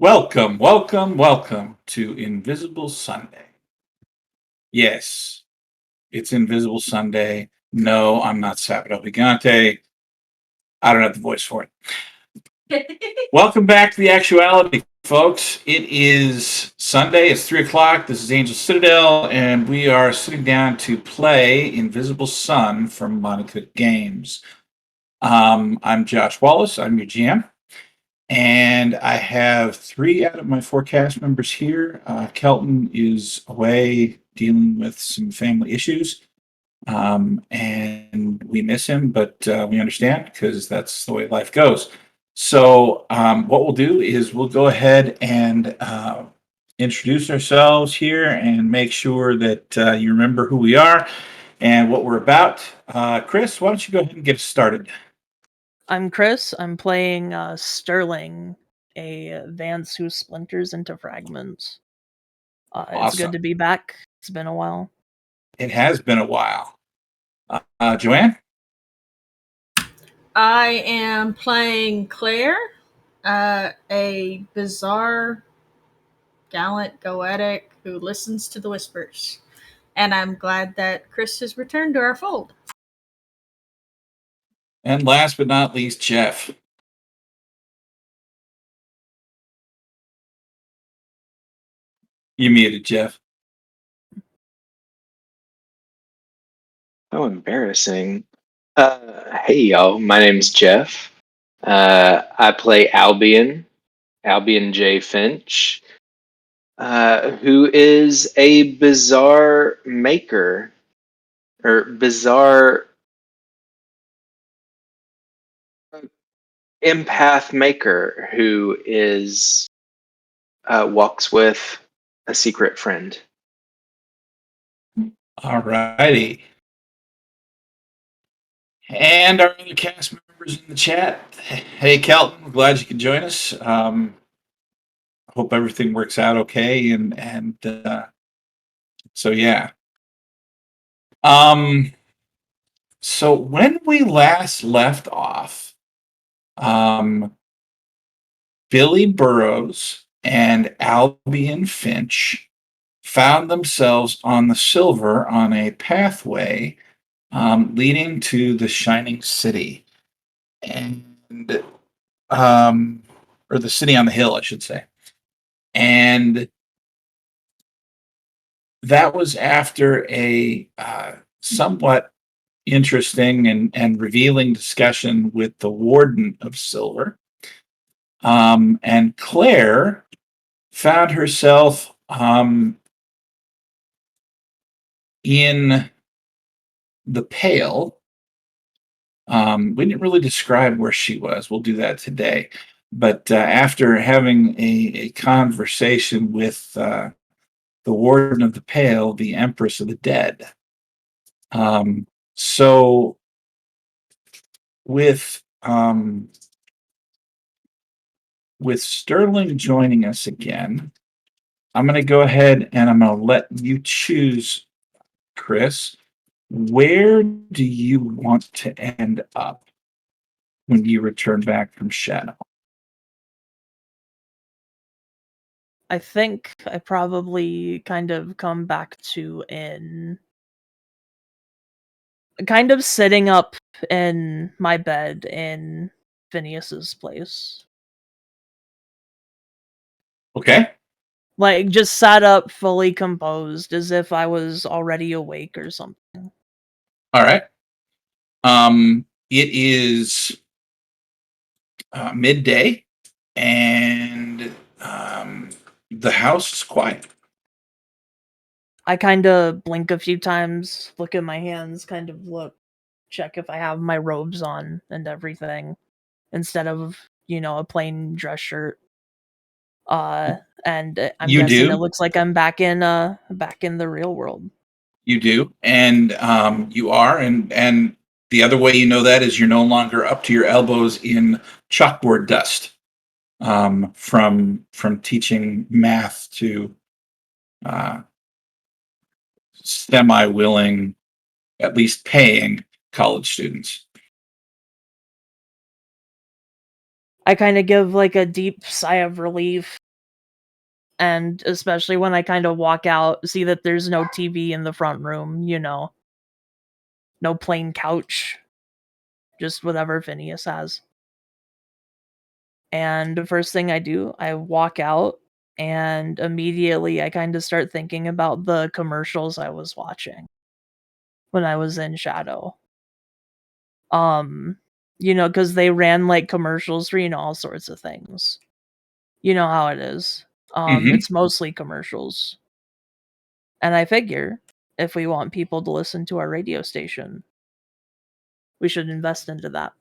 Welcome, welcome, welcome to Invisible Sunday. Yes, it's Invisible Sunday. No, I'm not Sabato Gigante. I don't have the voice for it. Welcome back to the actuality, folks. It is Sunday. It's 3 o'clock. This is Angel Citadel, and we are sitting down to play Invisible Sun from Monica Games. I'm Josh Wallace. I'm your GM. And I have 3 out of my 4 cast members here. Kelton is away dealing with some family issues. And we miss him, but we understand because that's the way life goes. So, what we'll do is we'll go ahead and introduce ourselves here and make sure that you remember who we are and what we're about. Chris, why don't you go ahead and get us started? I'm Chris. I'm playing Sterling, a Vance who splinters into fragments. It's good Awesome. to be back. It's been a while. It has been a while. Joanne? I am playing Claire, a bizarre, gallant goetic who listens to the whispers. And I'm glad that Chris has returned to our fold. And last but not least, Jeff. You muted, Jeff. Oh, embarrassing. Hey, y'all. My name's Jeff. I play Albion J. Finch, who is a bizarre maker, or bizarre empath maker who is walks with a secret friend. All righty. And our other cast members in the chat. Hey, Kelton, glad you could join us. Hope everything works out okay. And so, yeah. So when we last left off, Billy Burrows and Albion Finch found themselves on the Silver on a pathway leading to the Shining City, and or the city on the hill, I should say. And that was after a somewhat interesting and revealing discussion with the warden of Silver. And Claire found herself in the Pale. We didn't really describe where she was. We'll do that today. But after having a conversation with the Warden of the Pale, the Empress of the Dead. So with Sterling joining us again, I'm going to go ahead and I'm going to let you choose, Chris. Where do you want to end up when you return back from Shadow? I think I probably kind of come back to kind of sitting up in my bed in Phineas's place. Okay. Like, just sat up fully composed as if I was already awake or something. All right. It is midday, and the house is quiet. I kind of blink a few times, look at my hands, kind of check if I have my robes on and everything, instead of, a plain dress shirt. And I'm You guessing it do. looks like I'm back in the real world. You do, and you are, and the other way you know that is you're no longer up to your elbows in chalkboard dust from teaching math to uh, semi-willing, at least paying college students. I kind of give like a deep sigh of relief And especially when I kind of walk out, see that there's no TV in the front room, you know, no plain couch, just whatever Phineas has. And the first thing I do, I walk out, and immediately I kind of start thinking about the commercials I was watching when I was in Shadow. You know, because they ran like commercials for, you know, all sorts of things. You know how it is. Mhm. It's mostly commercials. And I figure if we want people to listen to our radio station, we should invest into that.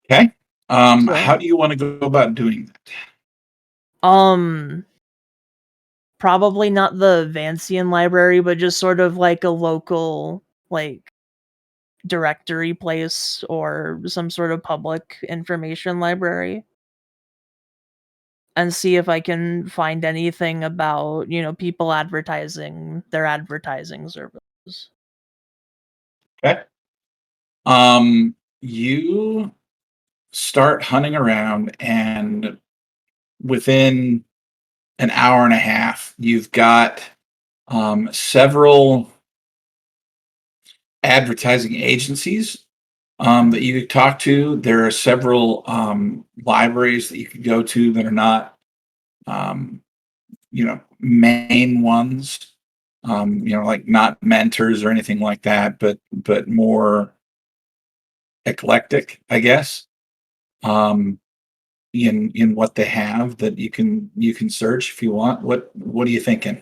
Okay. So, How do you want to go about doing that? probably not the Vancian library, but just sort of like a local, like, directory place or some sort of public information library, and see if I can find anything about, you know, people advertising their advertising services. Okay. You start hunting around, and within an hour and a half, you've got several advertising agencies that you could talk to. There are several libraries that you could go to that are not, um, main ones. Like not mentors or anything like that, but more eclectic, I guess. Um, in what they have that you can search if you want. What are you thinking?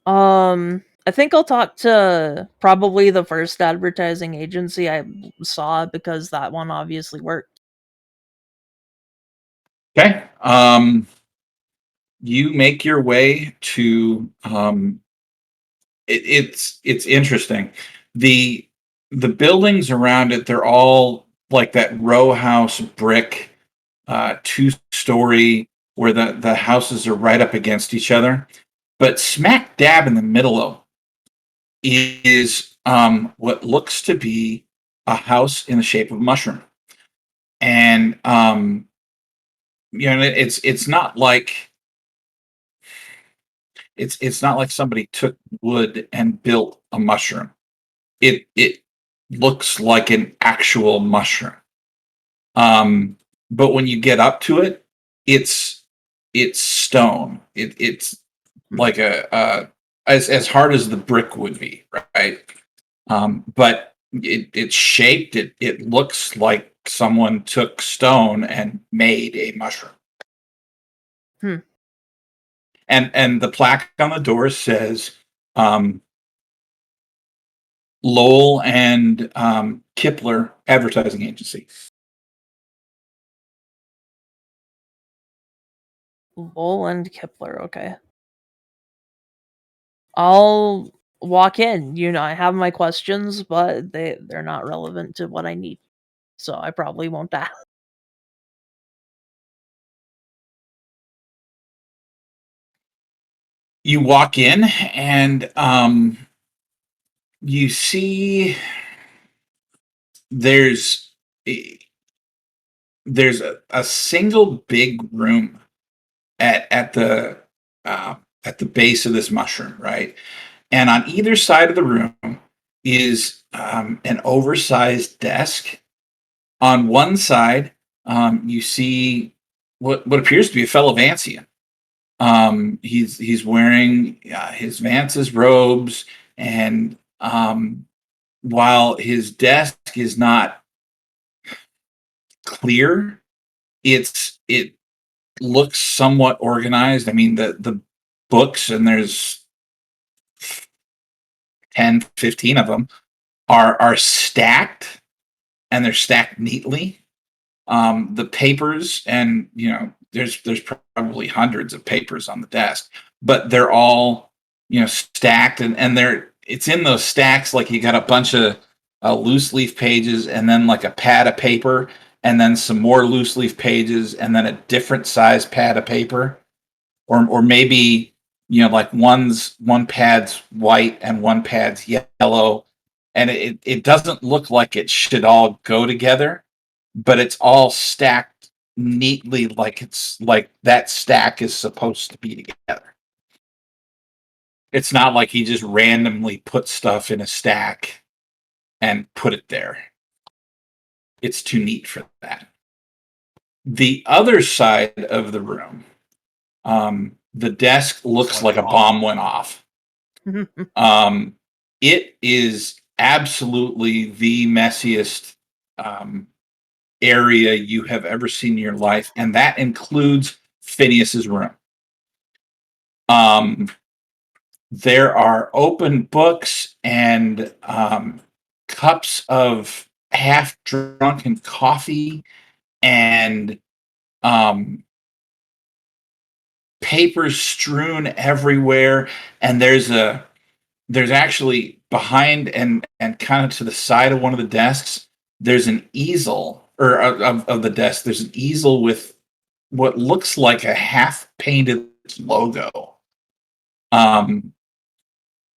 I think I'll talk to probably the first advertising agency I saw, because that one obviously worked. Okay. You make your way to it's interesting. The the buildings around it, they're all like that row house brick, 2-story, where the houses are right up against each other. But smack dab in the middle of is what looks to be a house in the shape of a mushroom. And it's not like it's not like somebody took wood and built a mushroom. It looks like an actual mushroom. But when you get up to it, it's it's stone. It's like a as hard as the brick would be, right? But it's shaped. It looks like someone took stone and made a mushroom. Hmm. And the plaque on the door says um, Lowell and Kipler Advertising Agency. Lowell and Kipler, okay. I'll walk in. You know, I have my questions, but they're not relevant to what I need. So I probably won't ask. You walk in, and you see there's there's a single big room at the uh, at the base of this mushroom, right? And on either side of the room is an oversized desk. On one side, you see what appears to be a fellow Vancian. He's wearing his Vance's robes, and while his desk is not clear, it looks somewhat organized. I mean, the books, and there's 10, 15 of them, are stacked, and they're stacked neatly. The papers, and there's probably hundreds of papers on the desk, but they're all stacked, and it's in those stacks like you got a bunch of loose leaf pages, and then like a pad of paper, and then some more loose leaf pages, and then a different size pad of paper, or maybe like one pad's white and one pad's yellow, and it doesn't look like it should all go together, but it's all stacked neatly, like it's like that stack is supposed to be together. It's not like he just randomly put stuff in a stack and put it there. It's too neat for that. The other side of the room, the desk looks like a bomb went off. It is absolutely the messiest area you have ever seen in your life, and that includes Phineas's room. There are open books and cups of half-drunken coffee and papers strewn everywhere, and there's actually behind and kind of to the side of one of the desks, there's an easel, or of the desk, there's an easel with what looks like a half-painted logo.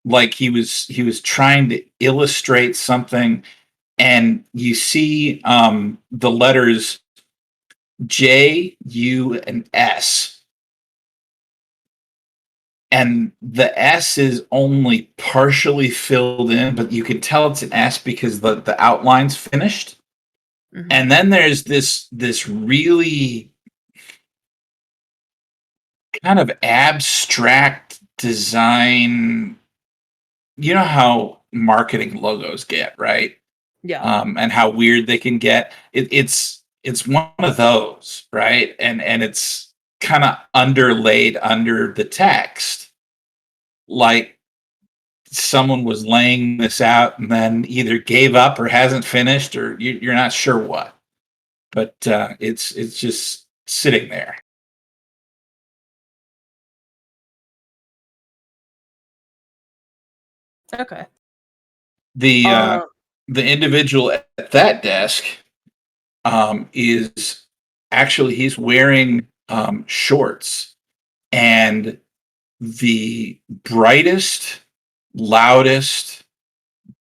Like he was trying to illustrate something, and you see the letters J, U, and S. And the S is only partially filled in, but you can tell it's an S because the outline's finished. Mhm. And then there's this really kind of abstract design. You know how marketing logos get, right? Yeah. And how weird they can get. It's one of those, right? And it's kind of underlaid under the text, like someone was laying this out and then either gave up or hasn't finished, or you're not sure what. But it's just sitting there. Okay. The individual at that desk is actually, he's wearing shorts and the brightest, loudest,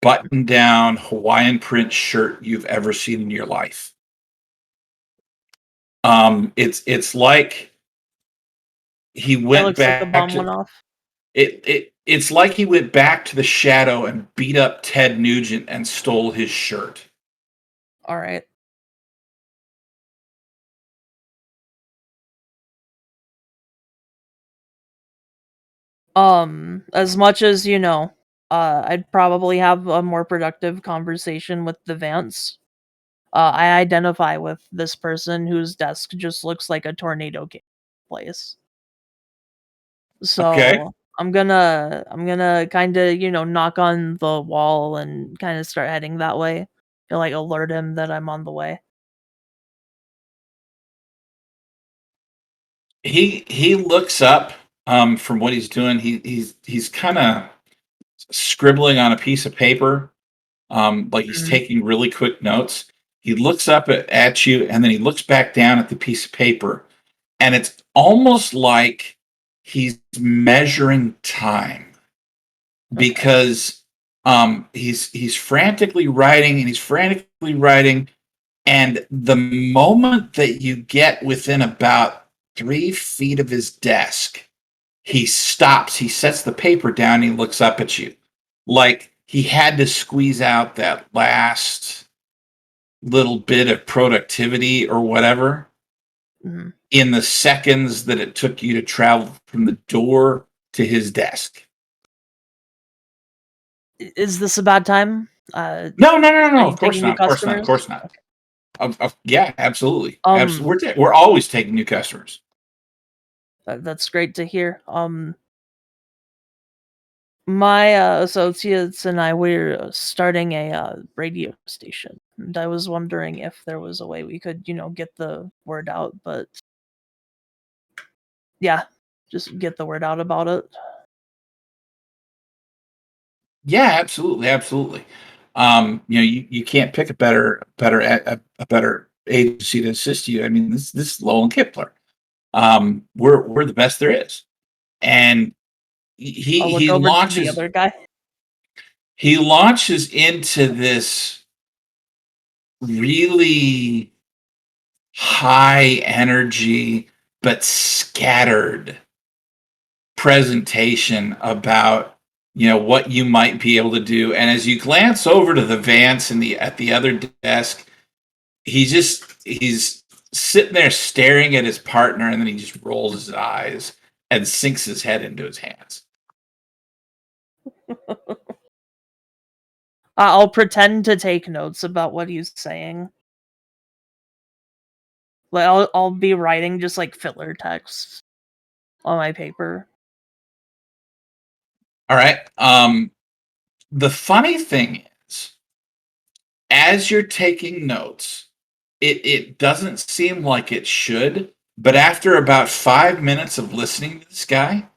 button down Hawaiian print shirt you've ever seen in your life. It's like he It went looks like a back bomb to went off. it's like he went back to the shadow and beat up Ted Nugent and stole his shirt. All right. As much as I'd probably have a more productive conversation with the Vance. I identify with this person whose desk just looks like a tornado place. Okay. So I'm gonna kind of knock on the wall and kind of start heading that way to like alert him that I'm on the way. He looks up from what he's doing. He's kind of scribbling on a piece of paper, like he's Mhm. taking really quick notes. He looks up at you, and then he looks back down at the piece of paper, and it's almost like he's measuring time, Okay. because he's frantically writing, and he's frantically writing, and the moment that you get within about 3 feet of his desk, he stops, he sets the paper down, he looks up at you, like he had to squeeze out that last little bit of productivity or whatever Mhm. in the seconds that it took you to travel from the door to his desk. Is this a bad time? No, Are you of course taking new not, of course not, of customers? course not. Yeah, absolutely. Um, We're always taking new customers. that's great to hear. My associates and I were starting a radio station, and I was wondering if there was a way we could, get the word out. But yeah, just get the word out about it. Yeah, absolutely, absolutely. You can't pick a better agency to assist you. I mean, this is Lowell and Kipler. We're the best there is, and I'll he look he over to the launches other guy. he launches into this really high energy but scattered presentation about what you might be able to do. And as you glance over to the Vance at the other desk, he's sitting there staring at his partner, and then he just rolls his eyes and sinks his head into his hands. I'll pretend to take notes about what he's saying. Like I'll be writing just like filler text on my paper. All right. The funny thing is, as you're taking notes, it doesn't seem like it should, but after about 5 minutes of listening to this guy,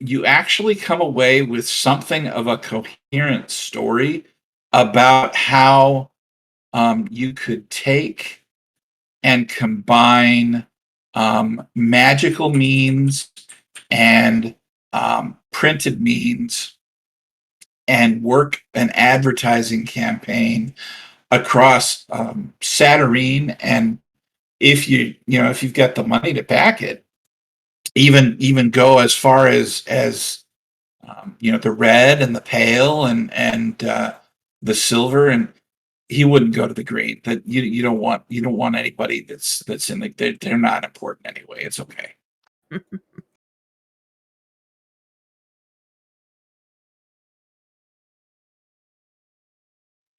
you actually come away with something of a coherent story about how you could take and combine magical means and printed means and work an advertising campaign across Saturnine, and if you've got the money to back it, even go as far as the red and the pale and the silver, and he wouldn't go to the green. That you don't want anybody that's in they're not important anyway. It's okay.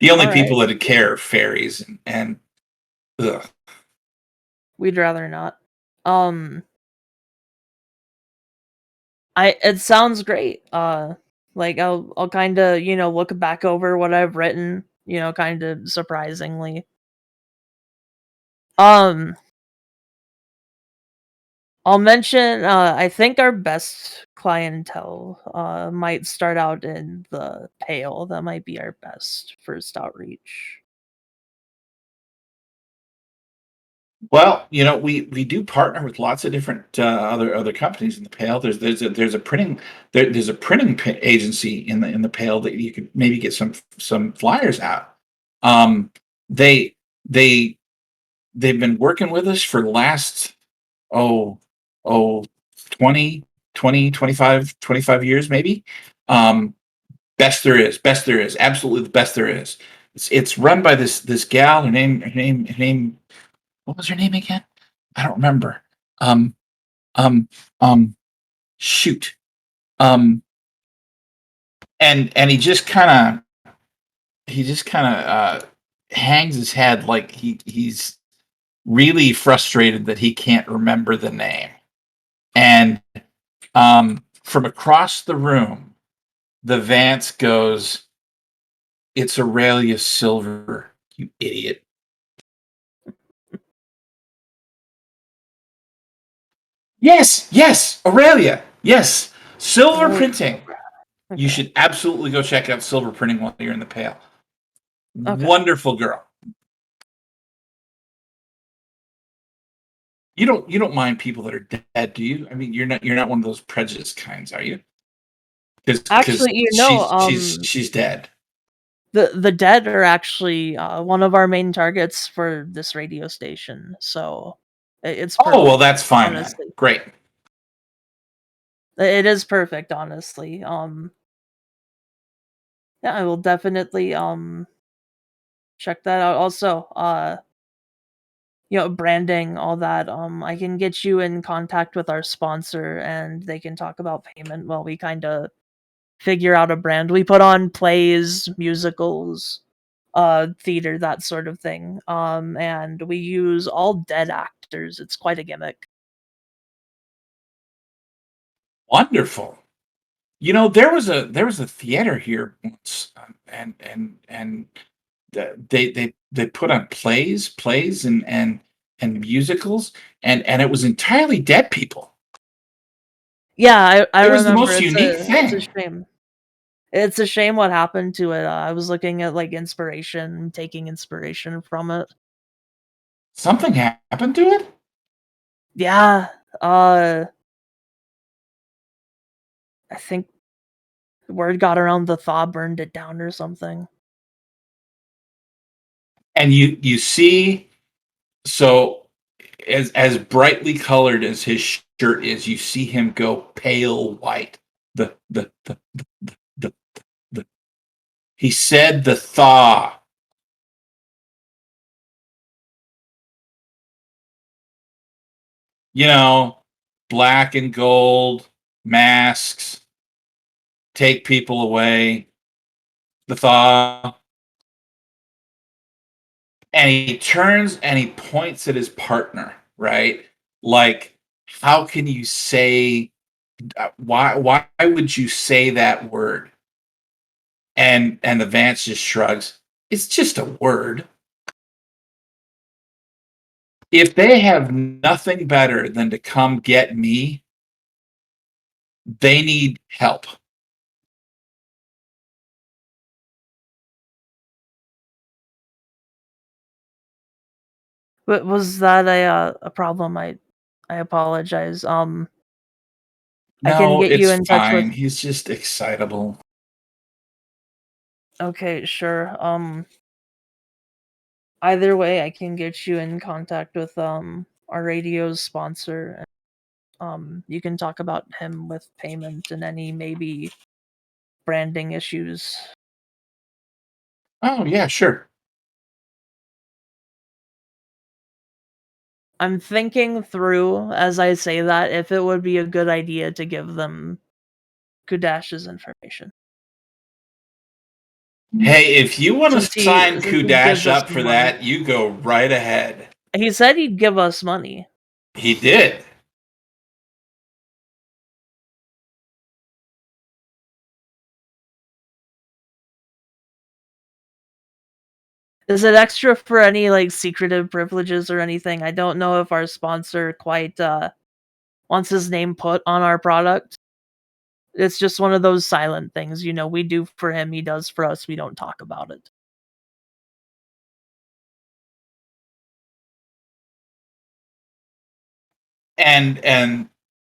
The only All people right. that care are fairies and ugh. We'd rather not. It sounds great. Like I'll kind of look back over what I've written. Kind of surprisingly. Um, I'll mention. I think our best clientele might start out in the Pale. That might be our best first outreach. Well, we do partner with lots of different other companies in the Pale. There's a printing agency in the Pale that you could maybe get some flyers out. Um, they they they've been working with us for the last oh oh 25 years maybe. Um, best there is, absolutely the best there is. It's run by this gal. Her name, what was her name again? I don't remember. Um, um, um, shoot. Um, and he just kind of hangs his head like he's really frustrated that he can't remember the name. And from across the room, the Vance goes, "It's Aurelia Silver, you idiot." Yes, Aurelia. Yes, Silver Oh, Printing. You okay. should absolutely go check out Silver Printing while you're in the Pale. Okay. Wonderful girl. You don't mind people that are dead, do you? I mean, you're not one of those prejudiced kinds, are you? Because Actually, she's dead. the dead are actually one of our main targets for this radio station. So it's Oh well, perfect, that's fine then. honestly. Great. It is perfect, honestly. Yeah, I will definitely check that out. Also, branding, all that. I can get you in contact with our sponsor, and they can talk about payment while we kind of figure out a brand. We put on plays, musicals, theater, that sort of thing. And we use all dead actors. It's quite a gimmick. Wonderful. There was a theater here once, and they put on plays and musicals, and it was entirely dead people. Yeah, I It was the remember. most unique It's a thing. shame. It's a shame what happened to it. I was looking at like inspiration, taking inspiration from it. Something happened to it. Yeah, I think Word got around the thaw burned it down or something. And you see, so as brightly colored as his shirt is, you see him go pale white. The he said the thaw. You know, black and gold, masks, take people away, the thaw. And he turns and he points at his partner, right? Like, how can you say, why would you say that word? And the Vance just shrugs. It's just a word. If they have nothing better than to come get me, they need help. But was that a problem? I apologize. I can No, get you it's in touch with. fine. He's just excitable. Okay, sure. Either way, I can get you in contact with our radio's sponsor. You can talk about him with payment and any maybe branding issues. Oh, yeah, sure. I'm thinking through as I say that if it would be a good idea to give them Kudash's information. Hey, if you want to sign Since he gives Kudash us up some for money. that, you go right ahead. He said he'd give us money. He did. Is it extra for any like secretive privileges or anything? I don't know if our sponsor quite wants his name put on our product. It's just one of those silent things, we do for him, he does for us, we don't talk about it. And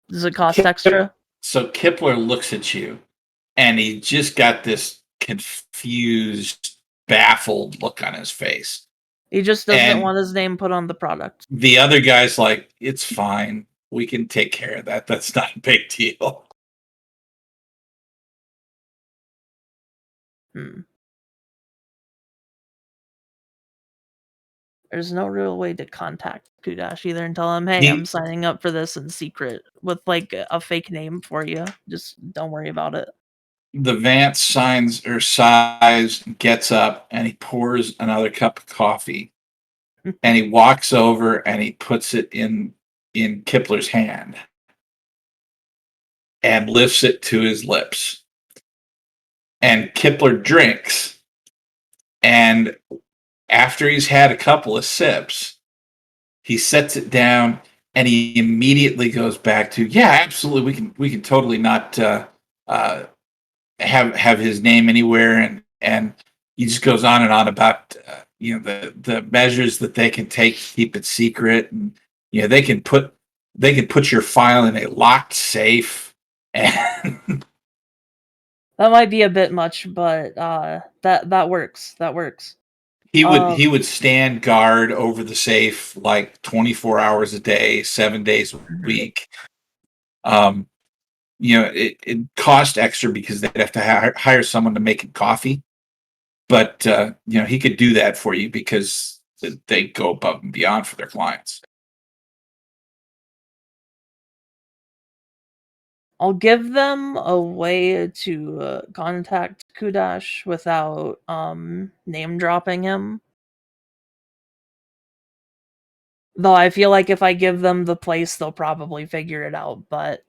Does it cost extra? so Kipler looks at you and he just got this confused, baffled look on his face. He just doesn't And want his name put on the product. the other guy's like, it's fine. We can take care of that. That's not a big deal. There's no real way to contact Kudash either and tell him, hey, I'm signing up for this in secret with like a fake name for you. Just don't worry about it. The Vance signs or sighs, gets up, and he pours another cup of coffee. And he walks over and he puts it in Kipler's hand and lifts it to his lips. And Kipler drinks. And after he's had a couple of sips, he sets it down and he immediately goes back to, yeah, absolutely, we can totally not have his name anywhere, and he just goes on and on about the measures that they can take to keep it secret, and they can put your file in a locked safe, and That might be a bit much, but that works. That works. he would stand guard over the safe like 24 hours a day, 7 days a week. It cost extra because they'd have to hire someone to make him coffee. But he could do that for you because they go above and beyond for their clients. I'll give them a way to contact Kudash without name dropping him. Though I feel like if I give them the place, they'll probably figure it out, but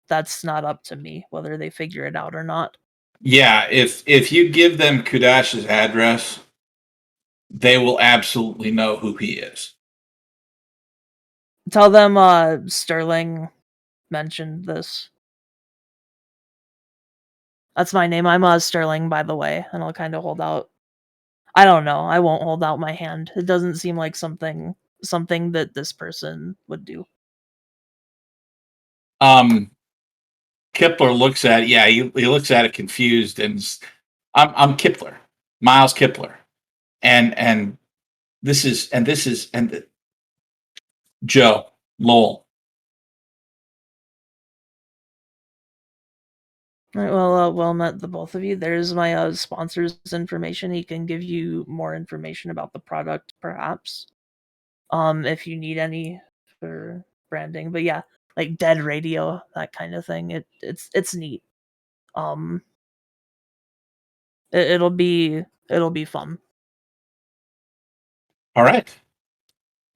that's not up to me whether they figure it out or not. Yeah, if you give them Kudash's address, they will absolutely know who he is. Tell them Sterling mentioned this. That's my name. I'm Sterling, by the way, and I'll kind of hold out. I don't know. I won't hold out my hand. It doesn't seem like something that this person would do. Kipler looks at it. Yeah, he looks at it confused, and I'm Kipler, Miles Kipler, and this is Joe Lowell. All right, well met the both of you. There's my sponsor's information. He can give you more information about the product, perhaps. If you need any for branding. But yeah, like dead radio, that kind of thing. It's neat. Um, it'll be fun. All right.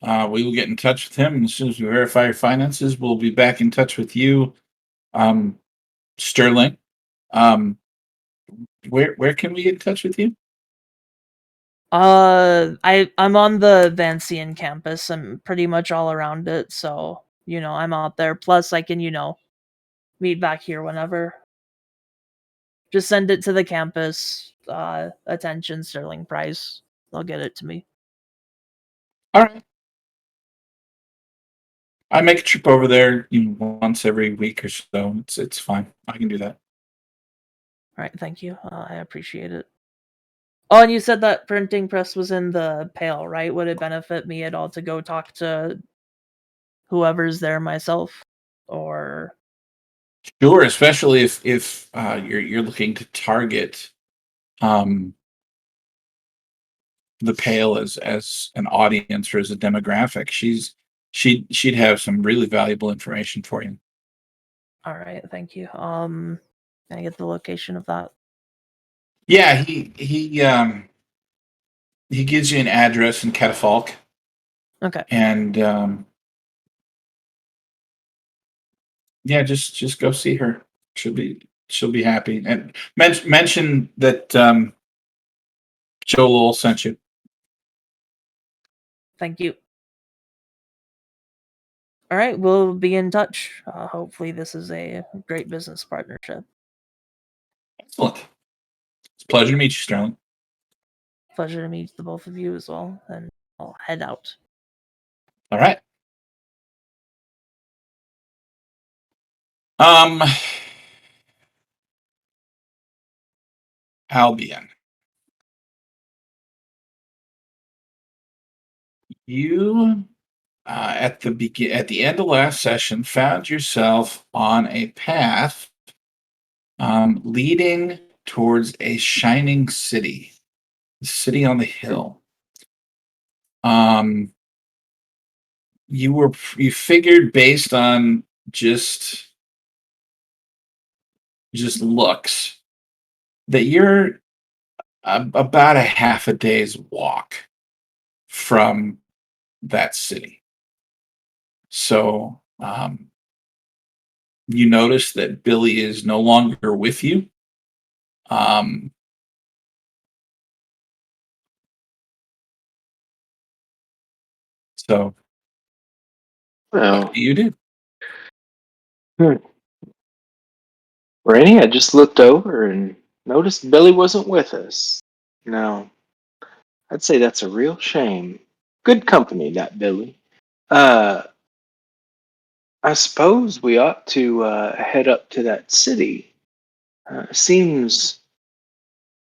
We will get in touch with him, and as soon as we verify your finances, we'll be back in touch with you, Sterling. Where can we get in touch with you? I'm on the Vancian campus. I'm pretty much all around it, so I'm out there. Plus, I can meet back here whenever. Just send it to the campus. Attention, Sterling Price. They'll get it to me. All right. I make a trip over there once every week or so. It's fine. I can do that. All right, thank you. I appreciate it. Oh, and you said that printing press was in the Pale, right? Would it benefit me at all to go talk to whoever's there myself, or? Sure, especially if you're looking to target um, the Pale as an audience or as a demographic. She'd have some really valuable information for you. All right, thank you. Can I get the location of that? Yeah, he gives you an address in Catafalque, Okay. and yeah, just go see her. She'll be happy. And mention that Joe Lowell sent you. Thank you. All right, we'll be in touch. Hopefully, this is a great business partnership. Excellent. It's a pleasure to meet you, Sterling. Pleasure to meet the both of you as well, and I'll head out. All right. Albion. You at the end of last session found yourself on a path leading towards a shining city, the city on the hill. You figured based on just looks that you're about a half a day's walk from that city. So you notice that Billy is no longer with you. So Well, what do you do? Rainey, I just looked over and noticed Billy wasn't with us. No, I'd say that's a real shame. Good company, that Billy. Uh, I suppose we ought to head up to that city. Seems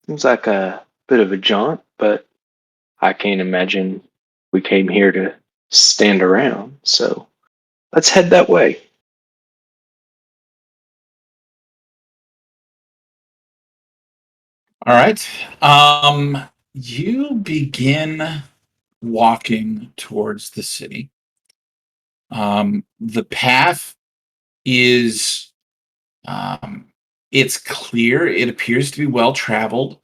like a bit of a jaunt, but I can't imagine we came here to stand around. So let's head that way. All right. You begin walking towards the city. The path is it's clear. It appears to be well traveled.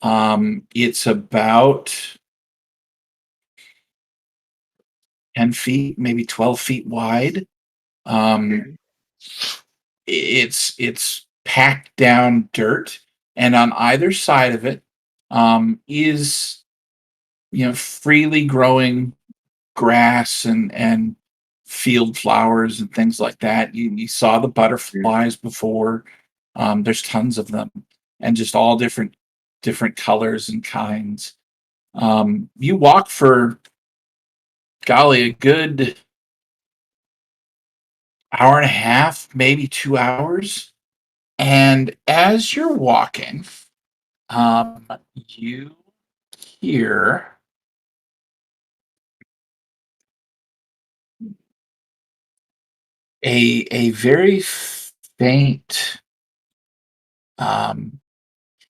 It's about 10 feet, maybe 12 feet wide. It's packed down dirt, and on either side of it is freely growing grass and field flowers and things like that. You saw the butterflies before. There's tons of them, and just all different colors and kinds. You walk for golly a good hour and a half, maybe 2 hours. And as you're walking, you hear a very faint um,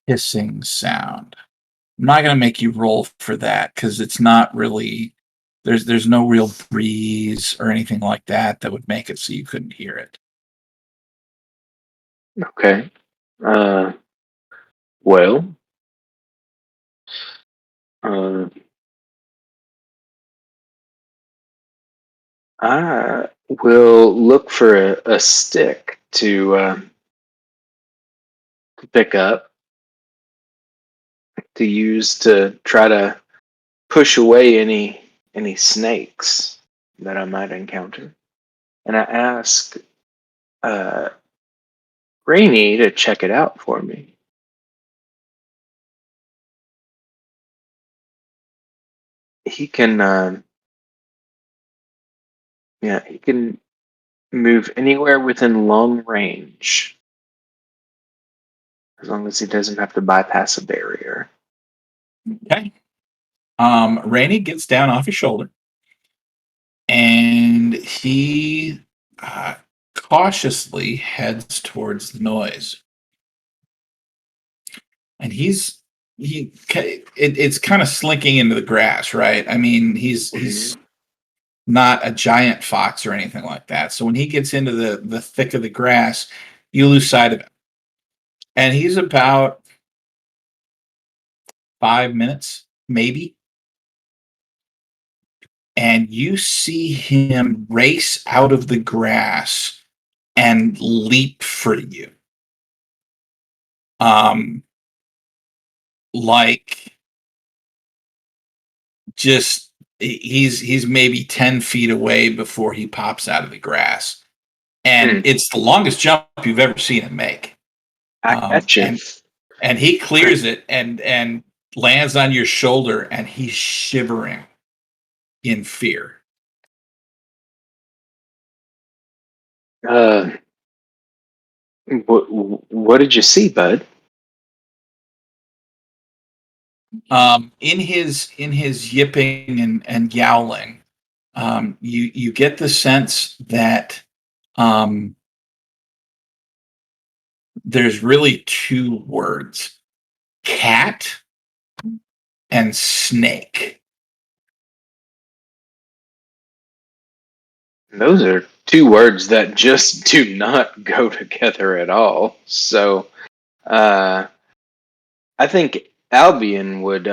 hissing sound. I'm not going to make you roll for that because it's not really there's no real breeze or anything like that that would make it so you couldn't hear it. Okay. Uh, well, uh, I will look for a stick to pick up to use to try to push away any snakes that I might encounter. And I ask uh, Rainy to check it out for me. He can, yeah, he can move anywhere within long range as long as he doesn't have to bypass a barrier. Okay. Rainey gets down off his shoulder and he cautiously heads towards the noise. And it's kind of slinking into the grass, right? I mean, he's not a giant fox or anything like that. So when he gets into the thick of the grass, you lose sight of him. And he's about 5 minutes, maybe. And you see him race out of the grass and leap for you. Like just he's maybe 10 feet away before he pops out of the grass. And it's the longest jump you've ever seen him make. I catch him. And he clears it and lands on your shoulder, and he's shivering in fear. What did you see, bud? In his yipping and yowling, you get the sense that there's really two words: cat and snake. Those are two words that just do not go together at all. So, I think Albion would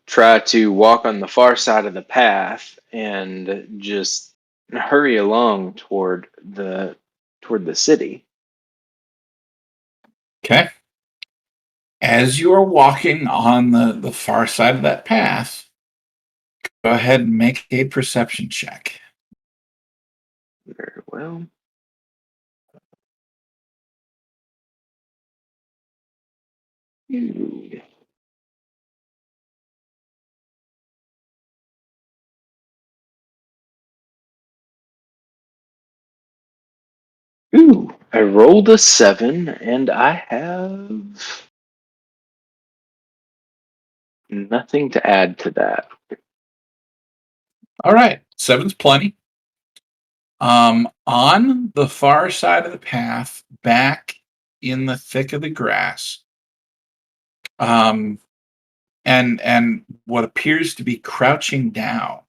try to walk on the far side of the path and just hurry along toward the city. Okay. As you are walking on the far side of that path, go ahead and make a perception check. Very well. Ooh. Ooh, I rolled a 7 and I have nothing to add to that. All right, 7's plenty. On the far side of the path, back in the thick of the grass, and what appears to be crouching down,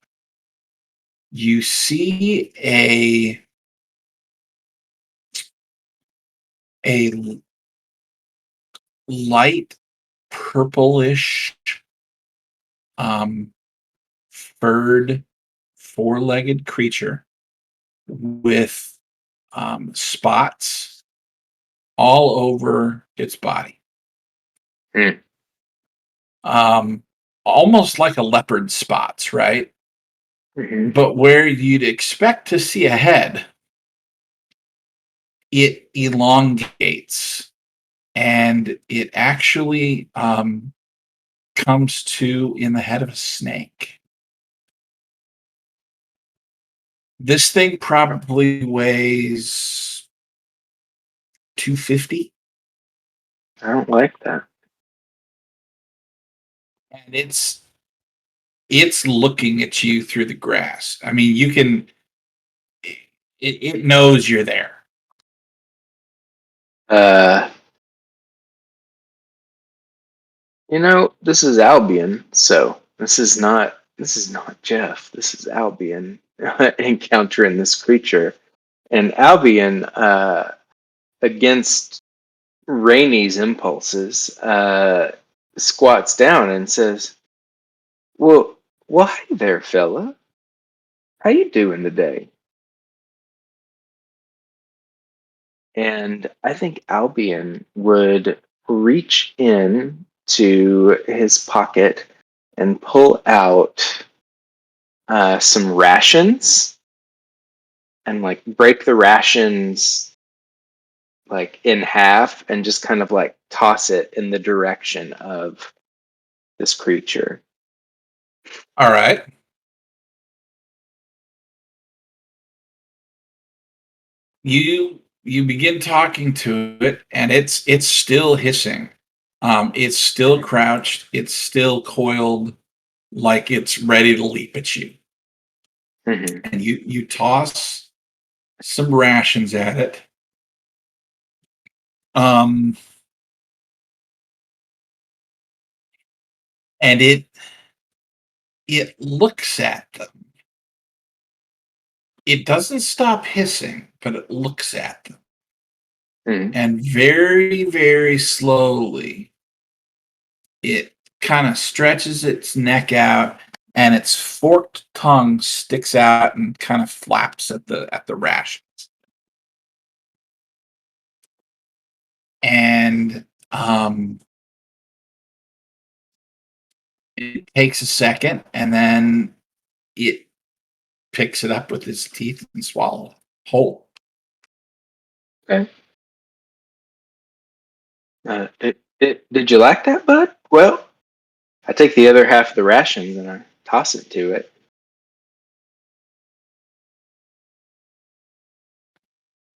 you see a light purplish, um, furred, four-legged creature with spots all over its body. Hmm. Almost like a leopard spots, right? Mhm. But where you'd expect to see a head, it elongates and it actually comes to in the head of a snake. This thing probably weighs 250. I don't like that. And it's looking at you through the grass. I mean, you can it knows you're there. Uh, this is Albion, so this is not Jeff. This is Albion encountering this creature, and Albion, against Rainy's impulses, squats down and says, "Well, hi there, fella. How you doing today?" And I think Albion would reach in to his pocket and pull out some rations and like break the rations like in half and just kind of like toss it in the direction of this creature. All right. You begin talking to it, and it's still hissing. It's still crouched. It's still coiled, like it's ready to leap at you. Hmm. And you toss some rations at it. Um, and it looks at them. It doesn't stop hissing, but it looks at them. Hmm. And very, very slowly, it kind of stretches its neck out, and its forked tongue sticks out and kind of flaps at the rations. And it takes a second, and then it picks it up with its teeth and swallows it whole. Okay. Did you like that, bud? Well, I take the other half of the rations and I toss it to it.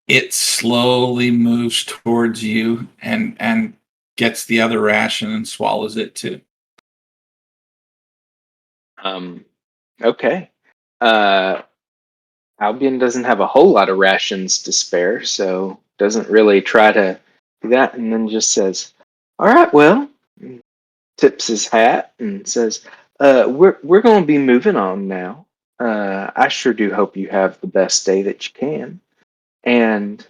It slowly moves towards you and gets the other ration and swallows it too. Okay. Uh, Albion doesn't have a whole lot of rations to spare, so doesn't really try to do that, and then just says, "All right, well," and tips his hat and says, we're going to be moving on now. I sure do hope you have the best day that you can, and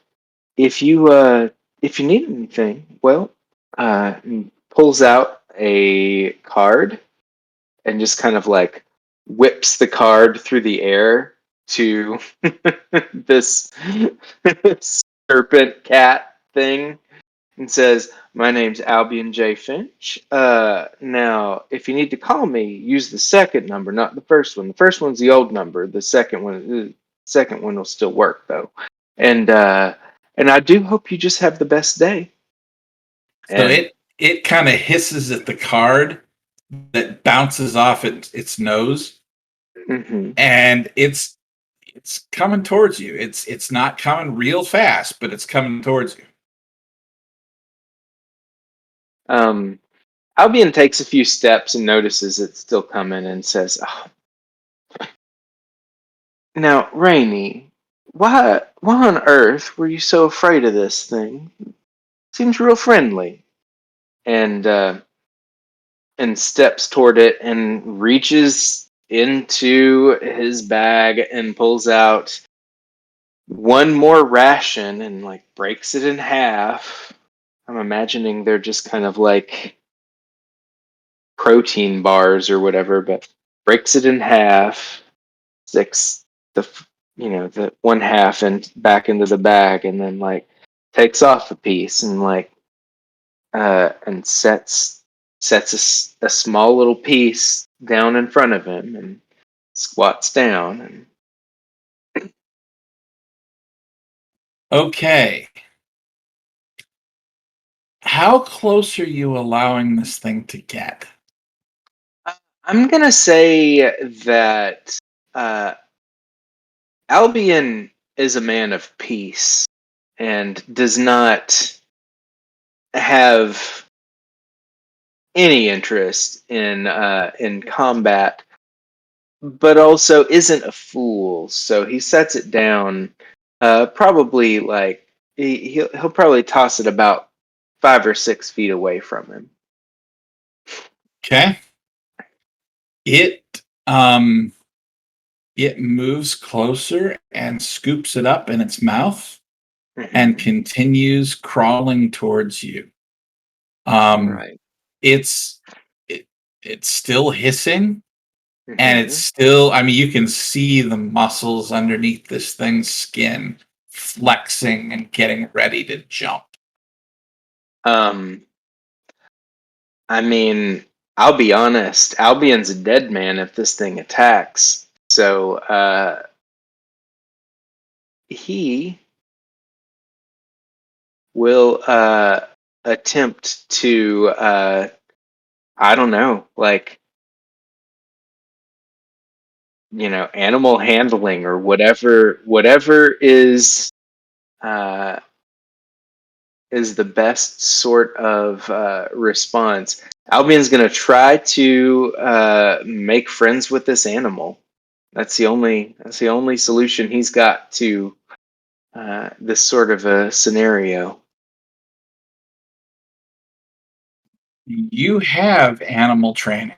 if you need anything, well," and pulls out a card and just kind of like whips the card through the air to this serpent cat thing and says, "My name's Albion J. Finch. Now, if you need to call me, use the second number, not the first one. The first one's the old number. The second one will still work though. And I do hope you just have the best day." So And it kind of hisses at the card that bounces off its nose, mhm. and it's coming towards you. It's not coming real fast, but it's coming towards you. um, Albion takes a few steps and notices it's still coming and says, "Oh, now, Rainy, why on earth were you so afraid of this thing? Seems real friendly." And steps toward it and reaches into his bag and pulls out one more ration and like breaks it in half. I'm imagining they're just kind of like protein bars or whatever, but breaks it in half, sticks the one half and back into the bag, and then like takes off a piece and like and sets a small little piece down in front of him and squats down and Okay. How close are you allowing this thing to get? I'm gonna say that uh, Albion is a man of peace and does not have any interest in combat, but also isn't a fool. So he sets it down. Probably like he'll probably toss it about 5 or 6 feet away from him. Okay. It moves closer and scoops it up in its mouth and Mhm. continues crawling towards you. Right. It's it, it's still hissing, and it's Mhm. still, I mean, you can see the muscles underneath this thing's skin flexing and getting ready to jump. Um, I mean, I'll be honest. Albion's a dead man if this thing attacks. So he will attempt to I don't know, like animal handling or whatever uh, is the best sort of response. Albion's going to try to make friends with this animal. That's the only solution he's got to this sort of a scenario. You have animal training.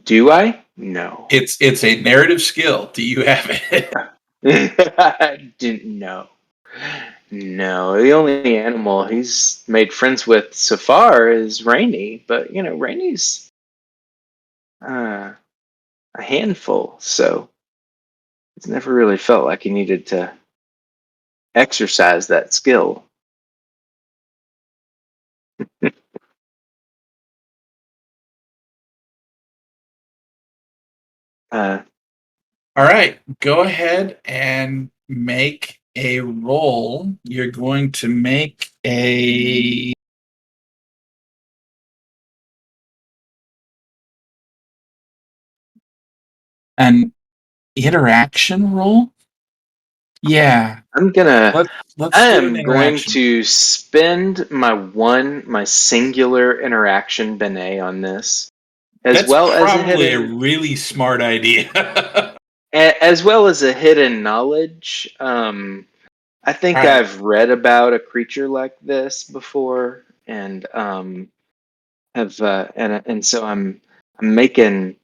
Do I? No. It's a narrative skill. Do you have it? I didn't know. No, the only animal he's made friends with so far is Rainy, but Rainy's a handful, so it's never really felt like he needed to exercise that skill. Uh, All right, go ahead and make a roll. You're going to make an interaction roll. Yeah, I'm gonna. let's I do an am going interaction. to spend my singular interaction benet on this, as That's well as a probably a hidden really smart idea. as well as a hidden knowledge. I All think right. I've read about a creature like this before, and have and so I'm making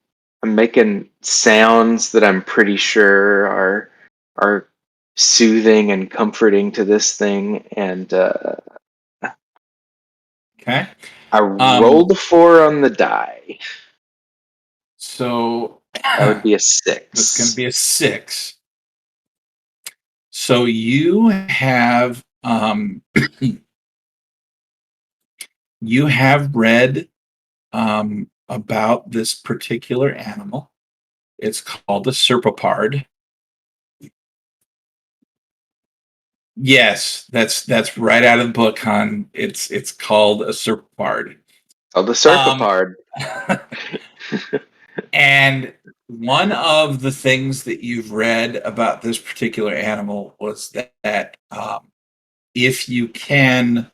sounds that I'm pretty sure are soothing and comforting to this thing, and Okay. I rolled a 4 on the die. So That would be a that's going to 6. be a 6. So you have read about this particular animal. It's called a serpopard. Yes, that's right out of the book, hon. It's called a serpopard. Oh, the Um, Serpapard. and one of the things that you've read about this particular animal was that if you can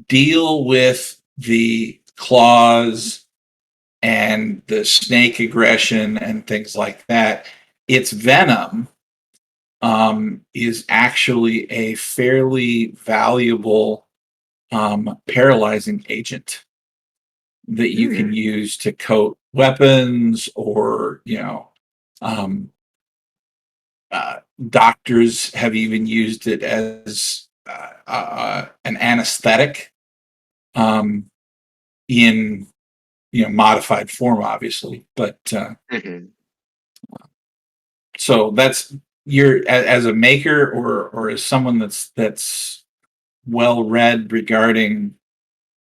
deal with the claws and the snake aggression and things like that, its venom is actually a fairly valuable paralyzing agent that you can Hmm. use to coat weapons, or um, uh, doctors have even used it as an anesthetic um, in modified form, obviously. But Hmm. so that's as a maker, or as someone that's well read regarding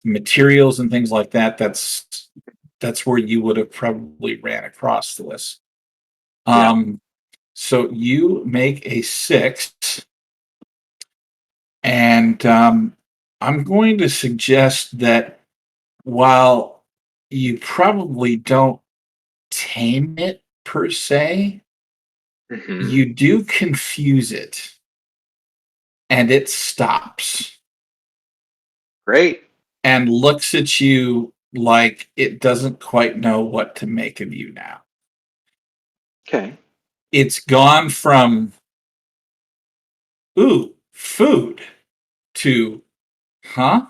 materials and things like that. That's where you would have probably ran across this. Yeah. So you make a 6, and I'm going to suggest that while you probably don't tame it per se, Hmm. you do confuse it. and it stops Great. and looks at you like it doesn't quite know what to make of you now. Okay. It's gone from, ooh, food, to, huh?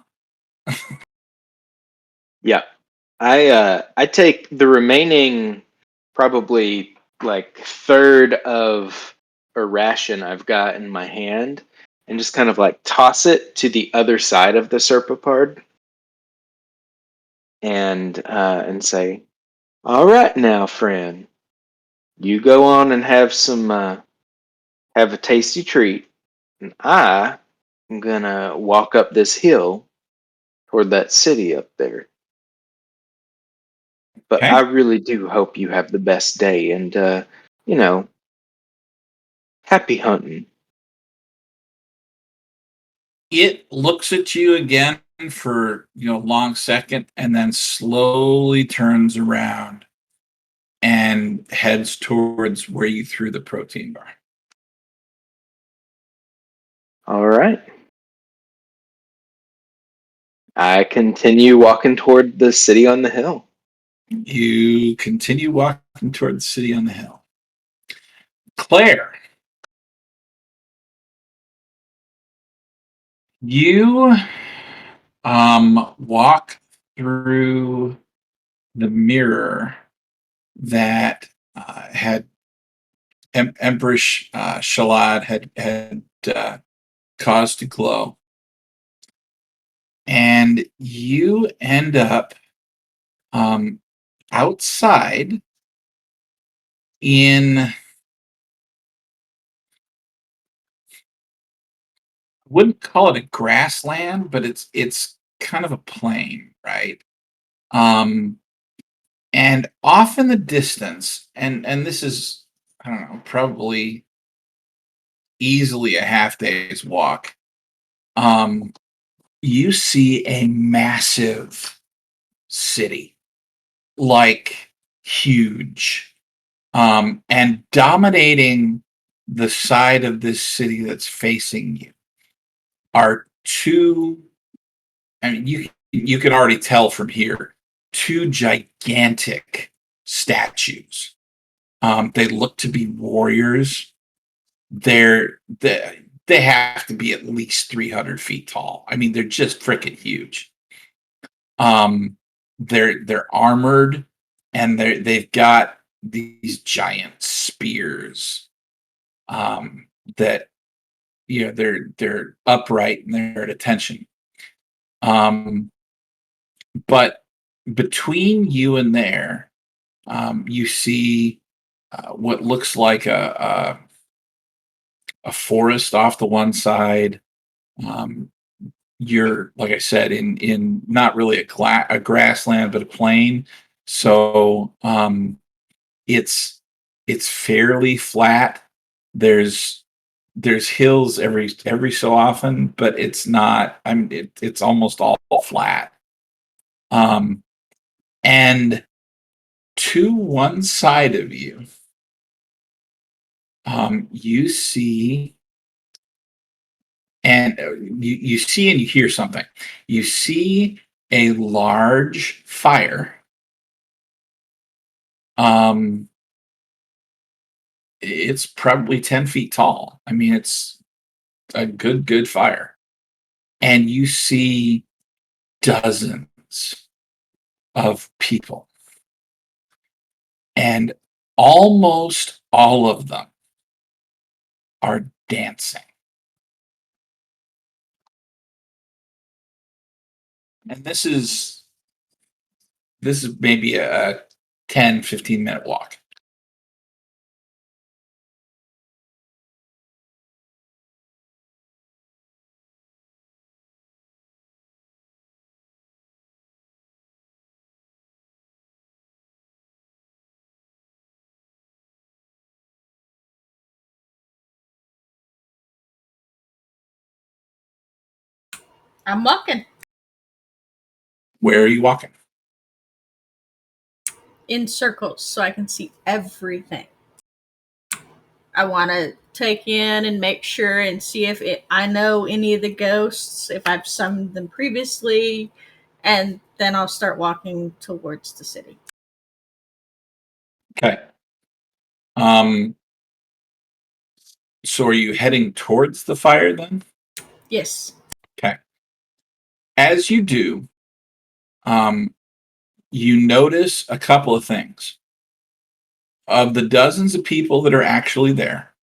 Yeah. I take the remaining probably like third of a ration I've got in my hand and just kind of like toss it to the other side of the serpapard and say, "All right now, friend, you go on and have some have a tasty treat, and I am gonna walk up this hill toward that city up there. But I Okay. really do hope you have the best day and you know, happy hunting." It looks at you again for, a long second and then slowly turns around and heads towards where you threw the protein bar. All right. I continue walking toward the city on the hill. You continue walking toward the city on the hill. Claire, you walk through the mirror that had Empress Shalad had caused to glow, and you end up outside in, wouldn't call it a grassland, but it's kind of a plain, right? Um, and off in the distance, and this is, I don't know, probably easily a half day's walk. You see a massive city, like huge, and dominating the side of this city that's facing you are two. I mean, you can already tell from here, two gigantic statues. They look to be warriors. They have to be at least 300 feet tall. I mean, they're just freaking huge. Um, they're armored, and they've got these giant spears. That they're upright and they're at attention. But between you and there, you see what looks like a forest off the one side. Um, you're, like I said, in not really a grassland, but a plain. So it's fairly flat. There's hills every so often, but it's not. It's almost all flat. Um, and to one side of you, you see, and you see and you hear something. You see a large fire. Um, it's probably 10 feet tall. I mean, it's a good fire. And you see dozens of people, and almost all of them are dancing. And this is maybe a 10-15 minute walk. I'm walking Where are you walking? in circles so I can see everything. I want to take in and make sure and see if I know any of the ghosts, if I've summoned them previously, and then I'll start walking towards the city. Okay. So are you heading towards the fire then? Yes. Okay. As you do, you notice a couple of things. Of the dozens of people that are actually there,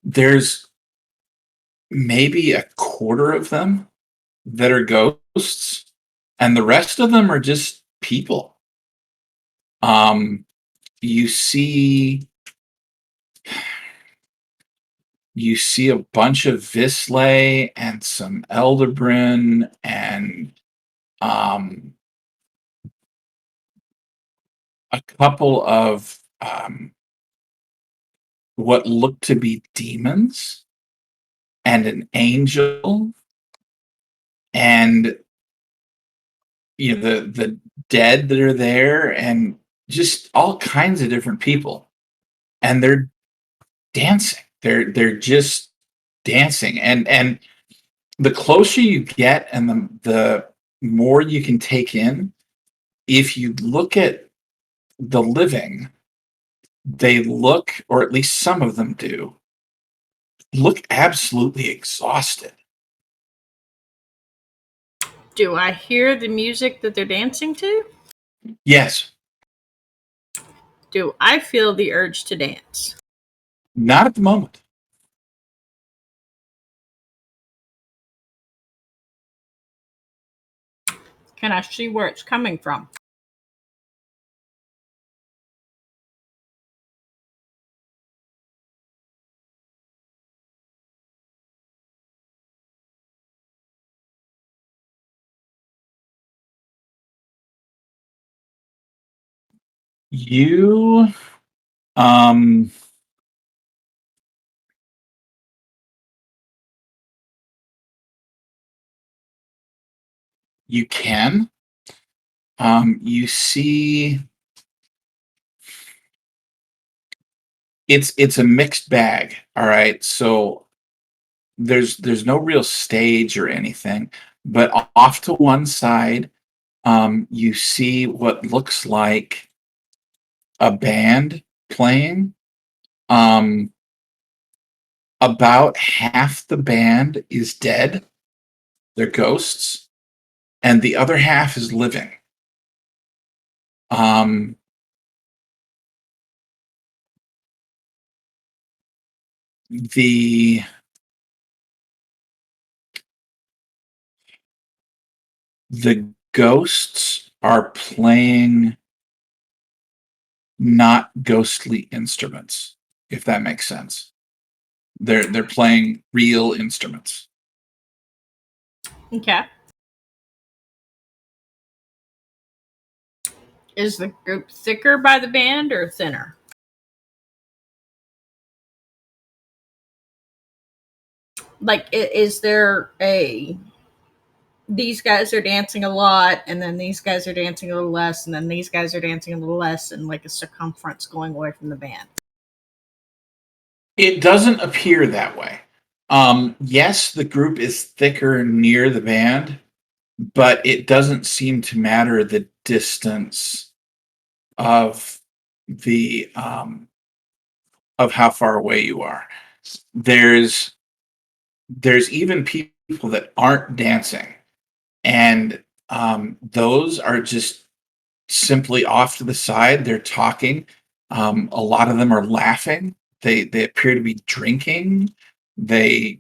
there's maybe a quarter of them that are ghosts, and the rest of them are just people. You see a bunch of vislaes and some elderbryn and a couple of what look to be demons and an angel, and the dead that are there, and just all kinds of different people, and they're dancing. They're just dancing, and the closer you get, and the more you can take in. If you look at the living, they look, or at least some of them do, look absolutely exhausted. Do I hear the music that they're dancing to? Yes, Do I feel the urge to dance? not at the moment. Can I see where it's coming from? You um you can you see it's a mixed bag. All right, so there's no real stage or anything, but off to one side, you see what looks like a band playing. um about half the band is dead, they're ghosts, and the other half is living. um the the ghosts are playing not ghostly instruments, if that makes sense. They're playing real instruments. Okay. Is the group thicker by the band or thinner? Like, is there a these guys are dancing a lot, and then these guys are dancing a little less, and then these guys are dancing a little less, and like a circumference going away from the band? It doesn't appear that way. Yes, the group is thicker near the band, but it doesn't seem to matter the distance of the of how far away you are. There's even people that aren't dancing, and those are just simply off to the side. They're talking. A lot of them are laughing. They appear to be drinking. They,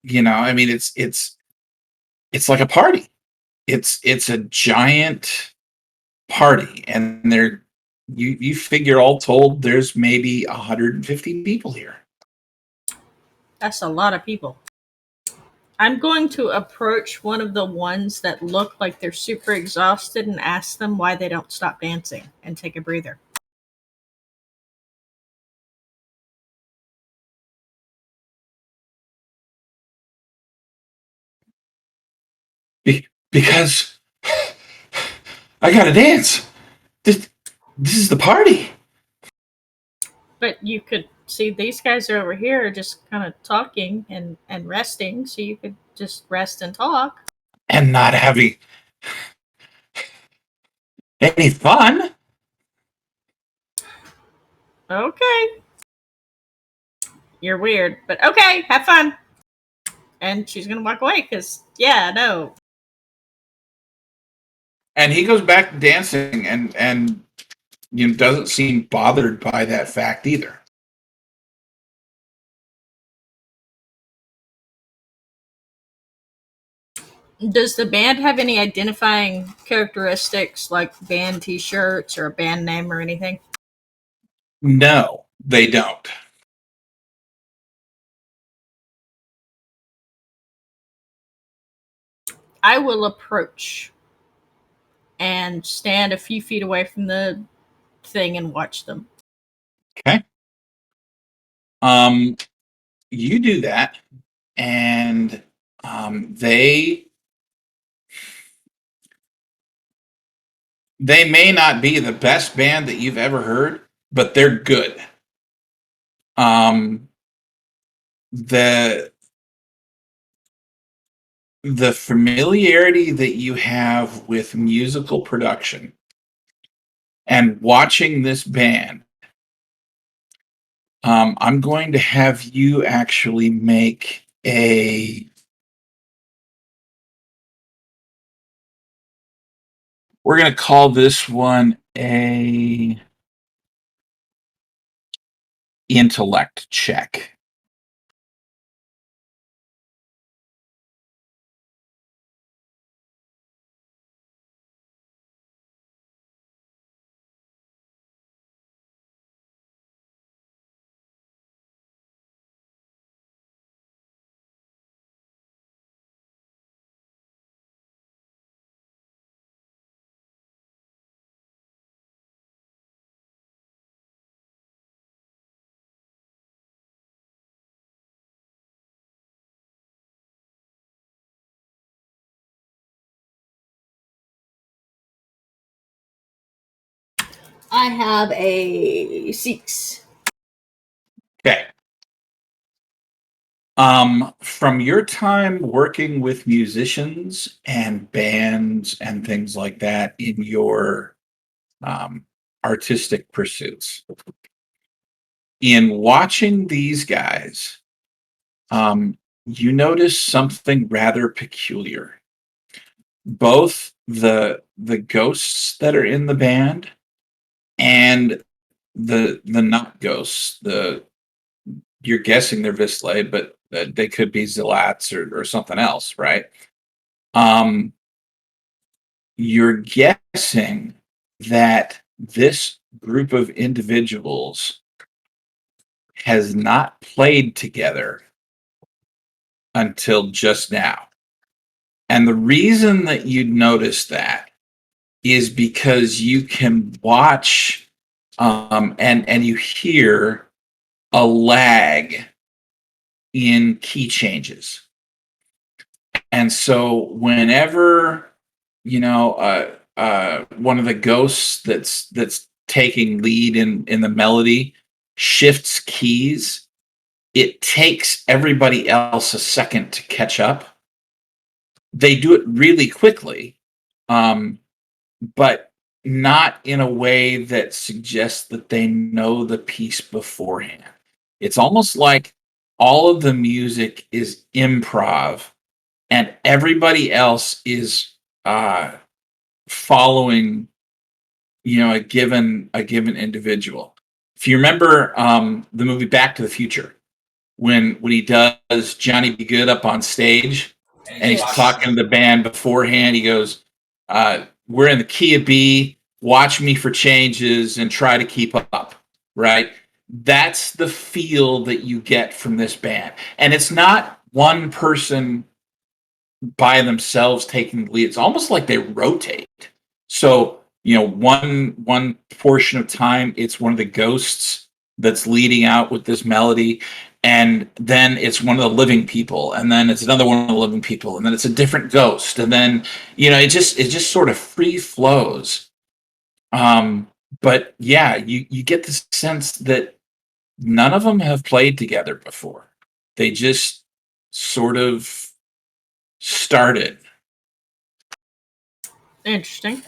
I mean, it's like a party. It's a giant party, and you figure all told, there's maybe 150 people here. That's a lot of people. I'm going to approach one of the ones that look like they're super exhausted and ask them why they don't stop dancing and take a breather. Because I gotta dance. This is the party. But you could see, these guys are over here just kind of talking and resting, so you could just rest and talk. And not having any fun. Okay. You're weird, but okay, have fun. And she's gonna walk away because, yeah, no. And he goes back to dancing and doesn't seem bothered by that fact either. Does the band have any identifying characteristics like band t-shirts or a band name or anything? No, they don't. I will approach and stand a few feet away from the thing and watch them. Okay. You do that, and they may not be the best band that you've ever heard, but they're good. The familiarity that you have with musical production and watching this band, I'm going to have you actually make a. We're going to call this one a intellect check. I have a 6. Okay. From your time working with musicians and bands and things like that in your artistic pursuits, in watching these guys, you notice something rather peculiar. Both the ghosts that are in the band and the not ghosts, you're guessing they're vislaes, but they could be zealots or something else, right? You're guessing that this group of individuals has not played together until just now. And the reason that you'd notice that is because you can watch and you hear a lag in key changes. And so whenever one of the ghosts that's taking lead in the melody shifts keys, it takes everybody else a second to catch up. They do it really quickly, but not in a way that suggests that they know the piece beforehand. It's almost like all of the music is improv and everybody else is following a given individual. If you remember the movie Back to the Future, when he does Johnny Be Good up on stage and he's talking to the band beforehand, he goes, we're in the key of B, watch me for changes and try to keep up, right? That's the feel that you get from this band. And it's not one person by themselves taking the lead. It's almost like they rotate. So, one portion of time, it's one of the ghosts that's leading out with this melody. And then it's one of the living people. And then it's another one of the living people. And then it's a different ghost. And then, it just sort of free flows. But yeah, you get the sense that none of them have played together before. They just sort of started. Interesting.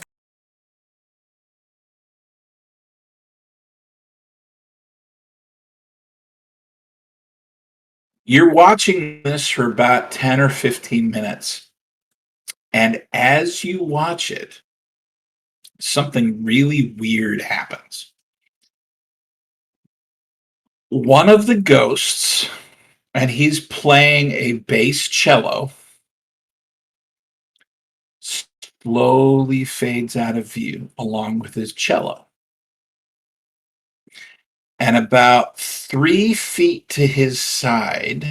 You're watching this for about 10 or 15 minutes. And as you watch it, something really weird happens. One of the ghosts, and he's playing a bass cello, slowly fades out of view along with his cello. And about 3 feet to his side,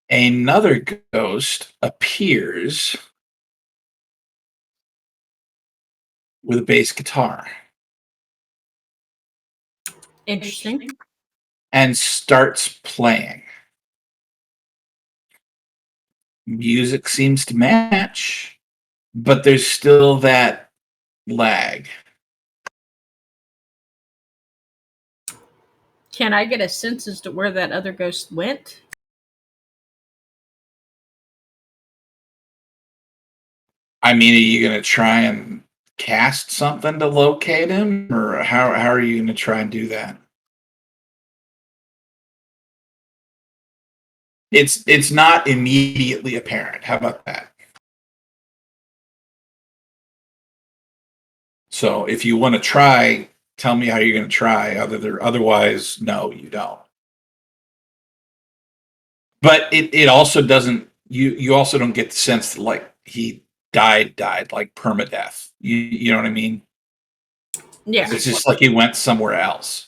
another ghost appears with a bass guitar Interesting. and starts playing. Music seems to match, but there's still that lag. Can I get a sense as to where that other ghost went? I mean, are you going to try and cast something to locate him, or how are you going to try and do that? It's not immediately apparent. How about that? So if you want to try, tell me how you're going to try. Otherwise, no, you don't. But it also doesn't. You also don't get the sense that like he died like permadeath. You know what I mean? Yeah. It's just like he went somewhere else.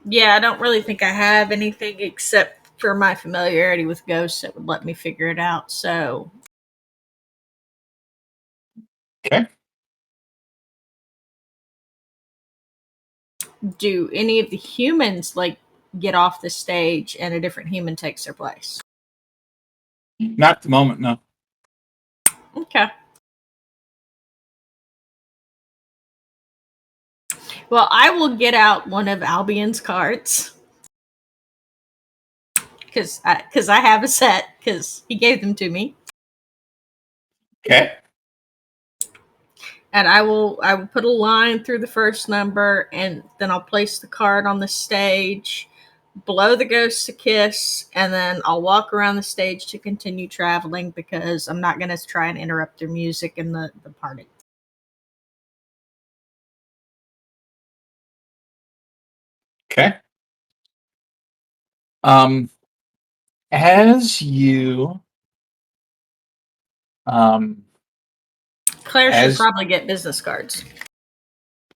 Yeah, I don't really think I have anything except for my familiarity with ghosts that would let me figure it out. So, Okay. do any of the humans like get off the stage and a different human takes their place? Not at the moment, no. Okay. Well, I will get out one of Albion's cards because I have a set because he gave them to me, Okay. and I will put a line through the first number, and then I'll place the card on the stage, blow the ghosts a kiss, and then I'll walk around the stage to continue traveling because I'm not going to try and interrupt their music in the party. Okay. As you um Claire should as probably get business cards.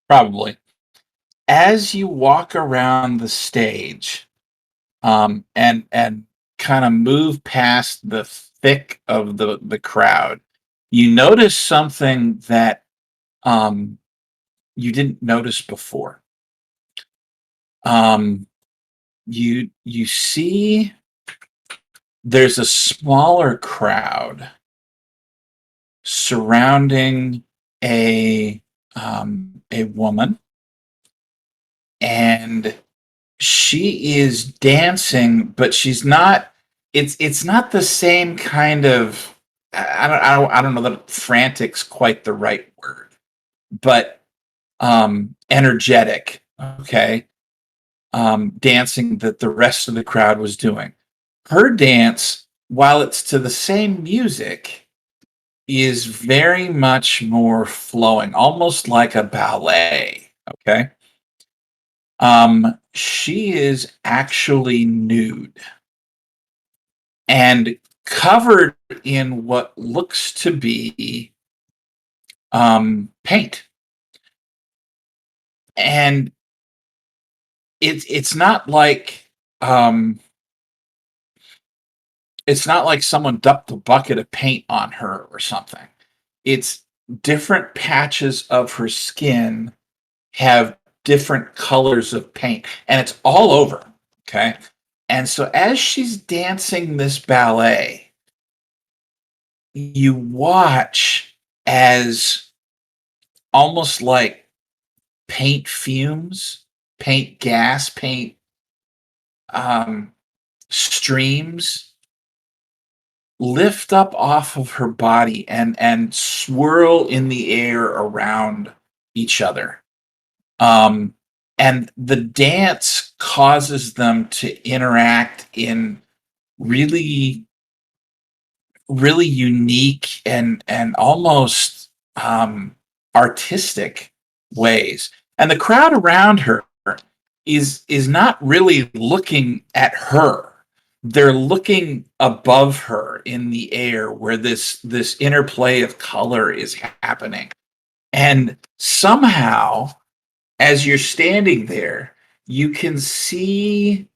probably as you walk around the stage, and kind of move past the thick of the crowd, you notice something that um you didn't notice before. Um, you see there's a smaller crowd surrounding a woman, and she is dancing, but she's not. It's not the same kind of. I don't know that frantic's quite the right word, but energetic. Okay, dancing that the rest of the crowd was doing. Her dance, while it's to the same music, is very much more flowing, almost like a ballet. Okay. She is actually nude. And covered in what looks to be paint. And it's not like someone dumped a bucket of paint on her or something. It's different patches of her skin have different colors of paint, and it's all over. Okay. And so as she's dancing this ballet, you watch as almost like paint fumes, paint gas, paint streams lift up off of her body and swirl in the air around each other. And the dance causes them to interact in really, really unique and almost artistic ways. And the crowd around her is not really looking at her. They're looking above her in the air where this interplay of color is happening. And somehow, as you're standing there, you can see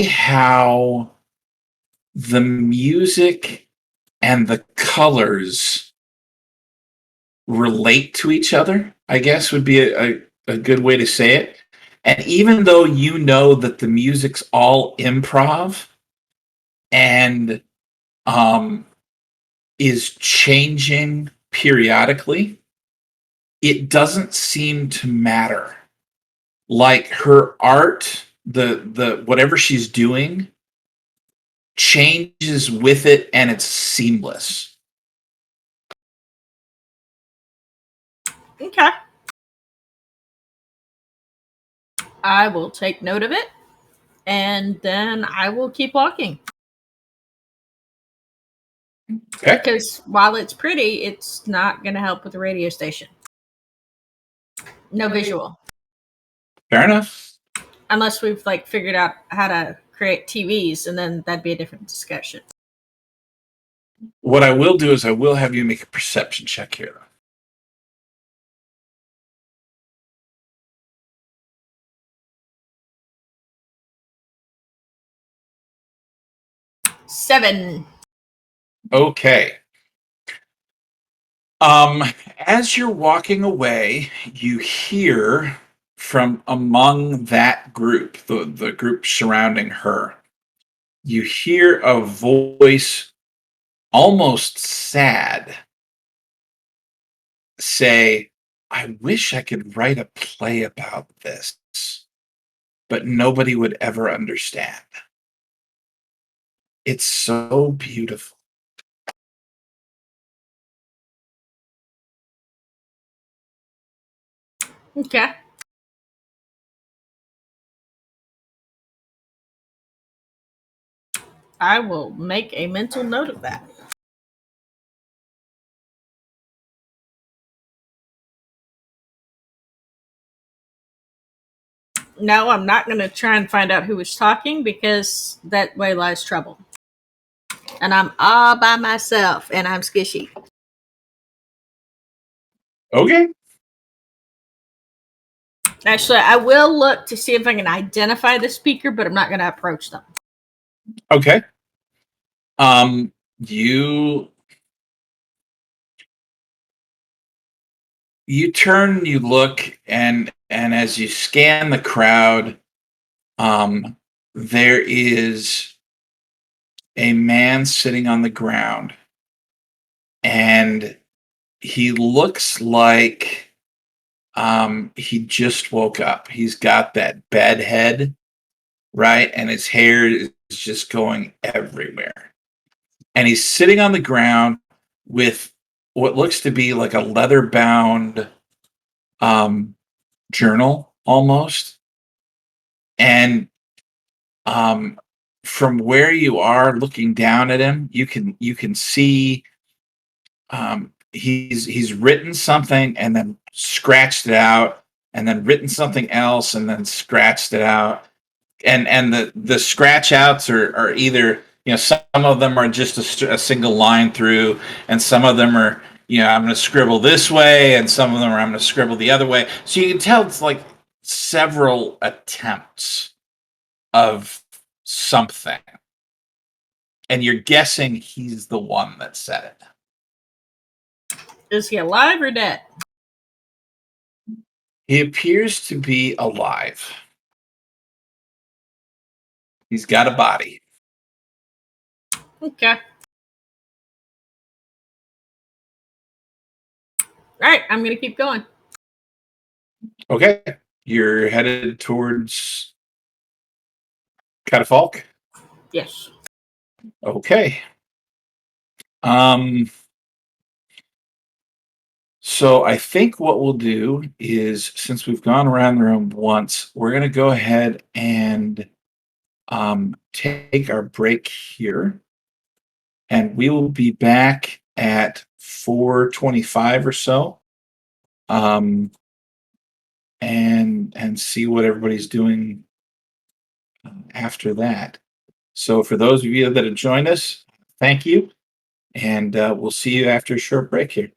how the music and the colors relate to each other, I guess would be a good way to say it. And even though you know that the music's all improv and is changing periodically, it doesn't seem to matter. Like her art, the whatever she's doing changes with it, and it's seamless. Okay. I will take note of it, and then I will keep walking. Okay. Because while it's pretty, it's not going to help with the radio station. No visual. Fair enough. Unless we've figured out how to create TVs, and then that'd be a different discussion. What I will do is I will have you make a perception check here. Seven. Okay. As you're walking away, you hear from among that group, the group surrounding her, you hear a voice almost sad say, I wish I could write a play about this, but nobody would ever understand. It's so beautiful. Okay. I will make a mental note of that. No, I'm not going to try and find out who was talking, because that way lies trouble. And I'm all by myself, and I'm skishy. Okay. Actually, I will look to see if I can identify the speaker, but I'm not going to approach them. Okay. You turn, you look, and as you scan the crowd, there is a man sitting on the ground, and he looks like he just woke up. He's got that bed head, right? And his hair is just going everywhere. And he's sitting on the ground with what looks to be like a leather bound journal almost. And from where you are looking down at him, you can see he's written something and then scratched it out, and then written something else and then scratched it out. and the scratch outs are either, some of them are just a single line through, and some of them are, I'm going to scribble this way, and some of them are I'm going to scribble the other way. So you can tell it's like several attempts of something, and you're guessing he's the one that said it. Is he alive or dead? He appears to be alive. He's got a body. Okay. All right, I'm gonna keep going. Okay. You're headed towards Catafalque? Yes. Okay. So I think what we'll do is, since we've gone around the room once, we're going to go ahead and take our break here, and we will be back at 4:25 or so, and see what everybody's doing after that. So for those of you that have joined us, thank you, and we'll see you after a short break here.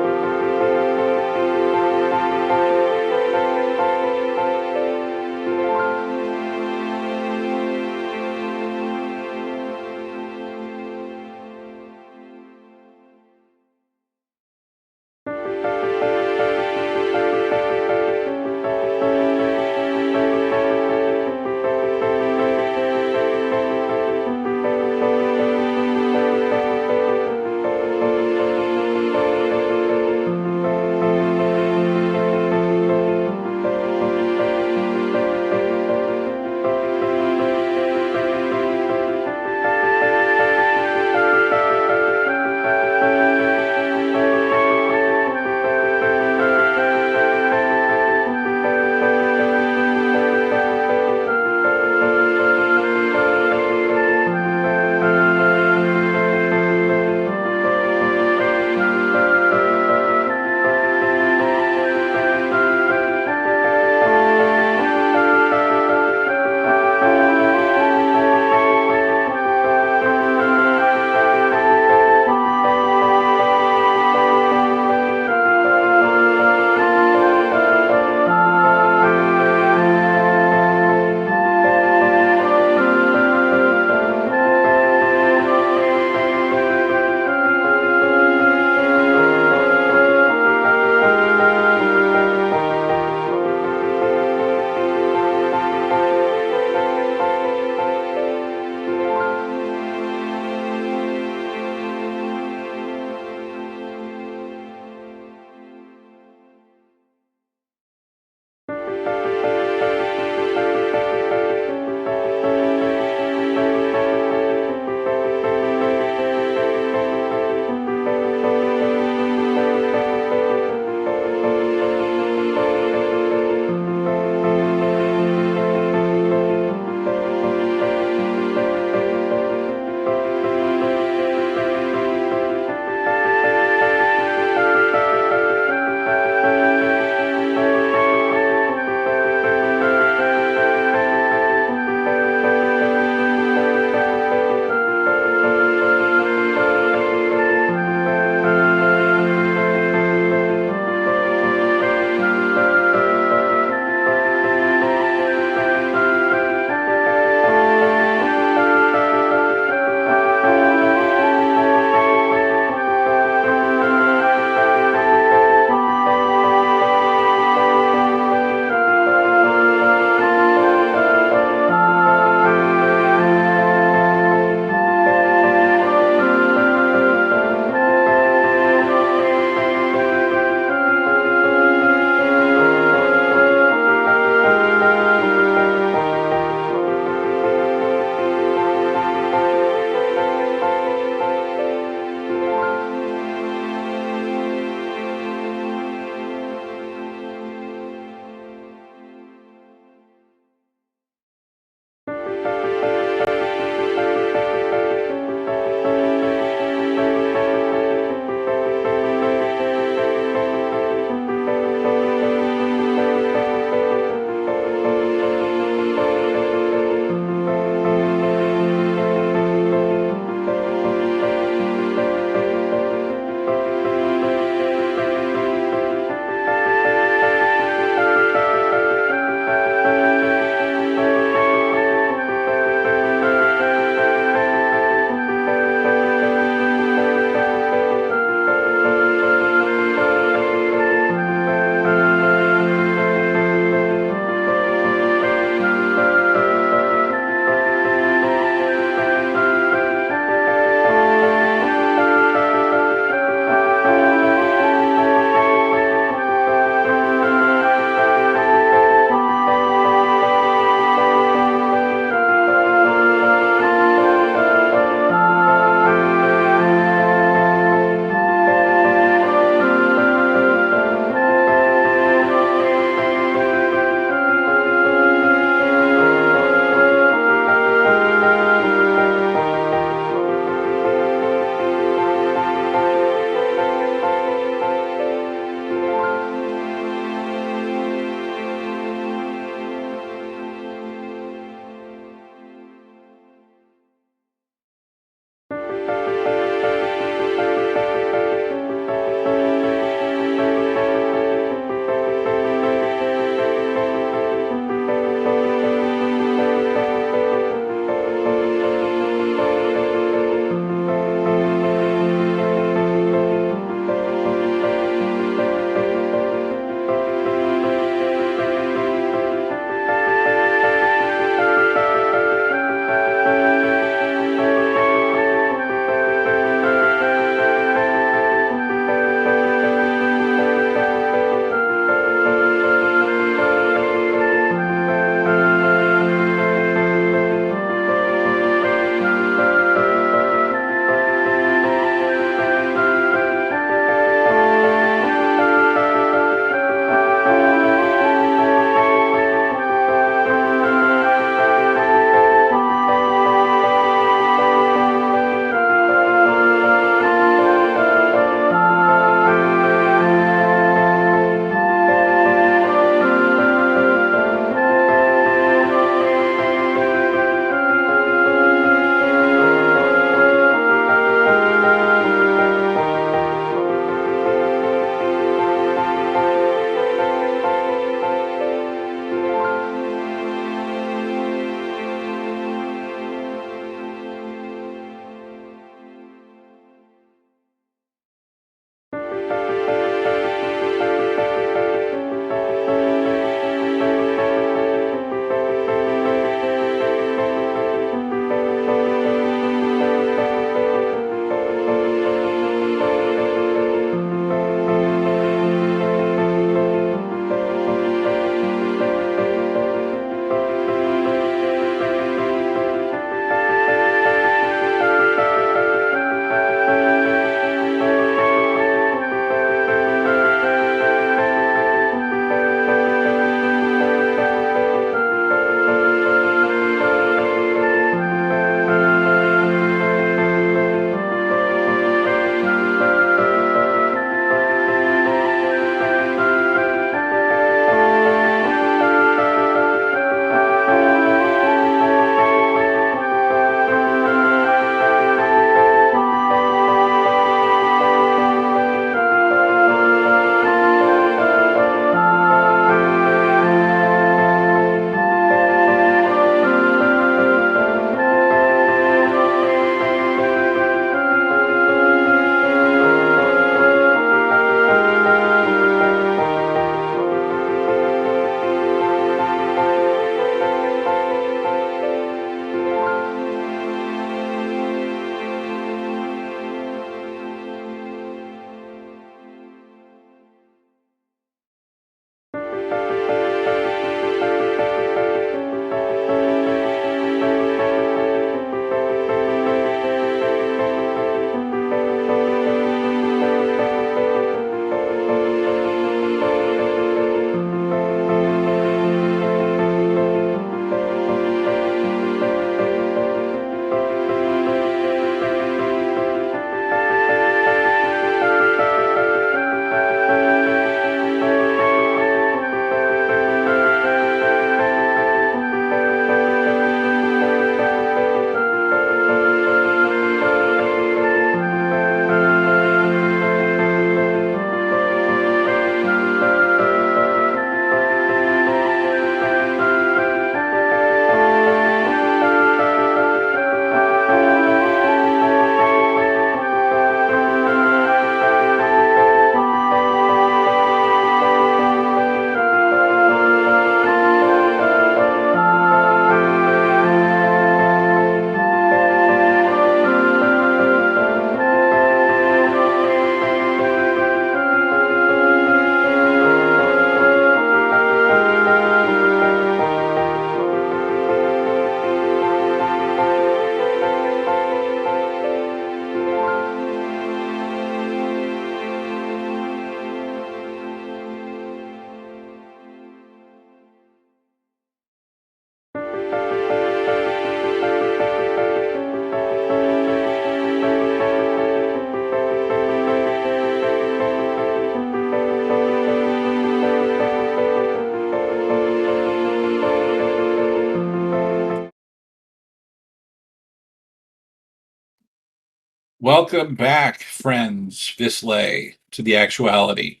Welcome back, friends, vislaes, to the actuality.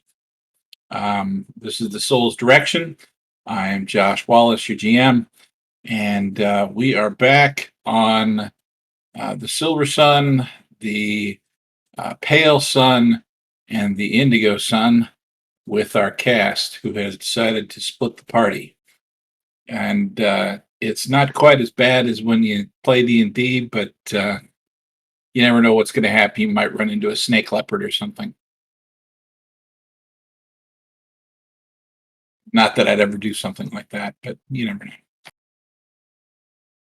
This is the Soul's Direction. I am Josh Wallace, your GM, and we are back on the Silver Sun, the Pale Sun, and the Indigo Sun with our cast, who has decided to split the party. And it's not quite as bad as when you play D&D, but you never know what's going to happen. You might run into a snake leopard or something. Not that I'd ever do something like that, but you never know.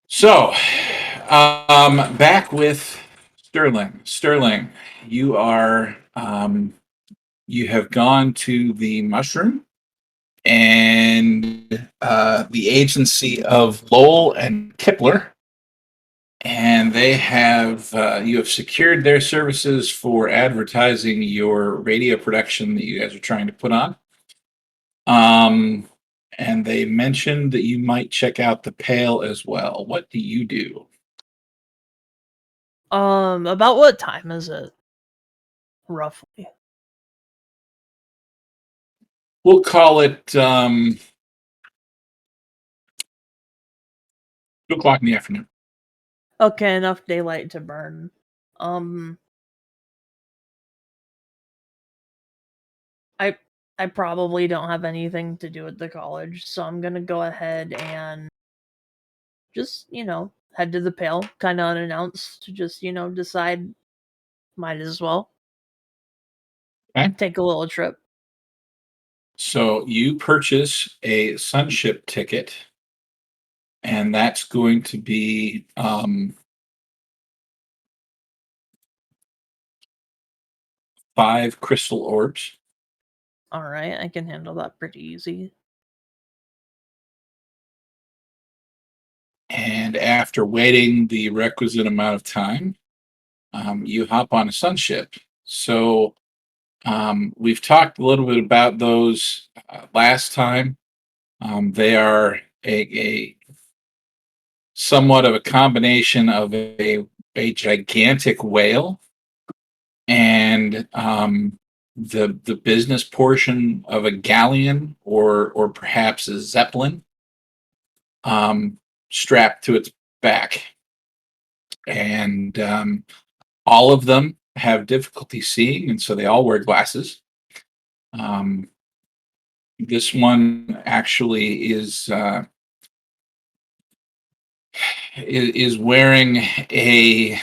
So, back with Sterling. Sterling, you are you have gone to the mushroom and the agency of Lowell and Kipler, and they have you have secured their services for advertising your radio production that you guys are trying to put on. And they mentioned that you might check out the Pale as well. What do you do? About what time is it? Roughly. We'll call it 2 o'clock in the afternoon. Okay, enough daylight to burn. I probably don't have anything to do at the college, so I'm gonna go ahead and just, head to the Pale, kind of unannounced, to just, decide might as well. Okay. Take a little trip. So you purchase a Sunship ticket, and that's going to be 5 crystal orbs. Alright, I can handle that pretty easy. And after waiting the requisite amount of time, you hop on a Sunship. So we've talked a little bit about those last time. They are a somewhat of a combination of a gigantic whale and the business portion of a galleon or perhaps a zeppelin strapped to its back. And all of them have difficulty seeing, and so they all wear glasses. This one actually is wearing a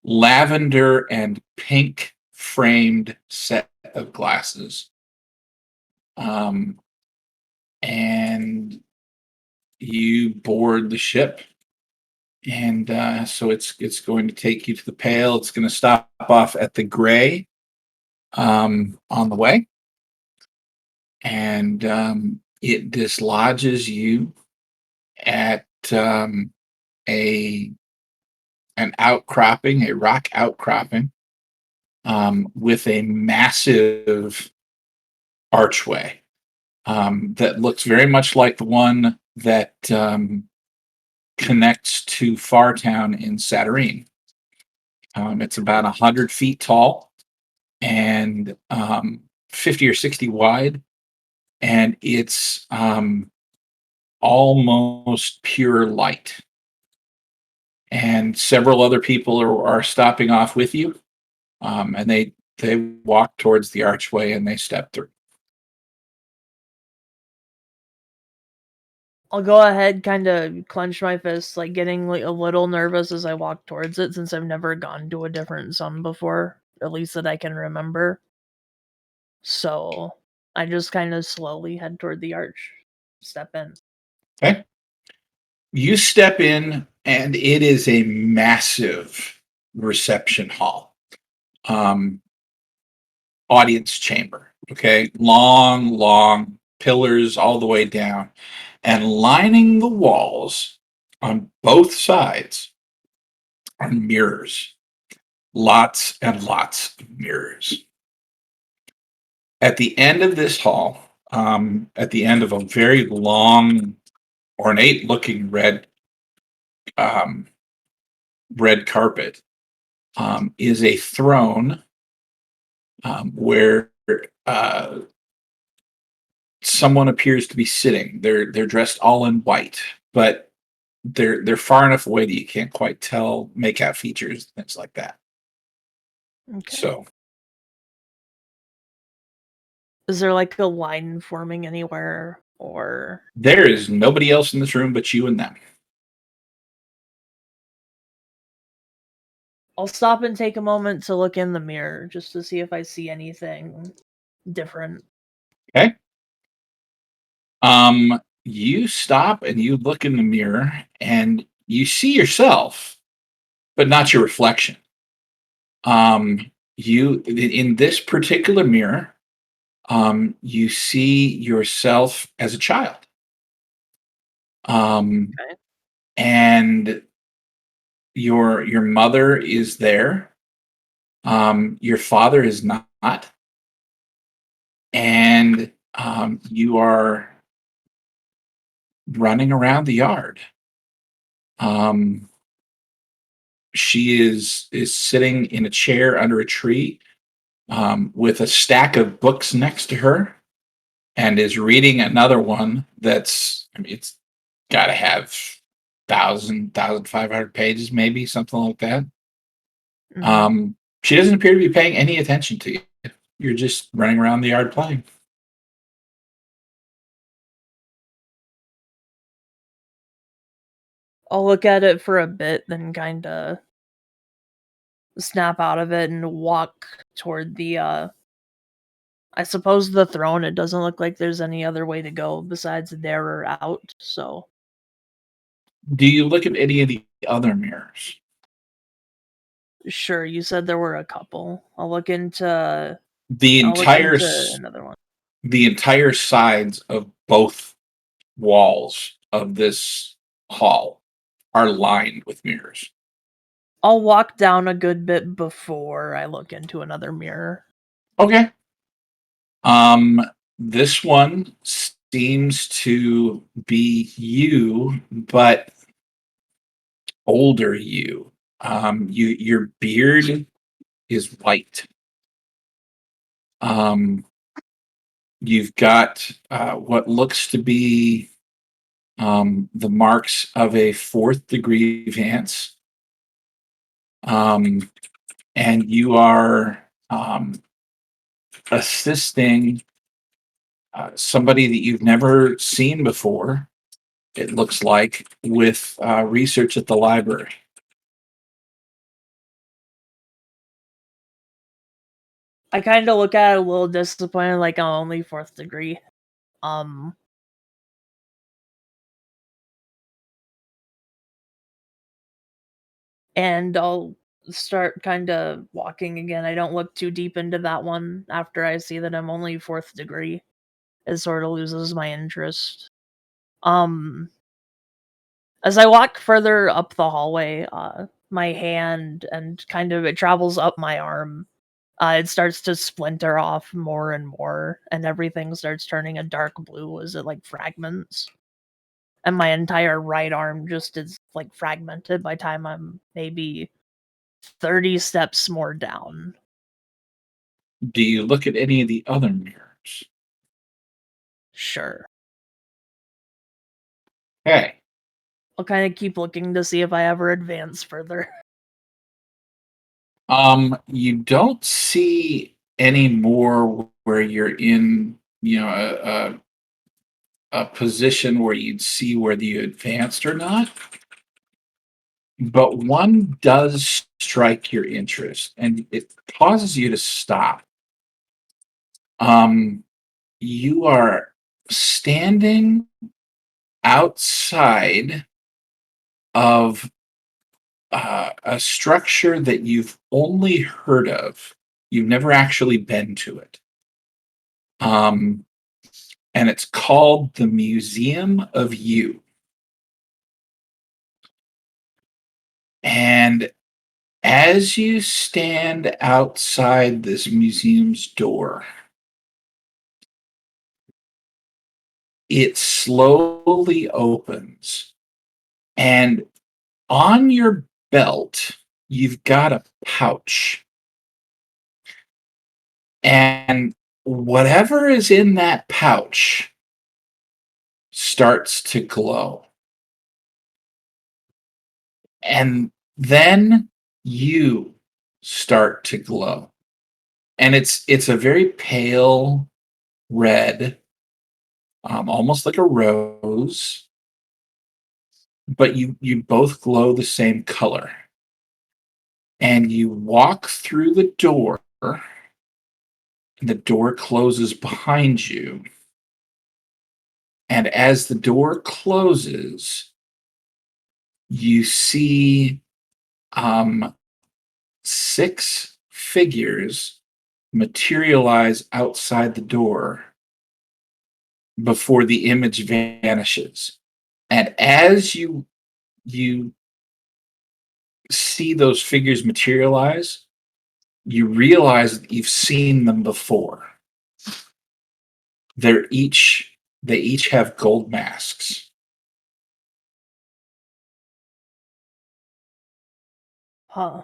lavender and pink framed set of glasses. And you board the ship, and so it's going to take you to the Pale. It's going to stop off at the Gray on the way, and it dislodges you at an outcropping, a rock outcropping, with a massive archway that looks very much like the one that connects to Fartown in Saturnine. It's about 100 feet tall and 50 or 60 wide, and it's almost pure light. And several other people are stopping off with you, and they walk towards the archway and they step through. I'll go ahead, kind of clench my fists, like getting like a little nervous as I walk towards it, since I've never gone to a different sun before, at least that I can remember. So I just kind of slowly head toward the arch, step in. Okay. You step in, and it is a massive reception hall, audience chamber. Okay, long pillars all the way down, and lining the walls on both sides are mirrors. Lots and lots of mirrors. At the end of this hall, at the end of a very long, ornate-looking red carpet, is a throne where someone appears to be sitting. They're dressed all in white, but they're far enough away that you can't quite make out features, things like that. Okay. So Is there like a line forming anywhere, or there is nobody else in this room but you and them. I'll stop and take a moment to look in the mirror just to see if I see anything different. Okay. You stop and you look in the mirror and you see yourself, but not your reflection. You in this particular mirror, you see yourself as a child. Okay. And your mother is there. Your father is not, and you are running around the yard. Um, she is sitting in a chair under a tree with a stack of books next to her, and is reading another one that's, I mean, it's got to have 1,500 pages, maybe something like that. Mhm. She doesn't appear to be paying any attention to you. You're just running around the yard playing. I'll look at it for a bit, then kind of snap out of it and walk toward the I suppose the throne. It doesn't look like there's any other way to go besides there or out, so Do you look at any of the other mirrors? sure, you said there were a couple. The I'll look entire into another one. the entire sides of both walls of this hall are lined with mirrors. I'll walk down a good bit before I look into another mirror. Okay. Um, this one seems to be you, but older you. Your beard is white. You've got what looks to be the marks of a fourth degree advance. And you are assisting somebody that you've never seen before, it looks like, with research at the library. I kind of look at it a little disappointed, like I'm only fourth degree. Um, and I'll start kind of walking again. I don't look too deep into that one after I see that I'm only fourth degree. It sort of loses my interest. Um, as I walk further up the hallway, my hand and kind of it travels up my arm. It starts to splinter off more and more, and everything starts turning a dark blue as it like fragments. And my entire right arm just is like fragmented by the time I'm maybe 30 steps more down. Do you look at any of the other mirrors? Sure. Okay. I'll kind of keep looking to see if I ever advance further. You don't see any more where you're in, a position where you'd see whether you advanced or not. But one does strike your interest, and it causes you to stop. Um, you are standing outside of a structure that you've only heard of. You've never actually been to it. And it's called the Museum of You. And as you stand outside this museum's door, it slowly opens. And on your belt, you've got a pouch. And whatever is in that pouch starts to glow. And then you start to glow. And it's a very pale red, almost like a rose, but you both glow the same color. And you walk through the door, and the door closes behind you. And as the door closes, you see 6 figures materialize outside the door before the image vanishes. And as you see those figures materialize, you realize that you've seen them before. They each have gold masks. Huh.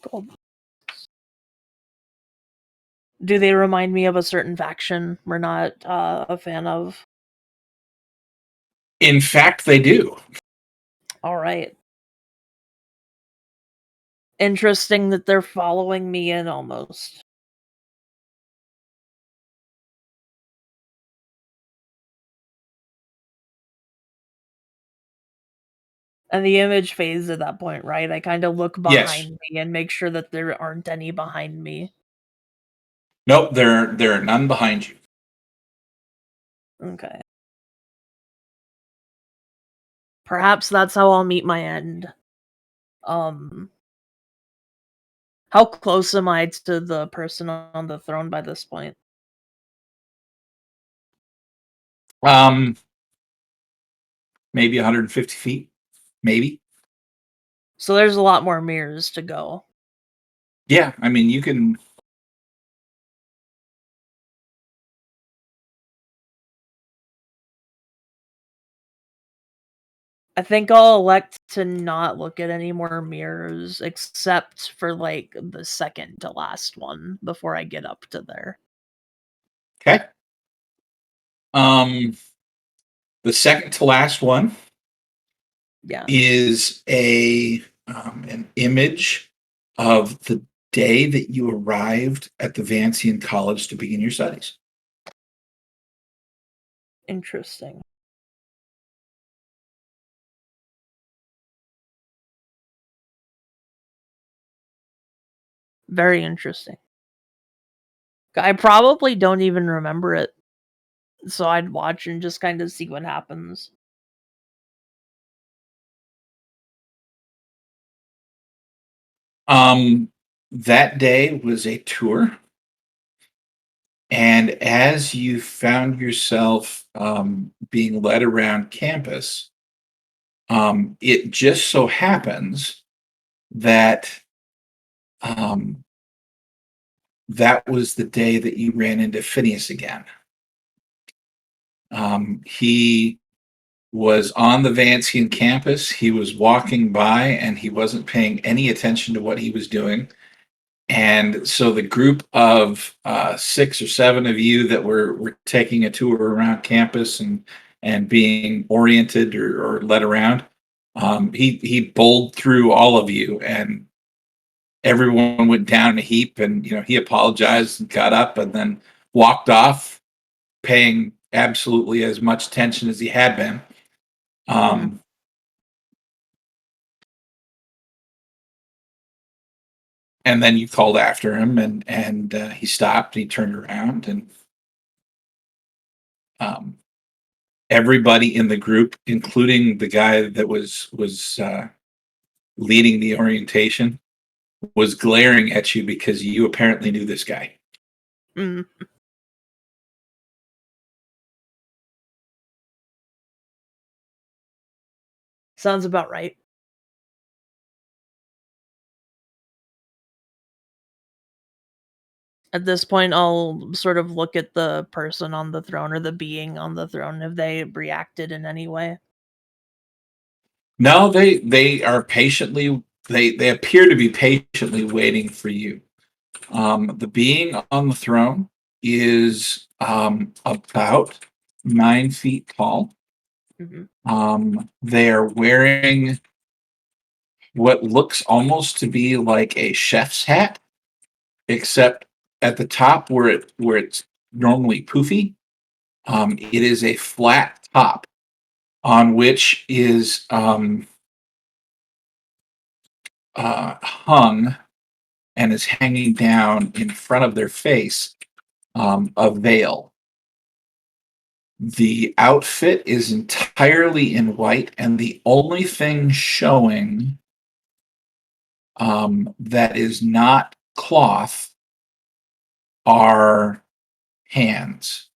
Cool. Do they remind me of a certain faction we're not a fan of? In fact, they do. All right. Interesting that they're following me in almost. And the image fades at that point, right? I kind of look Yes. behind me and make sure that there aren't any behind me. Nope, there are none behind you. Okay. Perhaps that's how I'll meet my end. How close am I to the person on the throne by this point? Maybe 150 feet, maybe. So there's a lot more mirrors to go. Yeah, I mean, you can. I think I'll elect to not look at any more mirrors except for like the second to last one before I get up to there. Okay. The second to last one Yeah. is an image of the day that you arrived at the Vancian College to begin your studies. Interesting. Very interesting. I probably don't even remember it. So I'd watch and just kind of see what happens. That day was a tour. And as you found yourself being led around campus, it just so happens that um, that was the day that you ran into Phineas again. He was on the Vancian campus. He was walking by and he wasn't paying any attention to what he was doing. And so the group of 6 or 7 of you that were taking a tour around campus and being oriented or led around, he bowled through all of you, and everyone went down in a heap. And he apologized and got up and then walked off, paying absolutely as much attention as he had been. And then you called after him, and he stopped. He turned around, and um, everybody in the group, including the guy that was leading the orientation, was glaring at you because you apparently knew this guy. Mm. Sounds about right. At this point, I'll sort of look at the person on the throne or the being on the throne. Have they reacted in any way? No, they are patiently. They appear to be patiently waiting for you. The being on the throne is about 9 feet tall. Hmm. They are wearing what looks almost to be like a chef's hat, except at the top where it's normally poofy, it is a flat top on which is hung and is hanging down in front of their face a veil. The outfit is entirely in white, and the only thing showing that is not cloth are hands.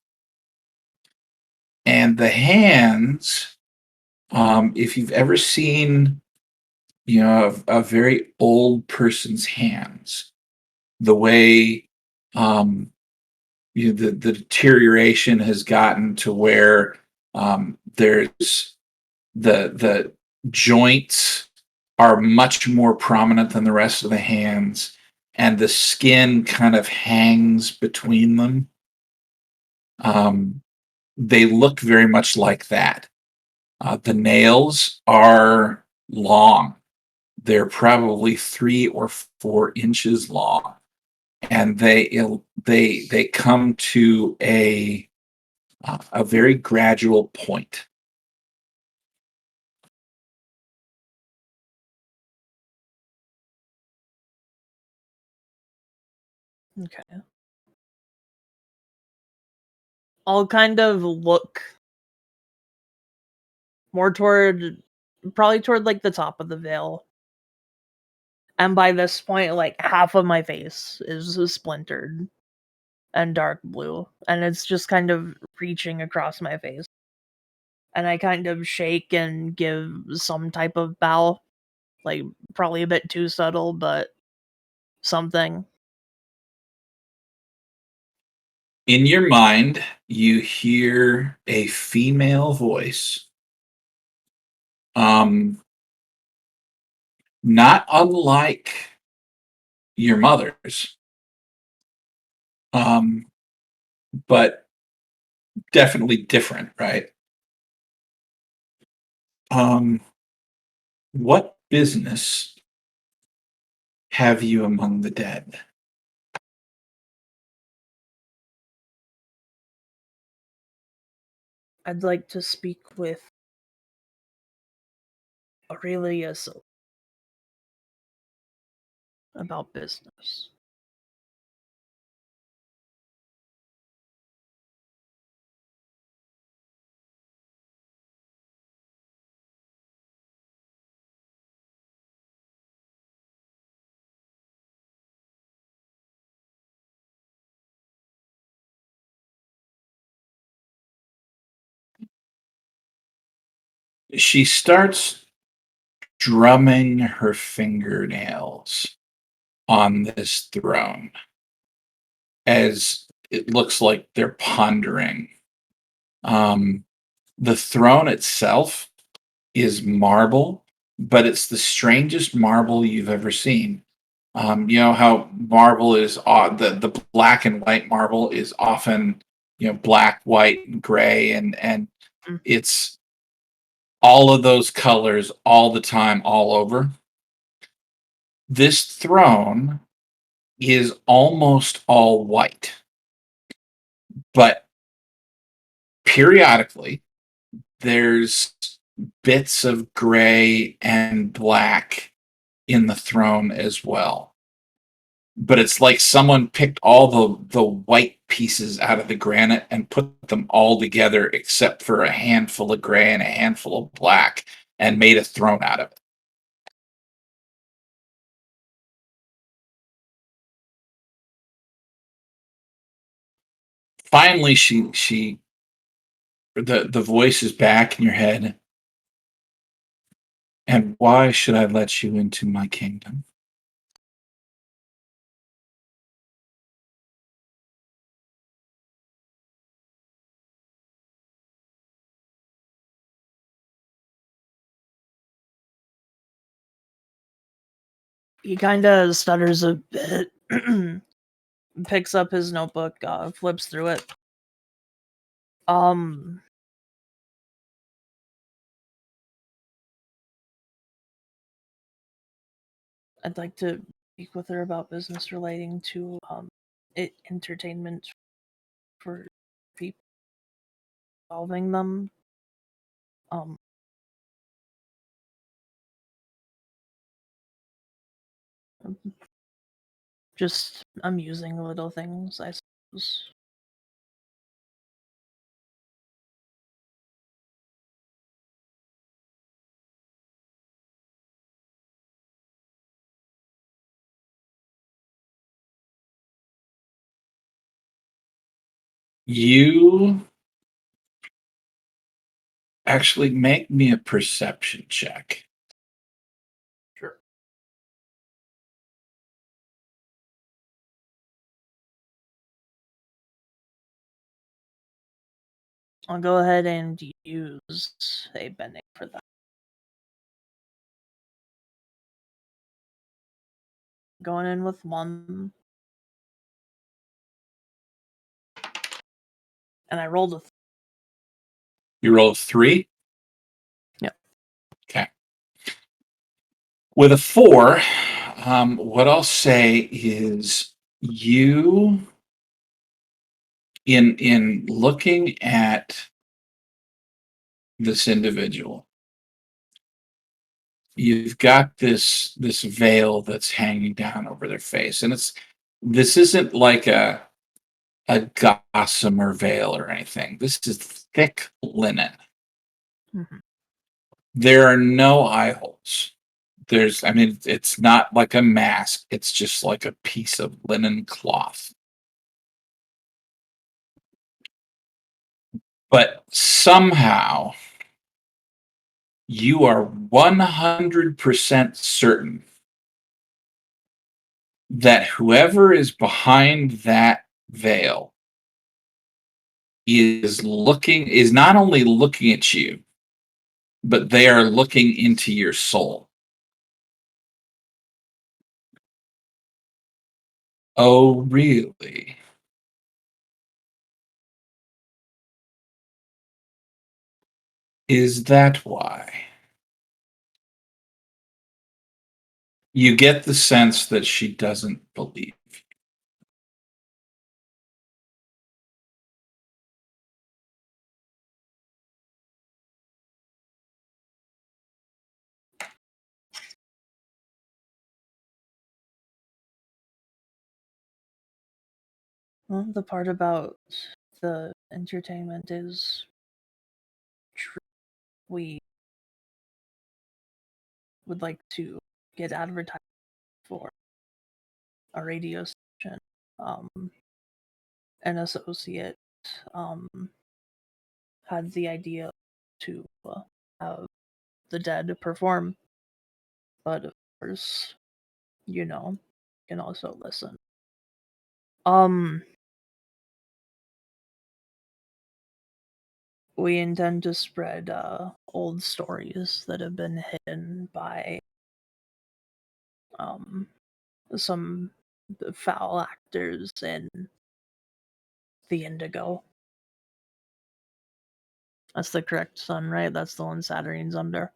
And the hands, if you've ever seen, a very old person's hands, the way the deterioration has gotten to where there's the joints are much more prominent than the rest of the hands, and the skin kind of hangs between them. Um, they look very much like that. The nails are long. They're probably 3 or 4 inches long, and they come to a very gradual point. Okay. I'll kind of look more probably toward like the top of the veil. And by this point, like half of my face is splintered and dark blue, and it's just kind of reaching across my face. And I kind of shake and give some type of bow, like probably a bit too subtle, but something. In your mind, you hear a female voice, um, not unlike your mother's, um, but definitely different, right? Um, what business have you among the dead? I'd like to speak with Aurelius about business. She starts drumming her fingernails on this throne as it looks like they're pondering. Um, the throne itself is marble, but it's the strangest marble you've ever seen. You know how marble is the black and white marble is often black, white, and gray, and Mm. it's all of those colors all the time, all over. This throne is almost all white, but periodically there's bits of gray and black in the throne as well. But it's like someone picked all the white pieces out of the granite and put them all together except for a handful of gray and a handful of black and made a throne out of it. Finally, the voice is back in your head. And why should I let you into my kingdom? He kind of stutters a bit, picks up his notebook, flips through it. I'd like to speak with her about business relating to entertainment for people, solving them. Just amusing little things, I suppose. You actually make me a perception check. Sure. I'll go ahead and use a bending for that. Going in with 1. And I rolled a You roll a 3? Yep. Okay. With a 4, what I'll say is you, in looking at this individual, you've got this veil that's hanging down over their face, and this isn't like a gossamer veil or anything. This is thick linen. Mm-hmm. There are no eye holes. It's not like a mask. It's just like a piece of linen cloth. But somehow you are 100% certain that whoever is behind that veil is not only looking at you, but they are looking into your soul. Oh, really? Is that why? You get the sense that she doesn't believe you. Well, the part about the entertainment is true. We would like to get advertised for a radio station. An associate had the idea to have the dead perform, but of course, you can also listen. We intend to spread old stories that have been hidden by some foul actors in the Indigo. That's the correct sun, right? That's the one Saturn's under.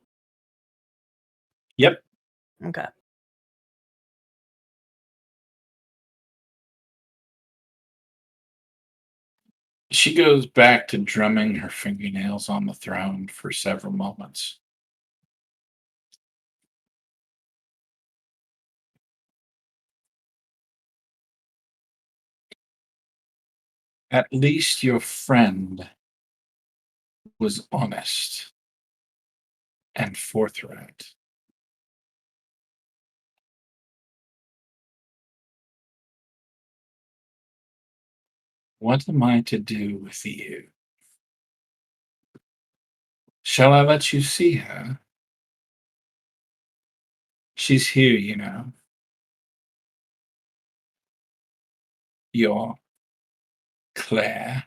Yep. Okay. She goes back to drumming her fingernails on the throne for several moments. At least your friend was honest and forthright. What am I to do with you? Shall I let you see her? She's here, Your Claire.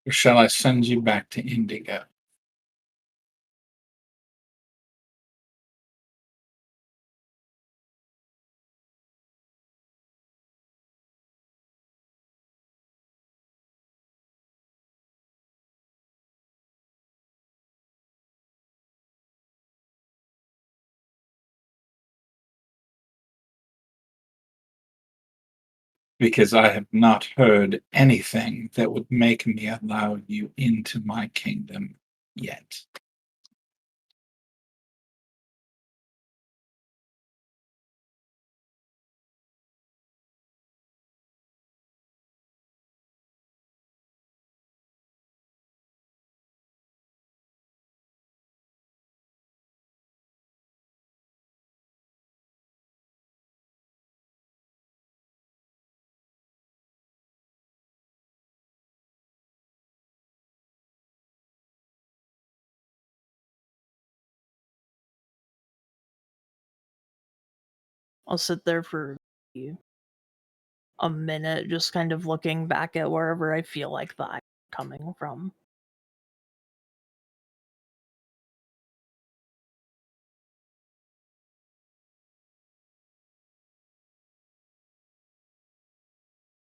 Or shall I send you back to Indigo? because I have not heard anything that would make me allow you into my kingdom yet. I'll sit there for a minute, just kind of looking back at wherever I feel like the eye coming from.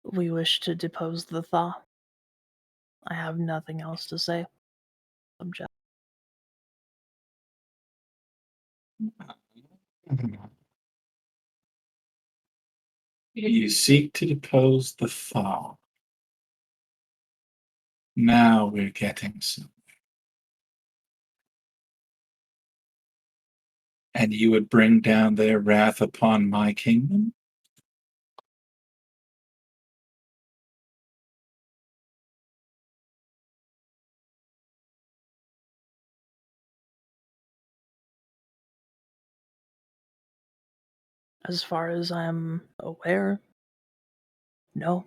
We wish to depose the Thaw. I have nothing else to say. Subject. You seek to depose the Thaw. Now we're getting some. And you would bring down their wrath upon my kingdom? As far as I'm aware, no,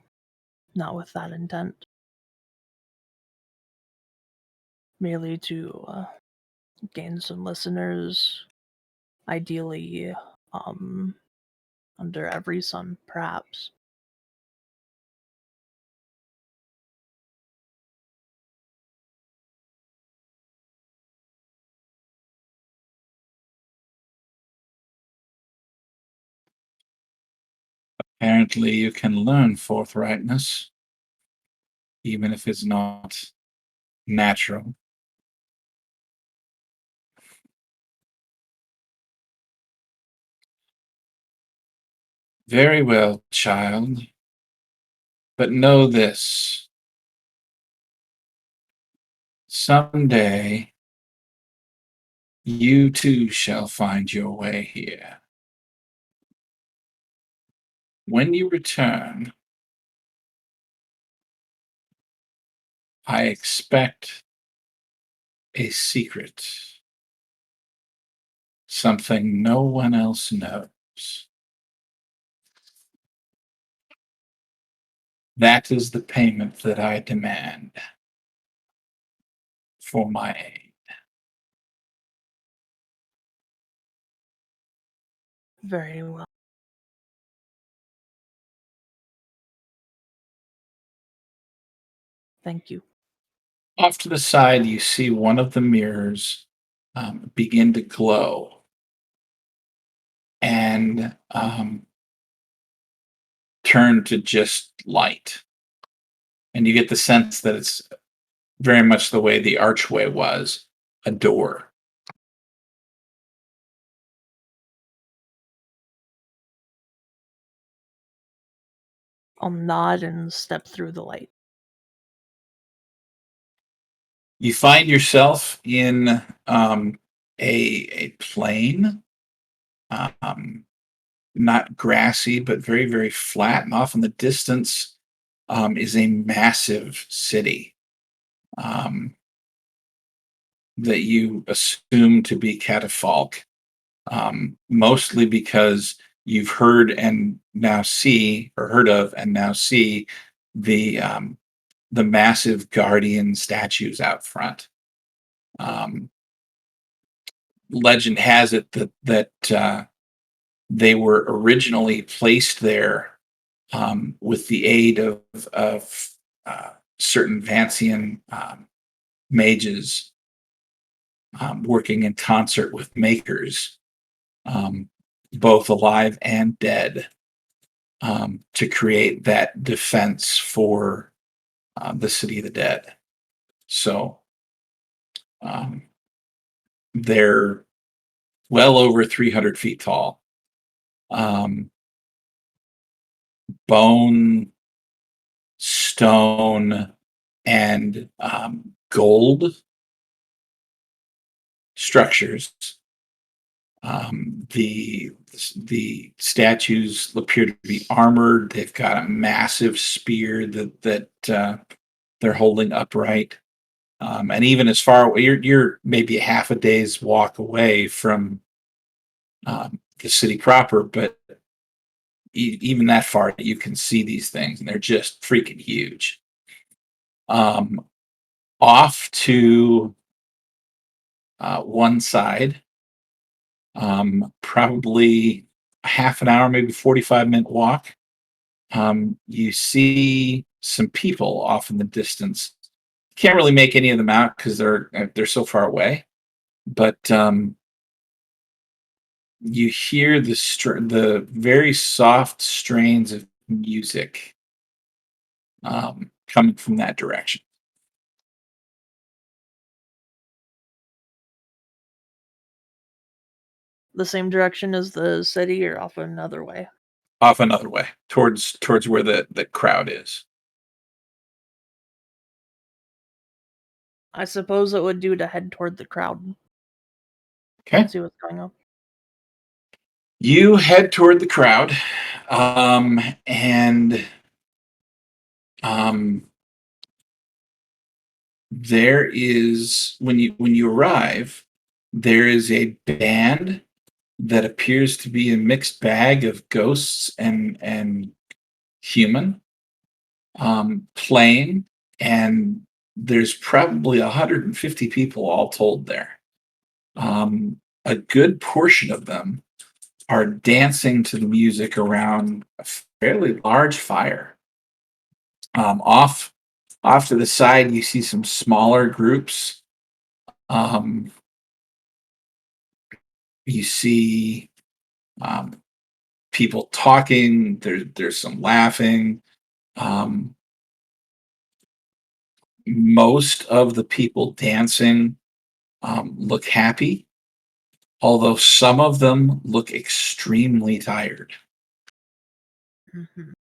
not with that intent. Merely to gain some listeners, ideally under every sun, perhaps. Apparently you can learn forthrightness, even if it's not natural. Very well, child. But know this. Someday, you too shall find your way here. When you return, I expect a secret. Something no one else knows. That is the payment that I demand for my aid. Very well. Thank you. Off to the side, you see one of the mirrors begin to glow and turn to just light. And you get the sense that it's very much the way the archway was, a door. I'll nod and step through the light. You find yourself in a plain, not grassy, but very, very flat. And off in the distance is a massive city that you assume to be Catafalque, mostly because you've heard and now see, or heard of and now see the massive guardian statues out front. Legend has it that they were originally placed there with the aid of certain Vancian mages working in concert with makers, both alive and dead, to create that defense for the city of the dead. So they're well over 300 feet tall. bone, stone, and gold structures. The statues appear to be armored. They've got a massive spear that they're holding upright. And even as far away, you're maybe a half a day's walk away from the city proper, but even that far, you can see these things, and they're just freaking huge. Off to one side, probably a half an hour, maybe 45-minute walk. You see some people off in the distance. Can't really make any of them out because they're so far away. But you hear the very soft strains of music coming from that direction. The same direction as the city, or off another way? Off another way, towards where the crowd is. I suppose it would do to head toward the crowd. Okay. See what's going on. You head toward the crowd, and there is when you arrive, there is a band that appears to be a mixed bag of ghosts and human playing, and there's probably 150 people all told there. A good portion of them are dancing to the music around a fairly large fire. Off to the side, you see some smaller groups. You see people talking. There's some laughing. Most of the people dancing look happy, although some of them look extremely tired. Mhm.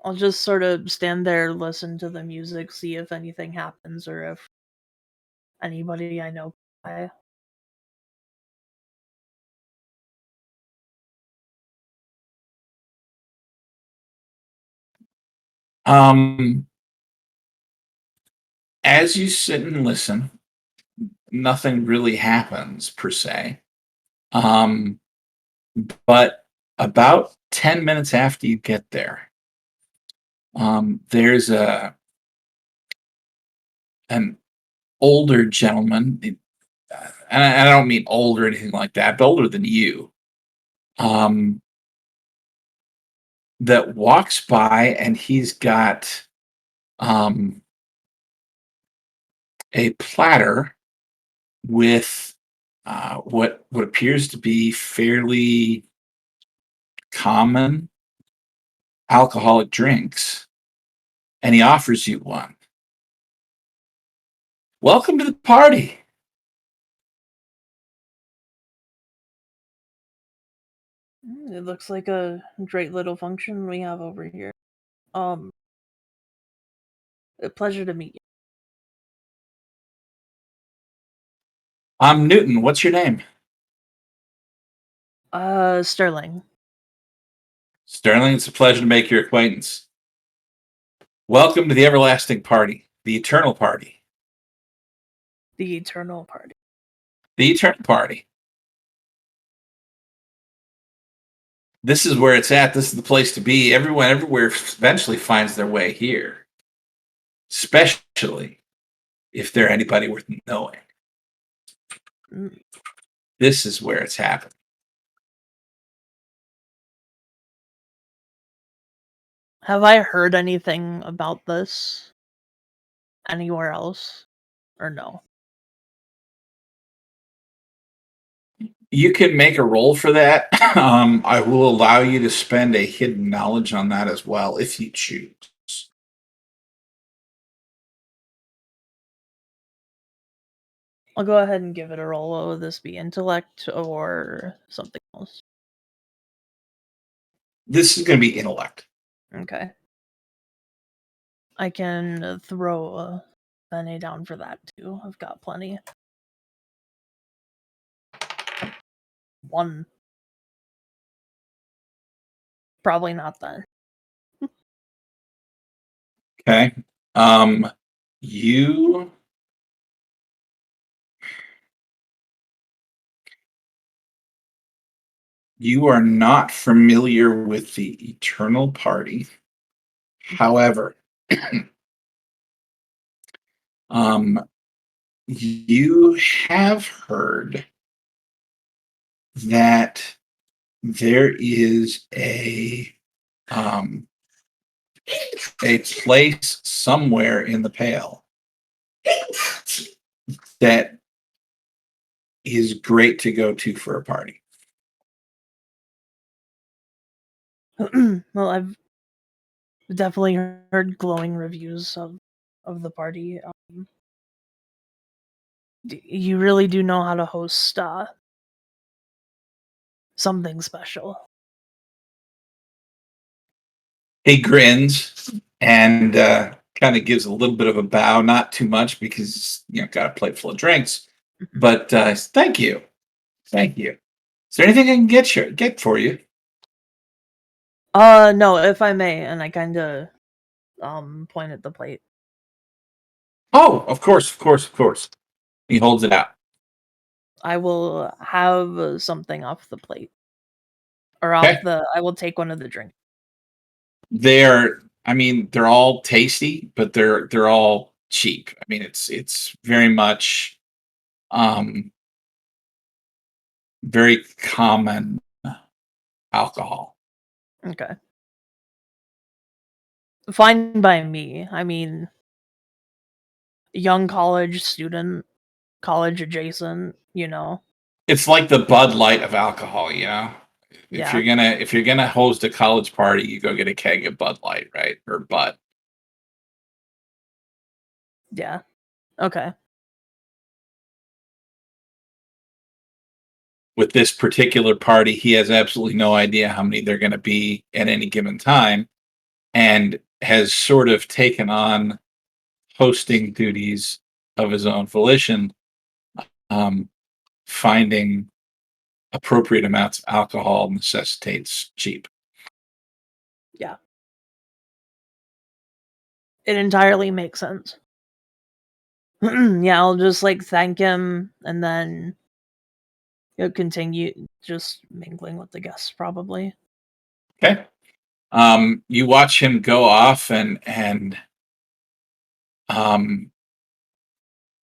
I'll just sort of stand there, listen to the music, see if anything happens or if anybody I know by. Um, as you sit and listen, nothing really happens per se. But about 10 minutes after you get there, there's an older gentleman, and I don't mean old or anything like that, but older than you, um, that walks by, and he's got a platter with what appears to be fairly common alcoholic drinks, and he offers you one. Welcome to the party. It looks like a great little function we have over here. Um, a pleasure to meet you. I'm Newton. What's your name? Sterling. Sterling, it's a pleasure to make your acquaintance. Welcome to the everlasting party, the eternal party. The eternal party. The eternal party. This is where it's at. This is the place to be. Everyone everywhere eventually finds their way here, especially if they're anybody worth knowing. Mm. This is where it's happening. Have I heard anything about this anywhere else? Or no? You can make a roll for that. I will allow you to spend a hidden knowledge on that as well if you choose. I'll go ahead and give it a roll. Will this be intellect or something else? This is going to be intellect. Okay. I can throw a Bene down for that too. I've got plenty. 1. Probably not then. Okay. You are not familiar with the Eternal Party. However, you have heard that there is a place somewhere in the Pale that is great to go to for a party. Well, I've definitely heard glowing reviews of the party. You really do know how to host something special. He grins and kind of gives a little bit of a bow, not too much because got a plate full of drinks. But thank you. Is there anything I can get for you? No, if I may, and I kind of point at the plate. Oh, of course. He holds it out. I will have something off the plate, or Okay. I will take one of the drinks. They're all tasty, but they're all cheap. I mean, it's very much very common alcohol. Okay. Fine by me. I mean, young college student, college adjacent, It's like the Bud Light of alcohol, Yeah. If you're gonna host a college party, you go get a keg of Bud Light, right? Or Bud. Yeah. Okay. With this particular party, he has absolutely no idea how many they're going to be at any given time, and has sort of taken on hosting duties of his own volition, finding appropriate amounts of alcohol necessitates cheap. Yeah. It entirely makes sense. Yeah, I'll just thank him and then continue just mingling with the guests probably. Okay. You watch him go off and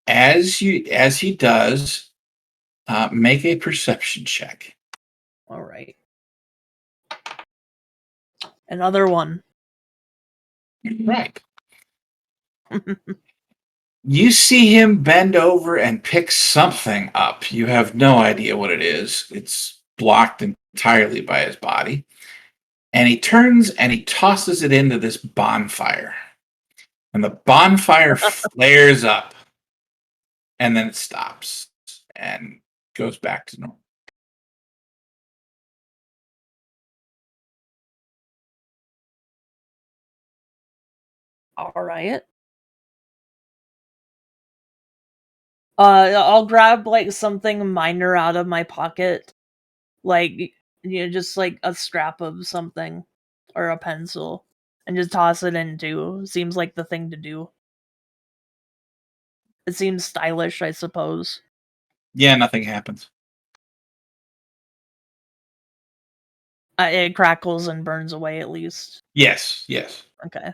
as he does, make a perception check. All right. Another one. Right. You see him bend over and pick something up. You have no idea what it is. It's blocked entirely by his body. And he turns and he tosses it into this bonfire. And the bonfire flares up. And then it stops and goes back to normal. All right. I'll grab something minor out of my pocket, just a scrap of something or a pencil, and just toss it into. Seems like the thing to do. It seems stylish, I suppose. Yeah, nothing happens. It crackles and burns away at least. Yes. Okay.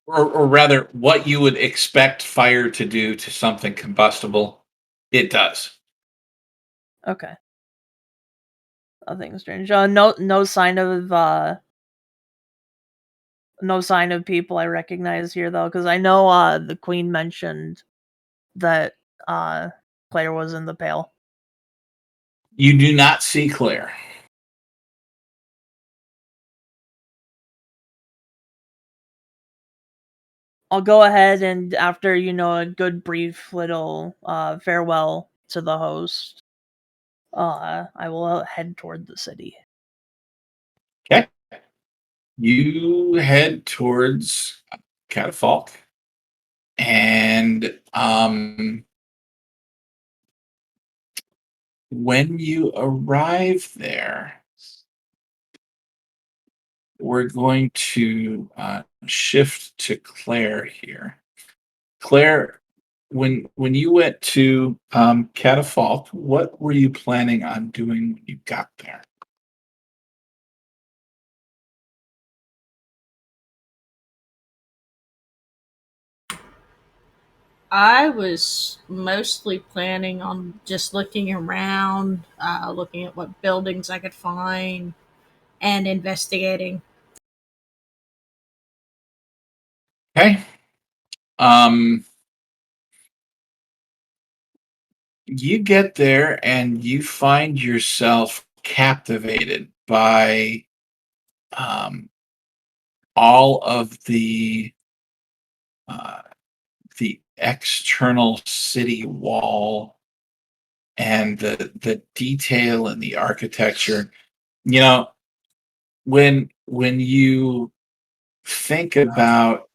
Or rather, what you would expect fire to do to something combustible, it does. Okay. Nothing strange. No sign of people I recognize here though, because I know the queen mentioned that Claire was in the Pale. You do not see Claire. I'll go ahead and after, a good brief little farewell to the host, I will head toward the city. Okay. You head towards Catafalque, and when you arrive there, we're going to shift to Claire here. Claire, when you went to Catafalque, what were you planning on doing when you got there? I was mostly planning on just looking around, looking at what buildings I could find, and investigating. Okay. Um, you get there and you find yourself captivated by um, all of uh, the external city wall and the detail and the architecture. You know, when you think about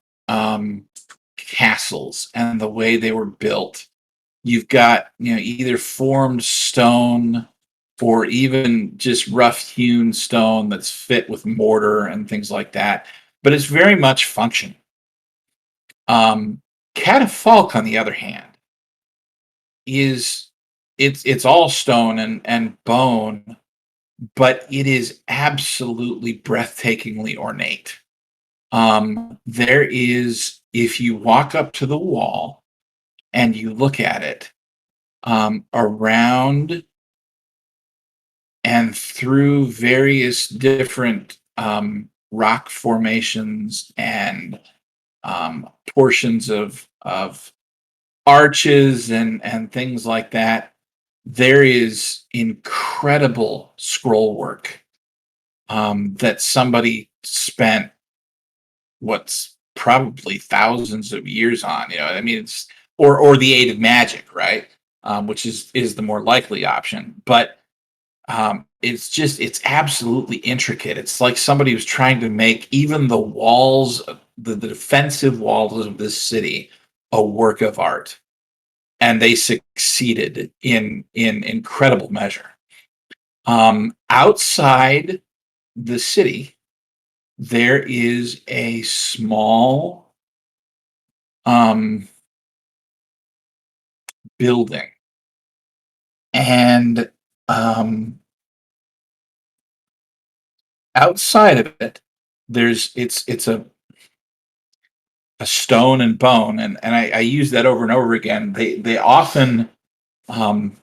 castles and the way they were built, you've got either formed stone or even just rough hewn stone that's fit with mortar and things like that, but it's very much functional. um Catafalque, on the other hand, is it's all stone and bone, but it is absolutely breathtakingly ornate. There is, if you walk up to the wall and you look at it, around and through various different rock formations and portions of arches and things like that, there is incredible scroll work that somebody spent what's probably thousands of years on. I mean, it's or the aid of magic, right? Which is the more likely option, but it's absolutely intricate. It's like somebody was trying to make even the walls, the defensive walls of this city, a work of art, and they succeeded in incredible measure. Outside the city, there is a small um, building, and outside of it, it's a stone and bone, and I use that over and over again. They often um,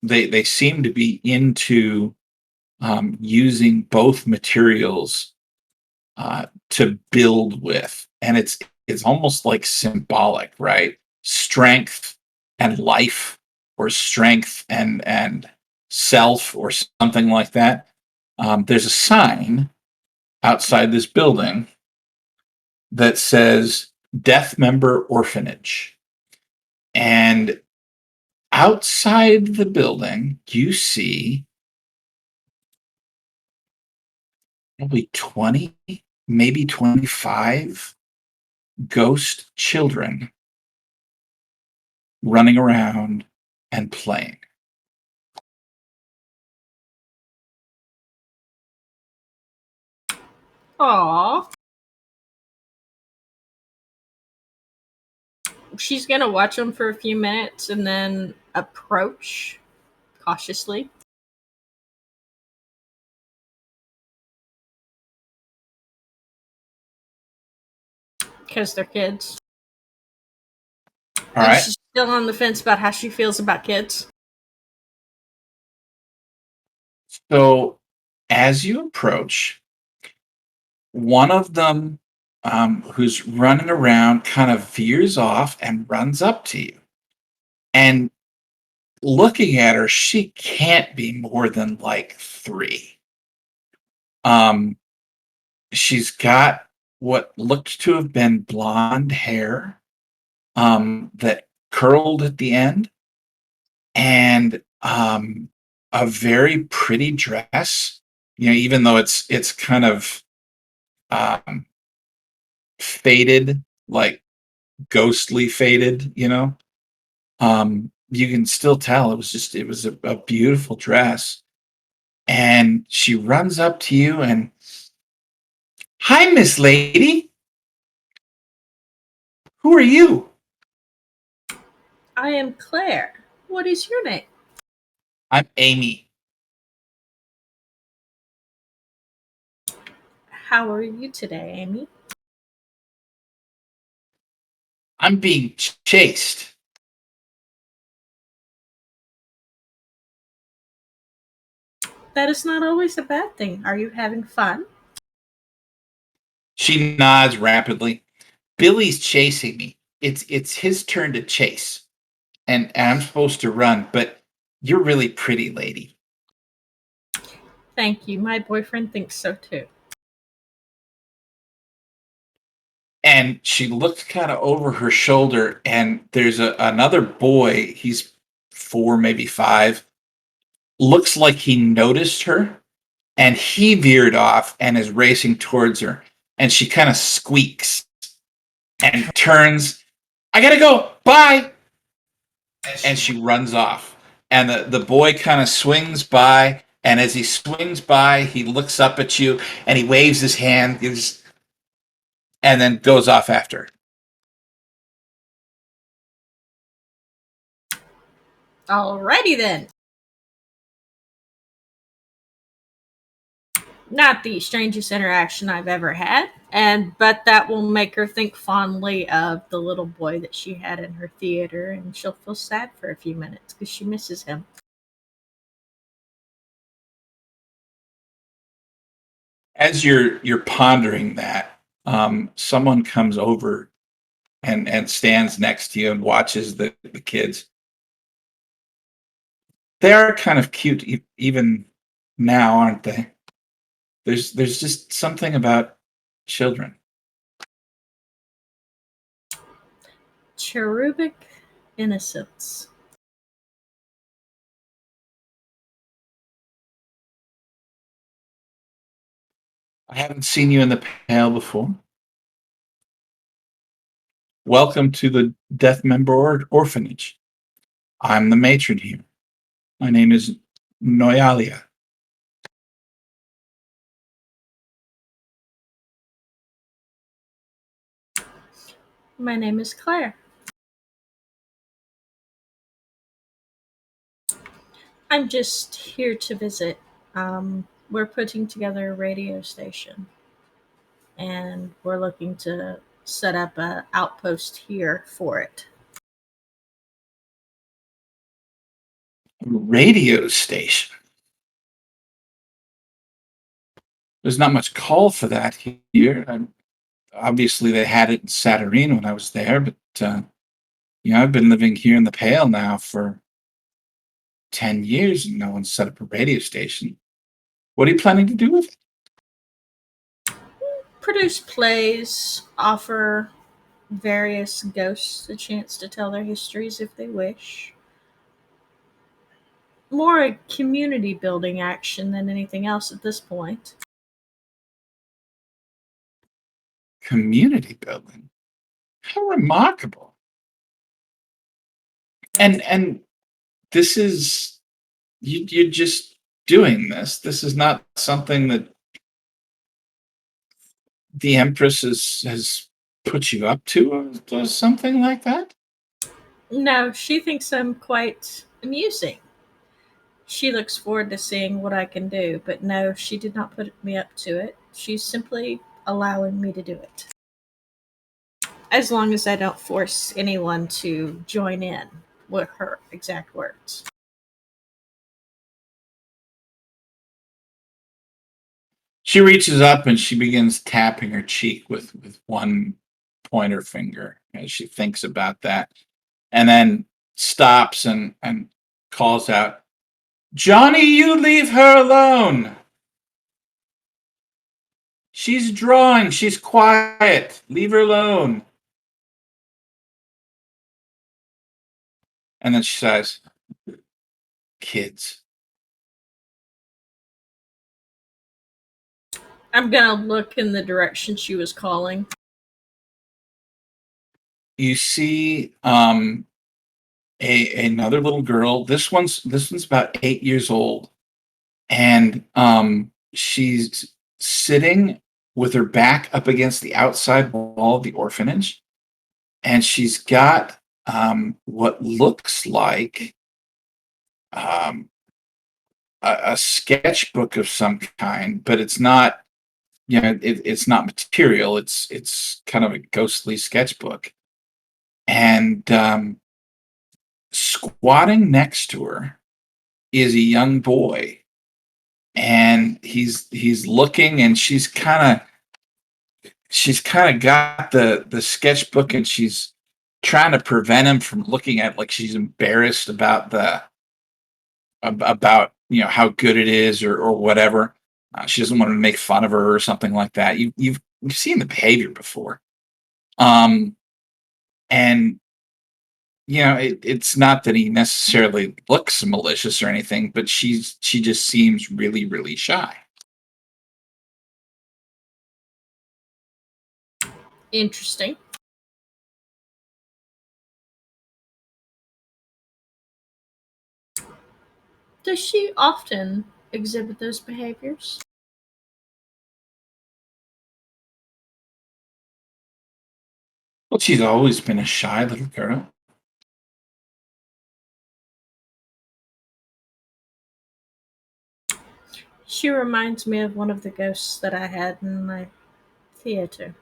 they seem to be into using both materials to build with, and it's almost like symbolic, right? Strength and life, or strength and self, or something like that. There's a sign outside this building that says Death Member Orphanage. And outside the building, you see probably 20, maybe 25 ghost children running around and playing. Aww. She's gonna watch them for a few minutes and then approach cautiously. Because they're kids. All And right. she's still on the fence about how she feels about kids. So as you approach, one of them, who's running around, kind of veers off and runs up to you. And looking at her, she can't be more than like 3. She's got what looked to have been blonde hair that curled at the end, and a very pretty dress. Even though it's kind of um, faded, like ghostly faded. You can still tell it was a beautiful dress. And she runs up to you and, "Hi, Miss Lady. Who are you?" I am Claire. What is your name? "I'm Amy." How are you today, Amy? "I'm being chased." That is not always a bad thing. Are you having fun? She nods rapidly. "Billy's chasing me. It's his turn to chase, and I'm supposed to run, but you're really pretty, lady." Thank you. My boyfriend thinks so too. And she looks kind of over her shoulder, and there's another boy. He's 4, maybe 5. Looks like he noticed her, and he veered off and is racing towards her. And she kind of squeaks and turns. "I gotta go. Bye." And she runs off. And the boy kind of swings by. And as he swings by, he looks up at you and he waves his hand and then goes off after her. Alrighty then. Not the strangest interaction I've ever had, but that will make her think fondly of the little boy that she had in her theater, and she'll feel sad for a few minutes because she misses him. As you're pondering that, someone comes over and stands next to you and watches the kids. They are kind of cute even now, aren't they? There's just something about children. Cherubic innocence. I haven't seen you in the pale before. Welcome to the Death Member Orphanage. I'm the matron here. My name is Noyalia. My name is Claire. I'm just here to visit. We're putting together a radio station, and we're looking to set up an outpost here for it. Radio station. There's not much call for that here. Obviously, they had it in Saturnine when I was there, but I've been living here in the Pale now for 10 years, and no one's set up a radio station. What are you planning to do with it? Produce plays, offer various ghosts a chance to tell their histories if they wish. More a community building action than anything else at this point. Community building. How remarkable. And this is you're just doing this. This is not something that the Empress has put you up to, or something like that. No, she thinks I'm quite amusing. She looks forward to seeing what I can do, but no, she did not put me up to it. She's simply allowing me to do it. As long as I don't force anyone to join in, with her exact words. She reaches up and she begins tapping her cheek with one pointer finger as she thinks about that, and then stops and calls out, "Johnny, you leave her alone. She's drawing. She's quiet. Leave her alone. And then she says, kids. I'm gonna look in the direction she was calling. You see another little girl. This one's about 8 years old. And she's sitting with her back up against the outside wall of the orphanage. And she's got what looks like um, a sketchbook of some kind, but it's not. It's not material. It's kind of a ghostly sketchbook, and squatting next to her is a young boy, and he's looking, and she's kind of got the sketchbook, and she's trying to prevent him from looking at it, like she's embarrassed about how good it is or whatever. She doesn't want to make fun of her or something like that. You've seen the behavior before, um, and it's not that he necessarily looks malicious or anything, but she just seems really really shy. Interesting. Does she often exhibit those behaviors? Well, she's always been a shy little girl. She reminds me of one of the ghosts that I had in my theater.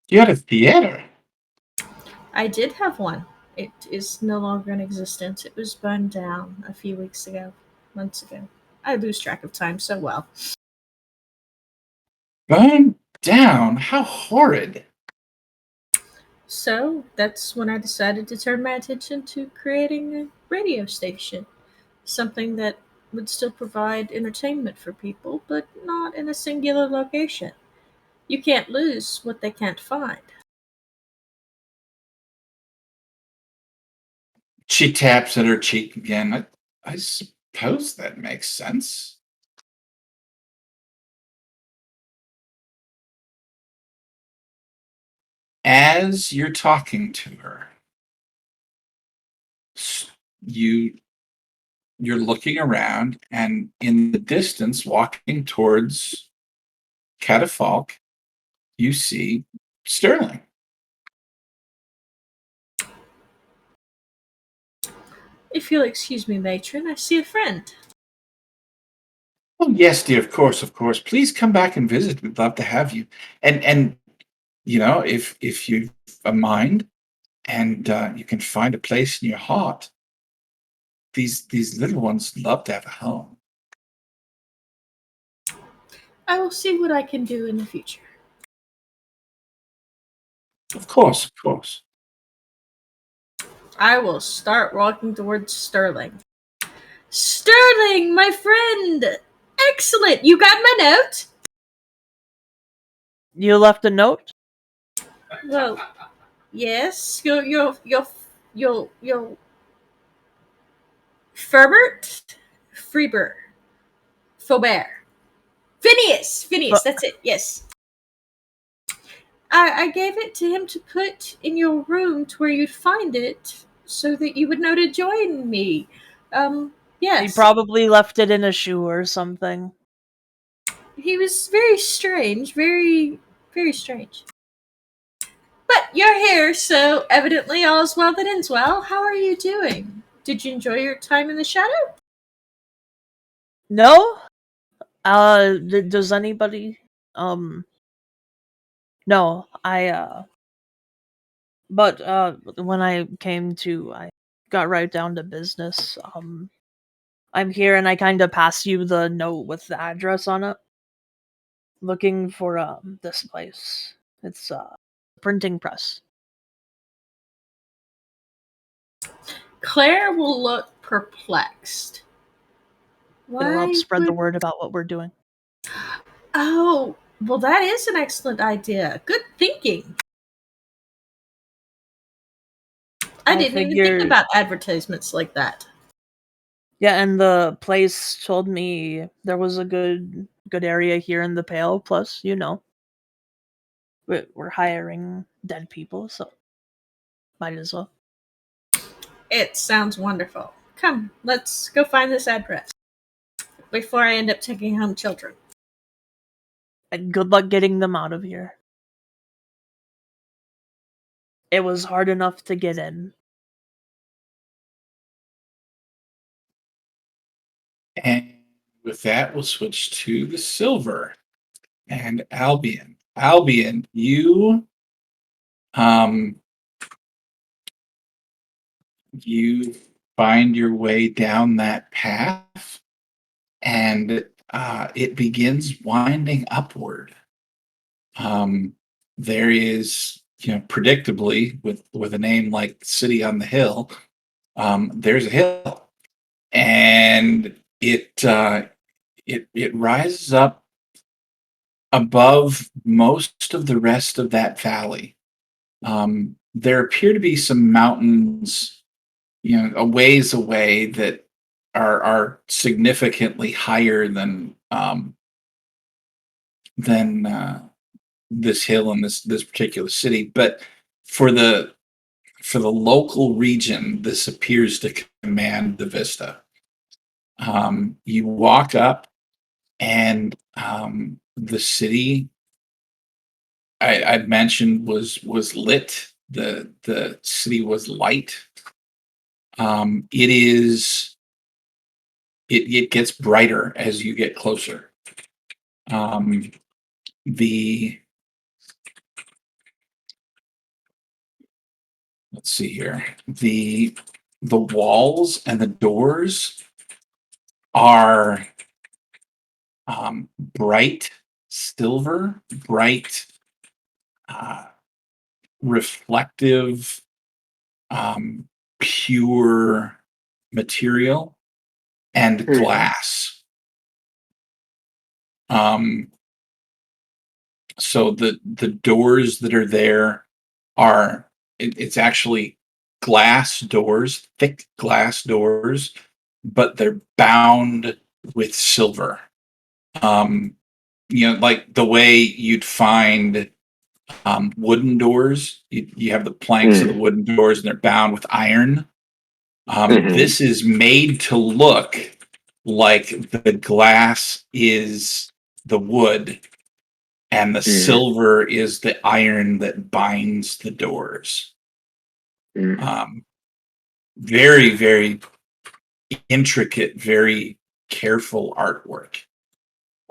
You had a theater. I did have one. It is no longer in existence. It was burned down a few months ago. I lose track of time so well. Burned down? How horrid. So that's when I decided to turn my attention to creating a radio station. Something that would still provide entertainment for people, but not in a singular location. You can't lose what they can't find. She taps at her cheek again. I suppose that makes sense. As you're talking to her, s- you you're looking around, and in the distance, walking towards Catafalque, you see Sterling. If you'll excuse me, matron, I see a friend. Oh yes, dear. Of course, of course. Please come back and visit. We'd love to have you. And if you've a mind and you can find a place in your heart, these little ones love to have a home. I will see what I can do in the future. Of course, of course. I will start walking towards Sterling. Sterling, my friend! Excellent! You got my note? You left a note? Well, yes. You'll Ferbert? Freeber. Faubert. Phineas, But that's it, yes. I gave it to him to put in your room to where you'd find it so that you would know to join me. he Yes. probably left it in a shoe or something. He was very strange, very, very strange. But you're here, so evidently all's well that ends well. How are you doing? Did you enjoy your time in the shadow? No? Does anybody? No, but when I got right down to business. I'm here and I kind of pass you the note with the address on it. Looking for this place. It's printing press. Claire will look perplexed. It'll help Why spread the would- word about what we're doing. Oh, well, that is an excellent idea. Good thinking. I didn't even think figured- about advertisements like that. Yeah, and the place told me there was a good area here in the Pale. Plus, we're hiring dead people, so might as well. It sounds wonderful. Come, let's go find this address before I end up taking home children. And good luck getting them out of here. It was hard enough to get in. And with that, we'll switch to the silver and Albion. Albion, you you find your way down that path, and it begins winding upward. There is, predictably, with a name like City on the Hill, there's a hill, and it rises up above most of the rest of that valley. There appear to be some mountains, a ways away that are significantly higher than this hill in this particular city. But for the local region, this appears to command the vista. You walk up, and the city I'd mentioned was lit. The city was light. It gets brighter as you get closer. The Let's see here. The walls and the doors are bright silver, bright reflective, pure material, and glass. So the doors that are there are it's actually glass doors, thick glass doors, but they're bound with silver. Like the way you'd find wooden doors. You have the planks of the wooden doors, and they're bound with iron. This is made to look like the glass is the wood, and the silver is the iron that binds the doors. Very, very intricate, very careful artwork.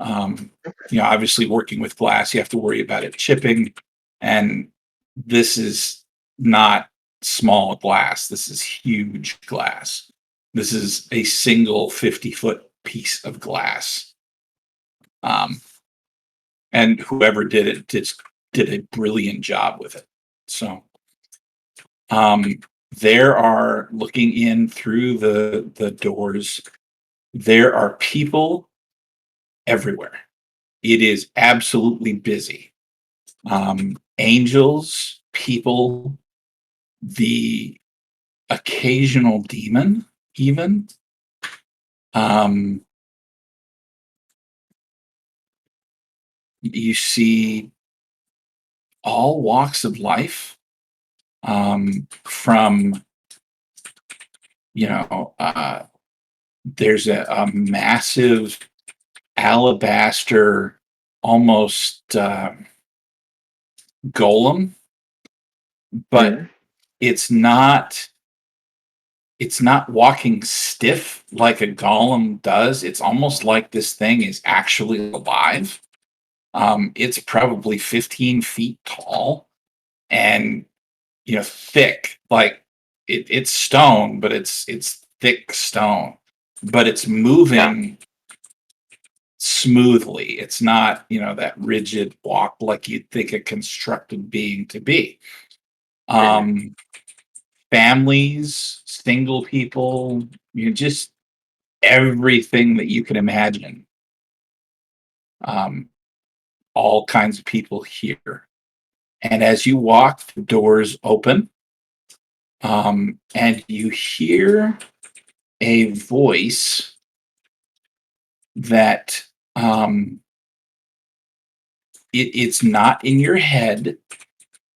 Obviously working with glass, you have to worry about it chipping, and this is not small glass. This is huge glass. This is a single 50-foot piece of glass. And whoever did it did a brilliant job with it. So there are, looking in through the doors, there are people everywhere. It is absolutely busy. Angels, people, the occasional demon, even. You see all walks of life, from, there's a massive alabaster, almost golem, but it's not walking stiff like a golem does. It's almost like this thing is actually alive. It's probably 15 feet tall, and thick. Like it's stone, but it's thick stone, but it's moving smoothly. It's not, that rigid walk like you'd think a constructed being to be. Families, single people, just everything that you can imagine. All kinds of people here. And as you walk, the doors open, and you hear a voice that it's not in your head.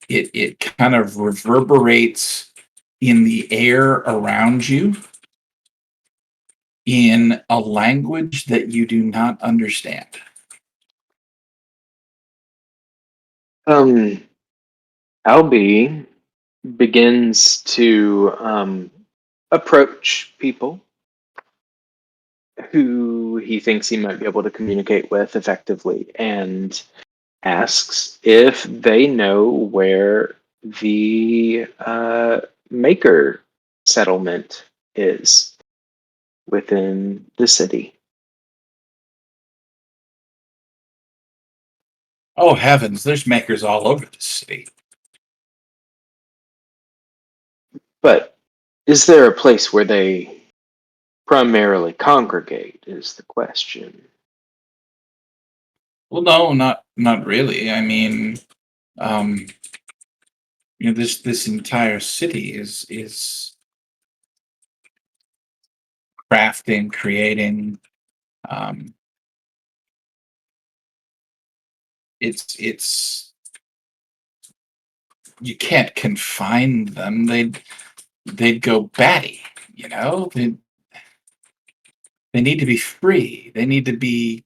It kind of reverberates in the air around you in a language that you do not understand. Albie begins to approach people who he thinks he might be able to communicate with effectively and asks if they know where the maker settlement is within the city. Oh heavens, there's makers all over the city. But is there a place where they primarily congregate is the question. Well, no, not really. I mean, um, this entire city is crafting, creating. Um, it's you can't confine them. They'd go batty. They need to be free. They need to be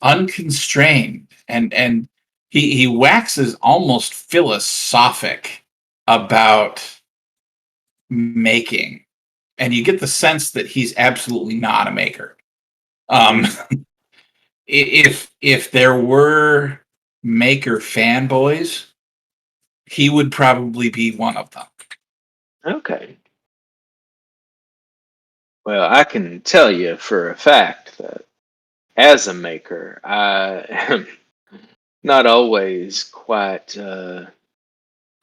unconstrained. And he waxes almost philosophic about making, and you get the sense that he's absolutely not a maker. Um, if there were maker fanboys, he would probably be one of them. Okay. Well, I can tell you for a fact that as a maker, I am not always quite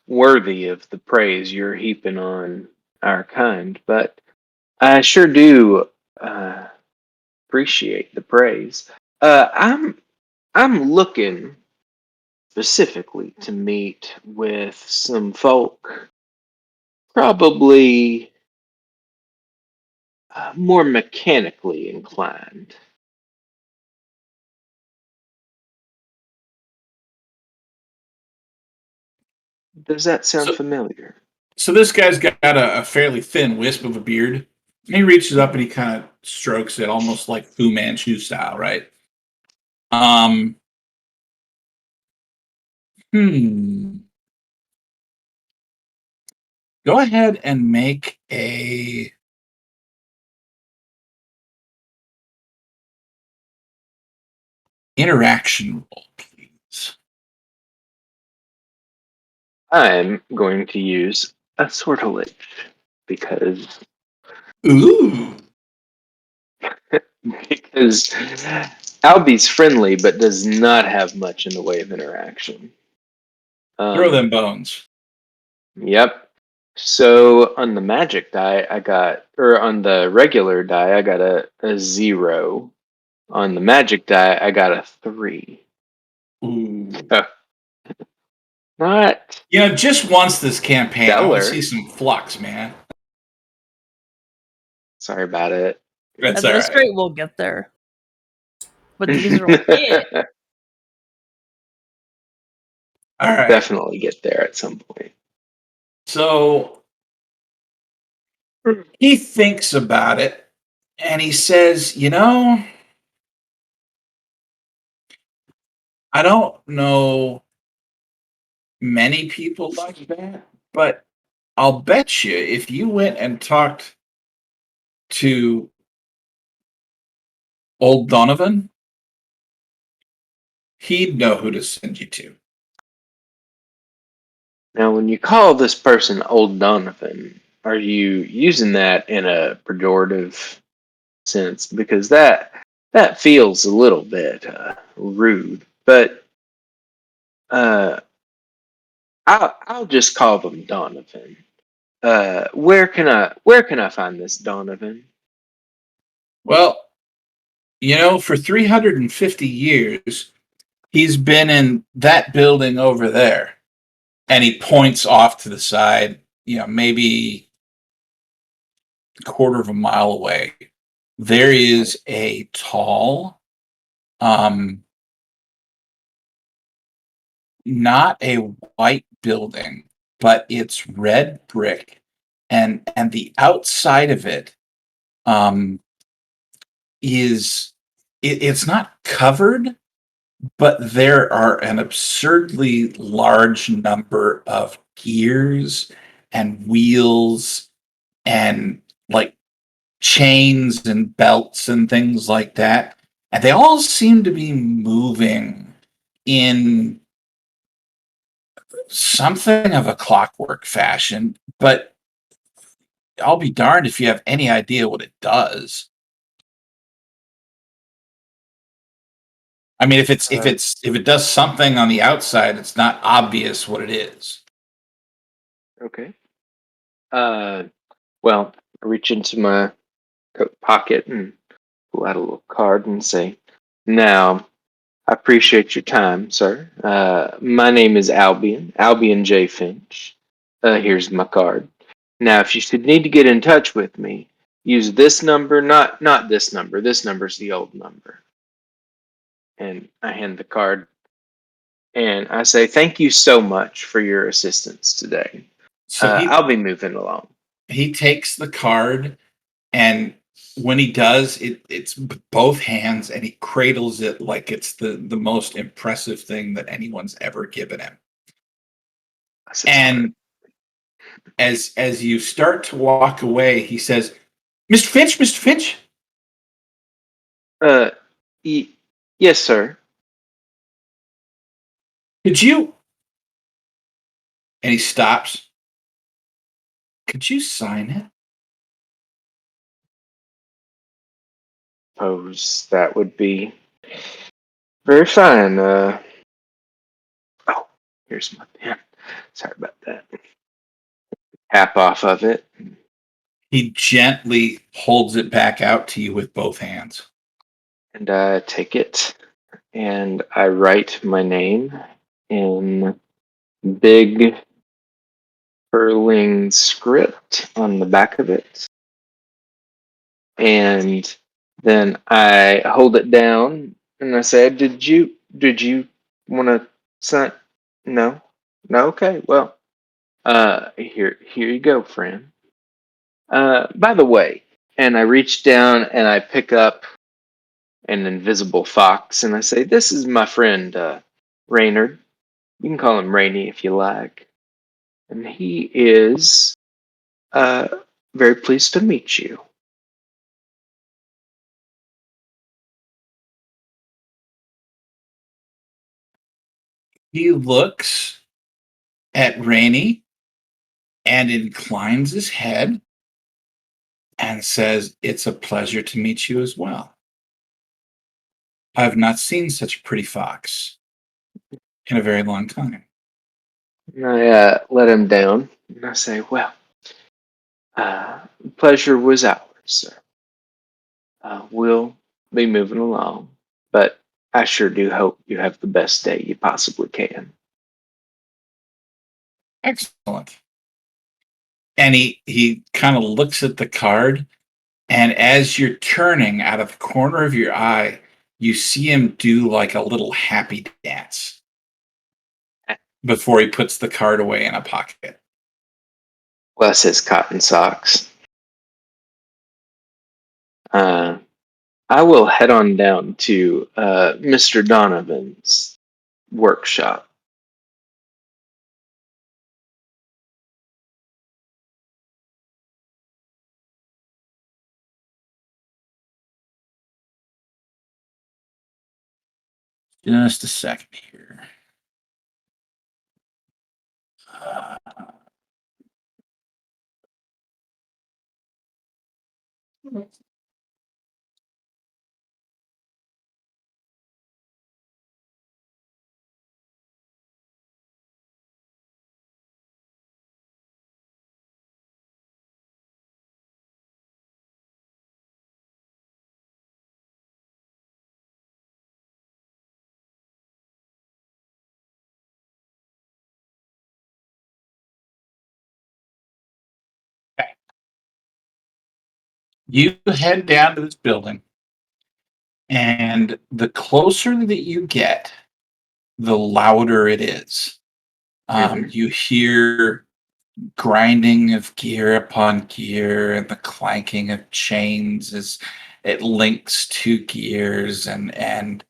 worthy of the praise you're heaping on our kind, but I sure do appreciate the praise. I'm looking specifically to meet with some folk, probably more mechanically inclined. Does that sound So, familiar? so this guy's got a fairly thin wisp of a beard. And he reaches up and he kind of strokes it, almost like Fu Manchu style, right? Um, hmm. Go ahead and make a interaction roll, please. I'm going to use a sortilege because Ooh. because Albie's friendly but does not have much in the way of interaction. Throw them bones. Yep. So on the magic die, or on the regular die, I got a 0. On the magic die, I got a 3. Ooh. Not Just once this campaign, I want to see stellar. some flux, man. Sorry about it. That's At all this right. rate, we'll get there. But these are Yeah. All right. Definitely get there at some point. So he thinks about it and he says, I don't know many people like that, but I'll bet you if you went and talked to old Donovan, he'd know who to send you to. Now, when you call this person Old Donovan, are you using that in a pejorative sense? Because that feels a little bit rude. But I'll just call them Donovan. Where can I find this Donovan? Well, for 350 years, he's been in that building over there. And he points off to the side, maybe a quarter of a mile away. There is a tall, um, not a white building, but it's red brick, and the outside of it is it's not covered, but there are an absurdly large number of gears and wheels and like chains and belts and things like that. And they all seem to be moving in something of a clockwork fashion, but I'll be darned if you have any idea what it does. I mean, if it does something on the outside, it's not obvious what it is. Okay. Well, I reach into my coat pocket and pull out a little card and say, "Now, I appreciate your time, sir. My name is Albion J. Finch. Here's my card. Now, if you should need to get in touch with me, use this number, not this number. This number's the old number." And I hand the card and I say, "Thank you so much for your assistance today. So I'll be moving along." he takes the card, and when he does, it's both hands, and he cradles it like it's the most impressive thing that anyone's ever given him. And as you start to walk away, he says, "Mr. Finch, Mr. Finch, Uh, yes, sir. could you?" And he stops. "Could you sign it?" Suppose that would be very fine. Oh, here's my pen. Sorry about that. Tap off of it. He gently holds it back out to you with both hands. And I take it and I write my name in big purling script on the back of it. And then I hold it down and I say, did you want to sign? No? No? Okay. Well, here you go, friend. By the way, and I reach down and I pick up an invisible fox and I say, "This is my friend, Raynard. You can call him Rainy if you like. And he is uh, very pleased to meet you." He looks at Rainey and inclines his head and says, "It's a pleasure to meet you as well. I've not seen such a pretty fox in a very long time." And I let him down and I say, "Well, uh, pleasure was ours, sir. We'll be moving along, but I sure do hope you have the best day you possibly can." Excellent. And he kind of looks at the card, and as you're turning out of the corner of your eye, you see him do like a little happy dance before he puts the card away in a pocket. Bless his cotton socks. Uh, I will head on down to Mr. Donovan's workshop. Just a second here. You head down to this building, and the closer that you get, the louder it is. Mhm. You hear grinding of gear upon gear and the clanking of chains as it links to gears and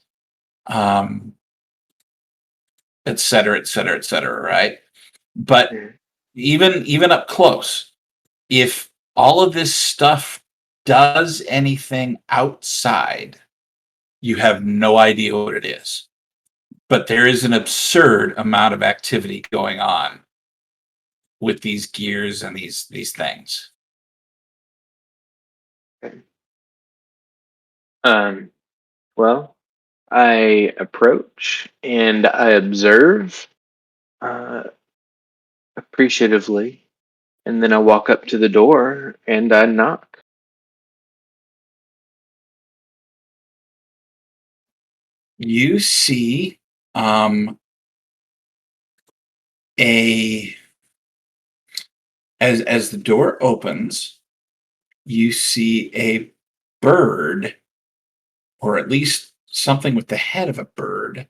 um et cetera, et cetera, et cetera, right? But Mhm. even up close, if all of this stuff does anything outside, you have no idea what it is. But there is an absurd amount of activity going on with these gears and these things. Okay. Well, I approach and I observe uh, appreciatively, and then I walk up to the door and I knock. You see um a as the door opens, you see a bird, or at least something with the head of a bird,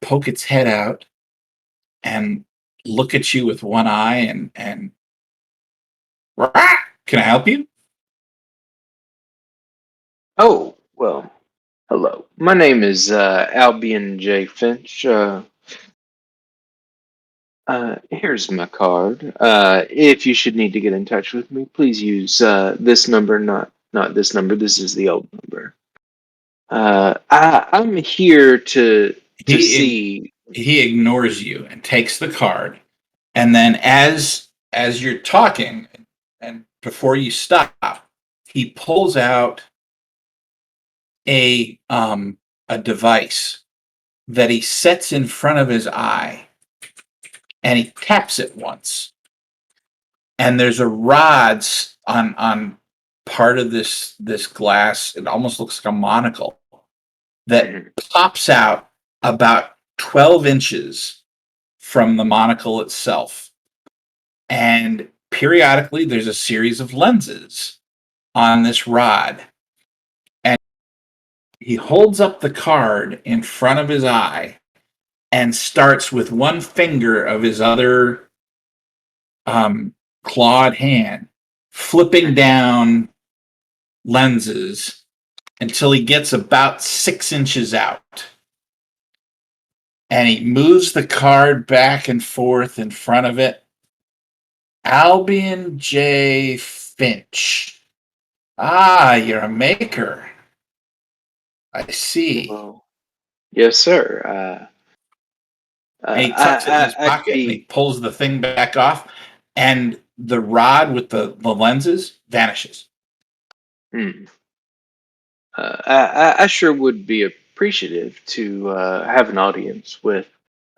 poke its head out and look at you with one eye and "Rah! Can I help you?" Oh, well, hello. My name is Albion J. Finch. Here's my card. If you should need to get in touch with me, please use this number, not this number. This is the old number. I'm here to He see. he ignores you and takes the card, and then as you're talking and before you stop, he pulls out a device that he sets in front of his eye, and he taps it once, and there's a rod on part of this glass. It almost looks like a monocle that Mhm. pops out about 12 inches from the monocle itself, and periodically there's a series of lenses on this rod, and he holds up the card in front of his eye and starts with one finger of his other um, clawed hand, flipping down lenses until he gets about 6 inches out. And he moves the card back and forth in front of it. Albion J. Finch. Ah, you're a maker. I see. Well, yes, sir. And he tucks it in his I'd pocket and he be. pulls the thing back off, and the rod with the lenses vanishes. Hmm. I sure would be appreciative to have an audience with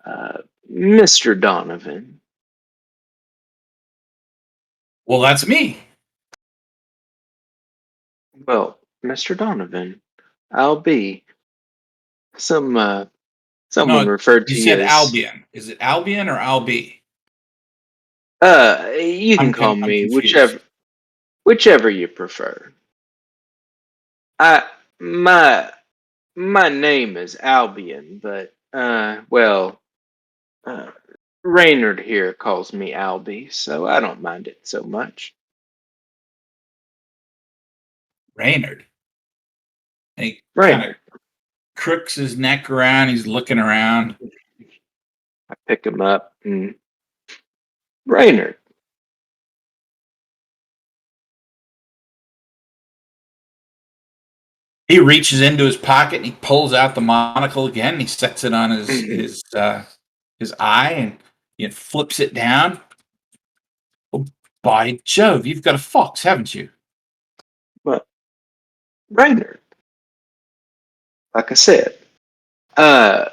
uh, Mr. Donovan. Well, that's me. Well, Mr. Donovan, I'll be. Some someone No, referred you to you said as. Albion. Is it Albion or Albi? You can call I'm me confused. whichever you prefer. I my my name is Albion, but well, uh, Raynard here calls me Albie, so I don't mind it so much. Raynard. And he kind of Raynard. crooks his neck around. He's looking around. I pick him up and Raynard. He reaches into his pocket and he pulls out the monocle again. And he sets it on his eye and he flips it down. Oh, by Jove, you've got a fox, haven't you? But Raynard, like I said. Uh,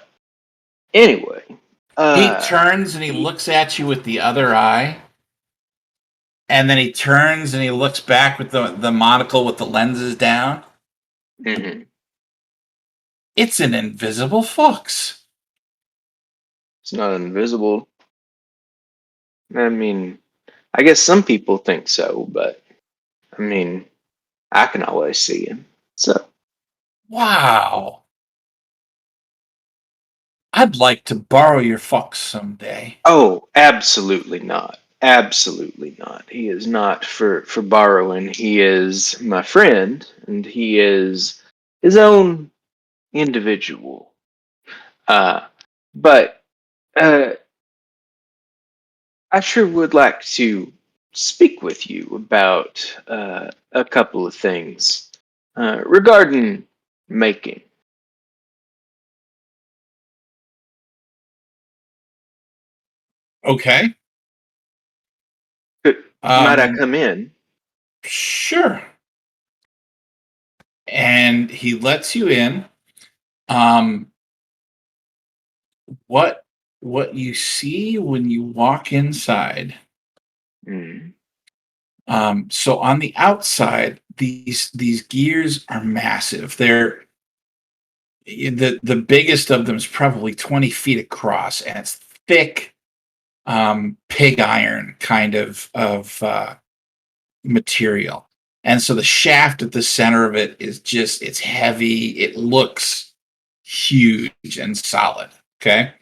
anyway. He Uh, turns and he looks at you with the other eye. And then he turns and he looks back with the monocle with the lenses down. mhm. It's an invisible fox. It's not invisible. I mean, I guess some people think so, but I mean, I can always see him. So, Wow. I'd like to borrow your fox someday. oh, absolutely not. Absolutely not. He is not for borrowing. He is my friend, and he is his own individual. Uh, but uh, I sure would like to speak with you about a couple of things regarding making. Okay. Might I Um, come in? sure. And he lets you in. Um, what what you see when you walk inside. Mm, So on the outside, these gears are massive. They're the biggest of them is probably 20 feet across, and it's thick pig iron kind of material. And so the shaft at the center of it is just it's heavy. It looks huge and solid. Okay.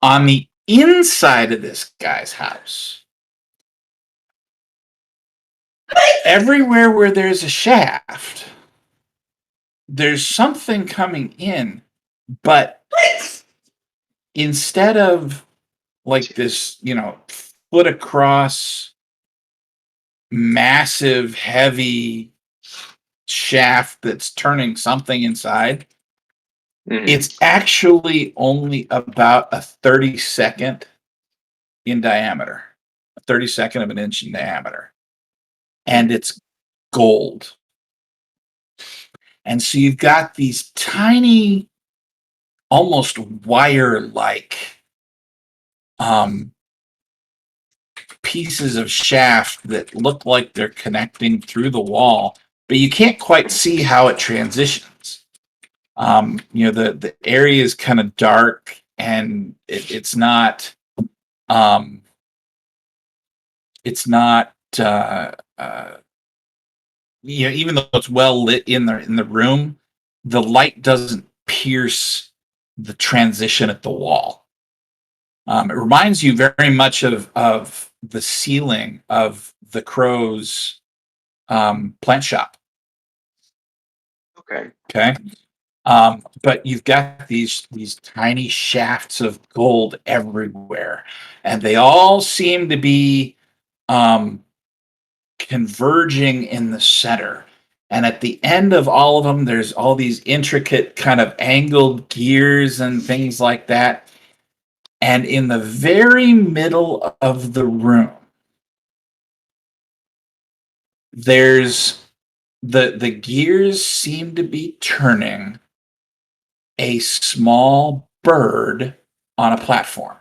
On the inside of this guy's house, everywhere where there's a shaft, there's something coming in, but instead of like this, foot across massive heavy shaft that's turning something inside, mm, it's actually only about a 32nd in diameter, a 32nd of an inch in diameter, and mm. it's gold. And so you've got these tiny, almost wire-like um, pieces of shaft that look like they're connecting through the wall, but you can't quite see how it transitions. The area is kind of dark, and it's not um, it's not uh, even though it's well lit in the room, the light doesn't pierce the transition at the wall. It reminds you very much of the ceiling of the crow's plant shop. Okay. Okay. But you've got these tiny shafts of gold everywhere, and they all seem to be um, converging in the center. And at the end of all of them, there's all these intricate kind of angled gears and things like that. And in the very middle of the room, there's the gears seem to be turning a small bird on a platform.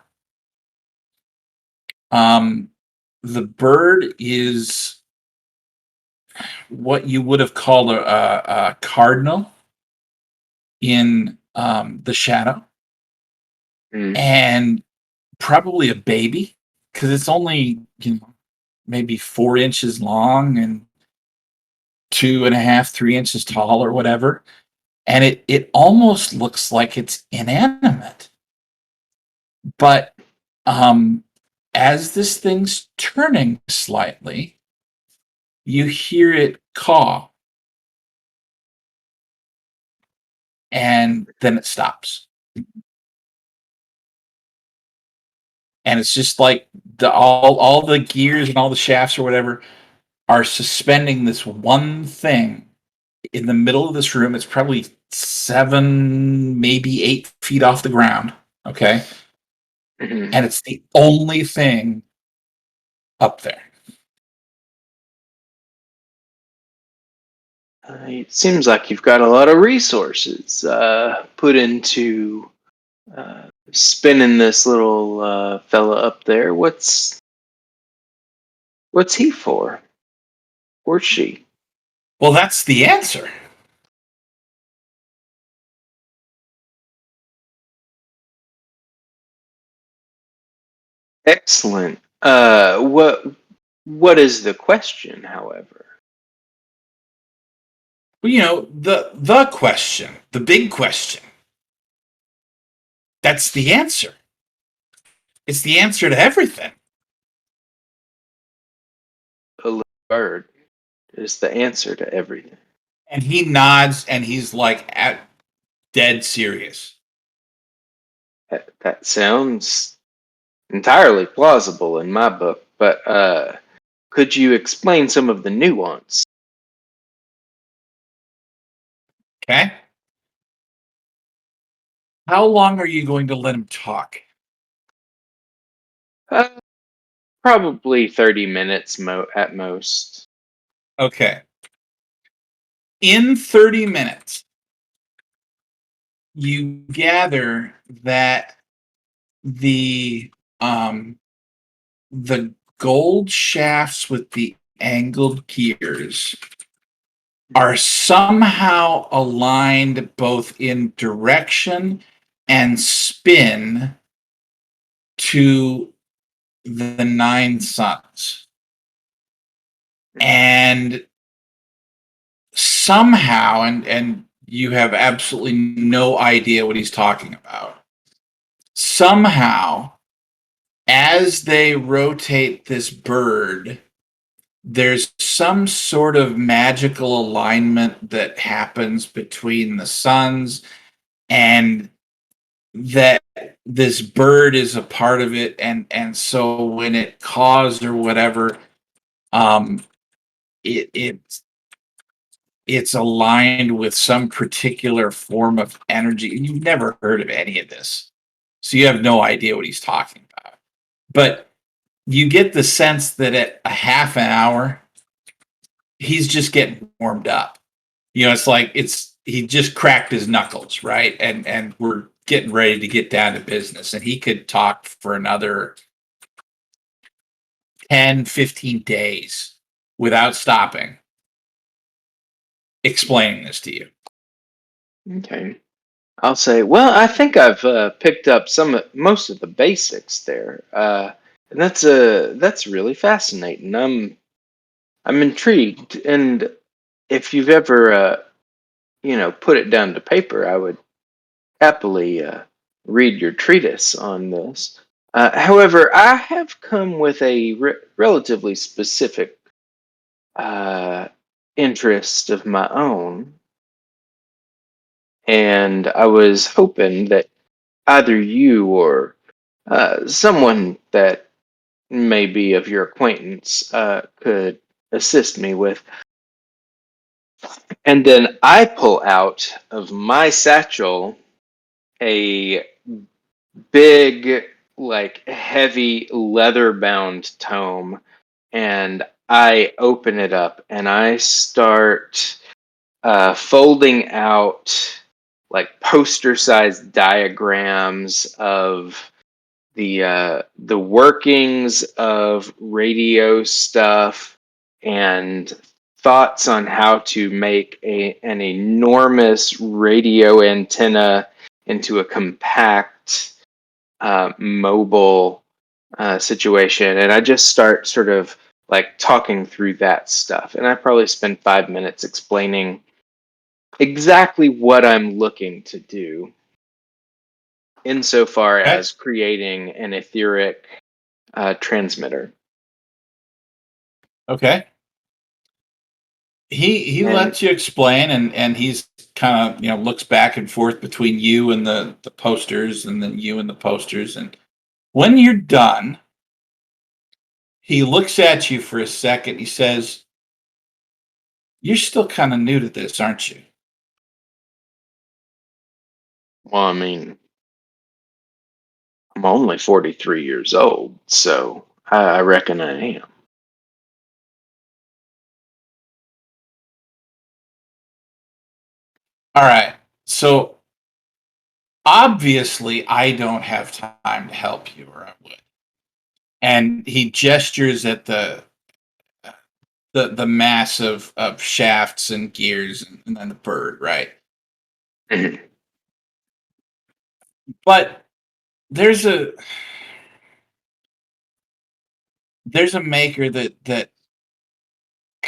Um, the bird is what you would have called a cardinal in the shadow, Mm, and probably a baby because it's only maybe 4 inches long and 2.5, 3 inches tall or whatever, and it almost looks like it's inanimate. But um, as this thing's turning slightly, you hear it caw, and then it stops. And it's just like all the gears and all the shafts or whatever are suspending this one thing in the middle of this room. It's probably 7, maybe 8 feet off the ground. Okay. mhm. And it's the only thing up there. It seems like you've got a lot of resources put into spinning this little fella up there. What's he for? Or she? Well, that's the answer. Excellent. What is the question, however? Well, the question, the big question. That's the answer. It's the answer to everything. A little bird is the answer to everything. And he nods, and he's like dead serious. That sounds entirely plausible in my book, but could you explain some of the nuance? Okay. How long are you going to let him talk? Uh, Probably 30 minutes at most. Okay. In 30 minutes, you gather that the um the gold shafts with the angled gears are somehow aligned both in direction and spin to the nine suns. And somehow, and you have absolutely no idea what he's talking about, somehow, as they rotate this bird, there's some sort of magical alignment that happens between the suns, and that this bird is a part of it, and so when it caws or whatever, um it's aligned with some particular form of energy. You've never heard of any of this, so you have no idea what he's talking about. But you get the sense that at a half an hour, he's just getting warmed up. It's like he just cracked his knuckles, right? And we're getting ready to get down to business. And he could talk for another 10, 15 days without stopping, explaining this to you. Okay. I'll say, well, I think I've picked up most of the basics there, and that's really fascinating. I'm intrigued, and if you've ever put it down to paper, I would happily read your treatise on this. However, I have come with a relatively specific uh, interest of my own, and I was hoping that either you or someone that may be of your acquaintance could assist me with. And then I pull out of my satchel a big, like heavy leather bound tome, and I open it up and I start folding out like poster sized diagrams of the workings of radio stuff and thoughts on how to make an enormous radio antenna into a compact mobile situation. And I just start sort of like talking through that stuff, and I probably spend 5 minutes explaining exactly what I'm looking to do insofar Okay. as creating an etheric transmitter. Okay. He And lets you explain, and he's kind of looks back and forth between you and the posters, and then you and the posters, and when you're done, he looks at you for a second. He says, "You're still kind of new to this, aren't you?" well, I mean, I'm only 43 years old, so I reckon I am. All right. So obviously, I don't have time to help you, or I would. And he gestures at the mass of shafts and gears, and then the bird, right? Mhm. But there's a there's a maker that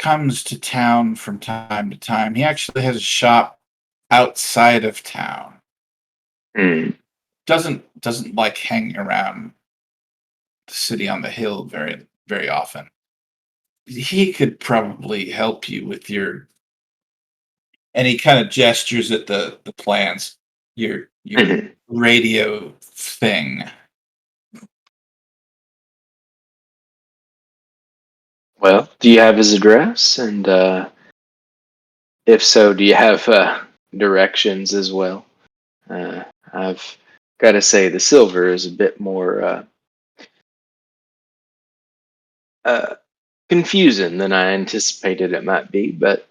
comes to town from time to time. He actually has a shop outside of town. Hmm. Doesn't like hanging around the city on the hill very often. He could probably help you with your, and he kind of gestures at the plans, your Mhm. radio thing. Well, do you have his address? And if so, do you have directions as well? I've got to say, the silver is a bit more uh, confusing than I anticipated it might be, but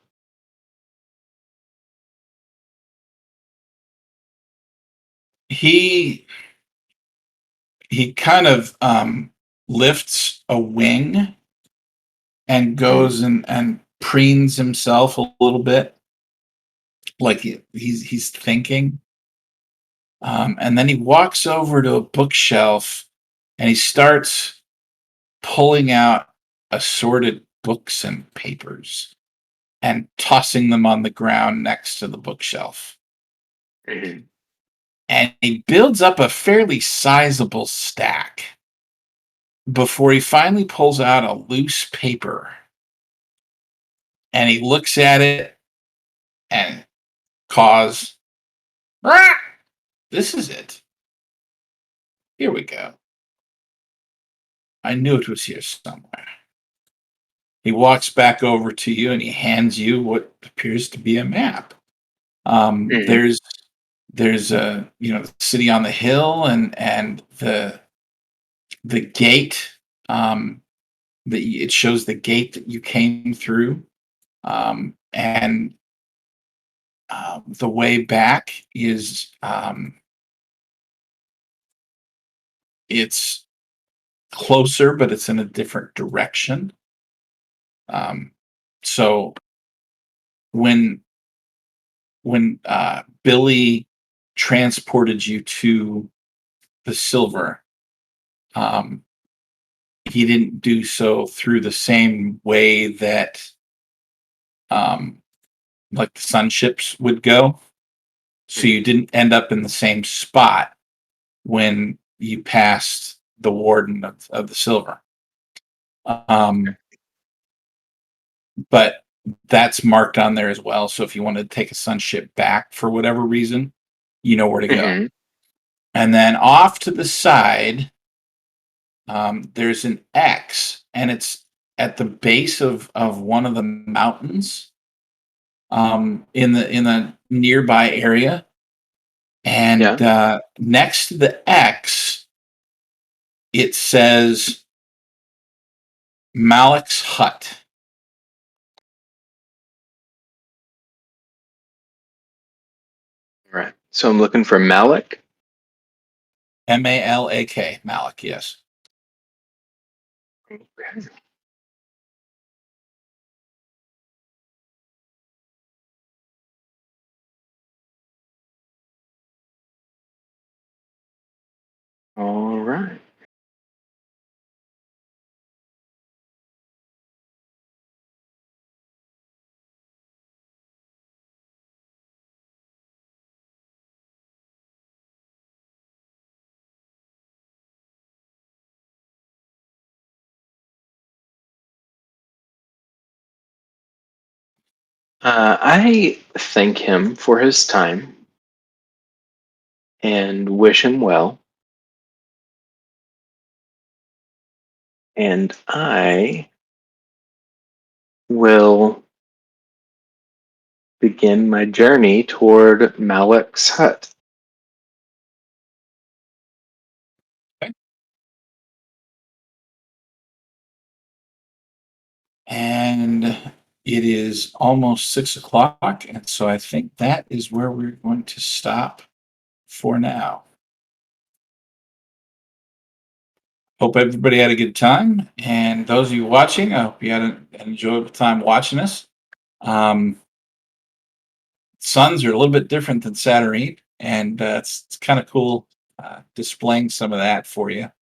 He kind of lifts a wing and goes and preens himself a little bit, like he's thinking. And then he walks over to a bookshelf and he starts pulling out assorted books and papers and tossing them on the ground next to the bookshelf. Mhm. And he builds up a fairly sizable stack before he finally pulls out a loose paper and he looks at it and caws, "Ah, this is it. Here we go. I knew it was here somewhere." He walks back over to you and he hands you what appears to be a map. Mhm. There's a city on the hill and the gate. It shows the gate that you came through, and the way back is it's closer, but it's in a different direction. So when Billy transported you to the silver, um, he didn't do so through the same way that um, like the sun ships would go. So you Mhm. didn't end up in the same spot when you passed the warden of the silver. Um, but that's marked on there as well. So if you want to take a sunship back for whatever reason, you know where to go. Mhm. And then off to the side, there's an X, and it's at the base of one of the mountains in the nearby area. And Yeah. next to the X, it says Malik's Hut. Right. So I'm looking for Malik. Malak, Malik, yes. Okay. All right. I thank him for his time and wish him well. And I will begin my journey toward Malik's hut. Okay. And it is almost 6 o'clock, and so I think that is where we're going to stop for now. Hope everybody had a good time, and those of you watching, I hope you had an enjoyable time watching us. Um, Suns are a little bit different than Saturn, and it's kind of cool displaying some of that for you.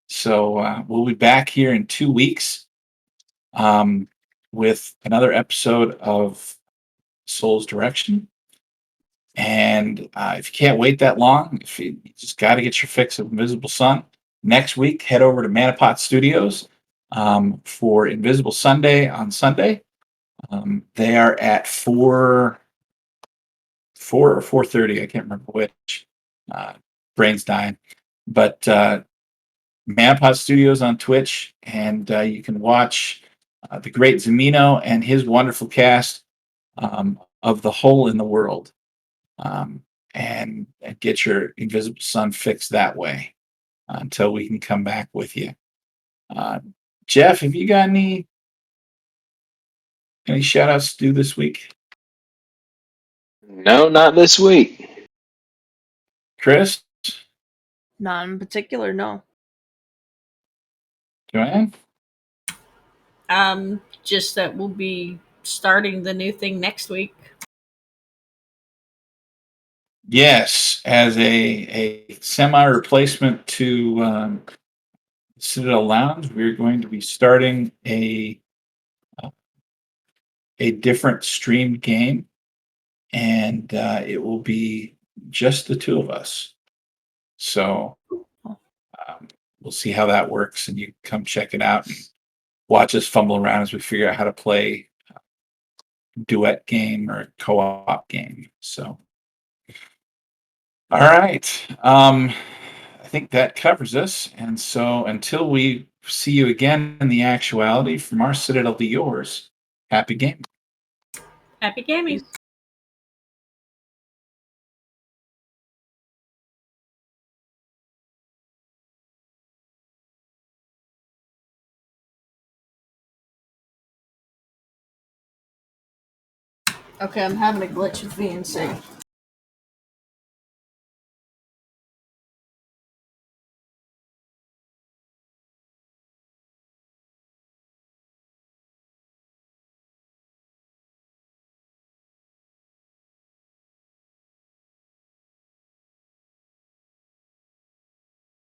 So we'll be back here in 2 weeks um, with another episode of Soul's Direction. And if you can't wait that long, if you just got to get your fix of Invisible Sun, next week head over to Manapot Studios for Invisible Sunday on Sunday. They are at 4 or 4:30. I can't remember which. Brain's dying, but Manapot Studios on Twitch, and you can watch the great Zamino and his wonderful cast of The Hole in the World, and get your Invisible Sun fixed that way until we can come back with you. Jeff, have you got any shout outs to do this week? No, not this week. Chris? Not in particular, no. Joanne? Just that we'll be starting the new thing next week. Yes, as a semi replacement to Citadel Lounge, we're going to be starting a different streamed game, and it will be just the two of us. So we'll see how that works, and you come check it out and watch us fumble around as we figure out how to play a duet game or a co-op game. So, all right. I think that covers us. And so until we see you again in the actuality, from our Citadel to yours, happy gaming. Happy gaming. Okay, I'm having a glitch with VNC.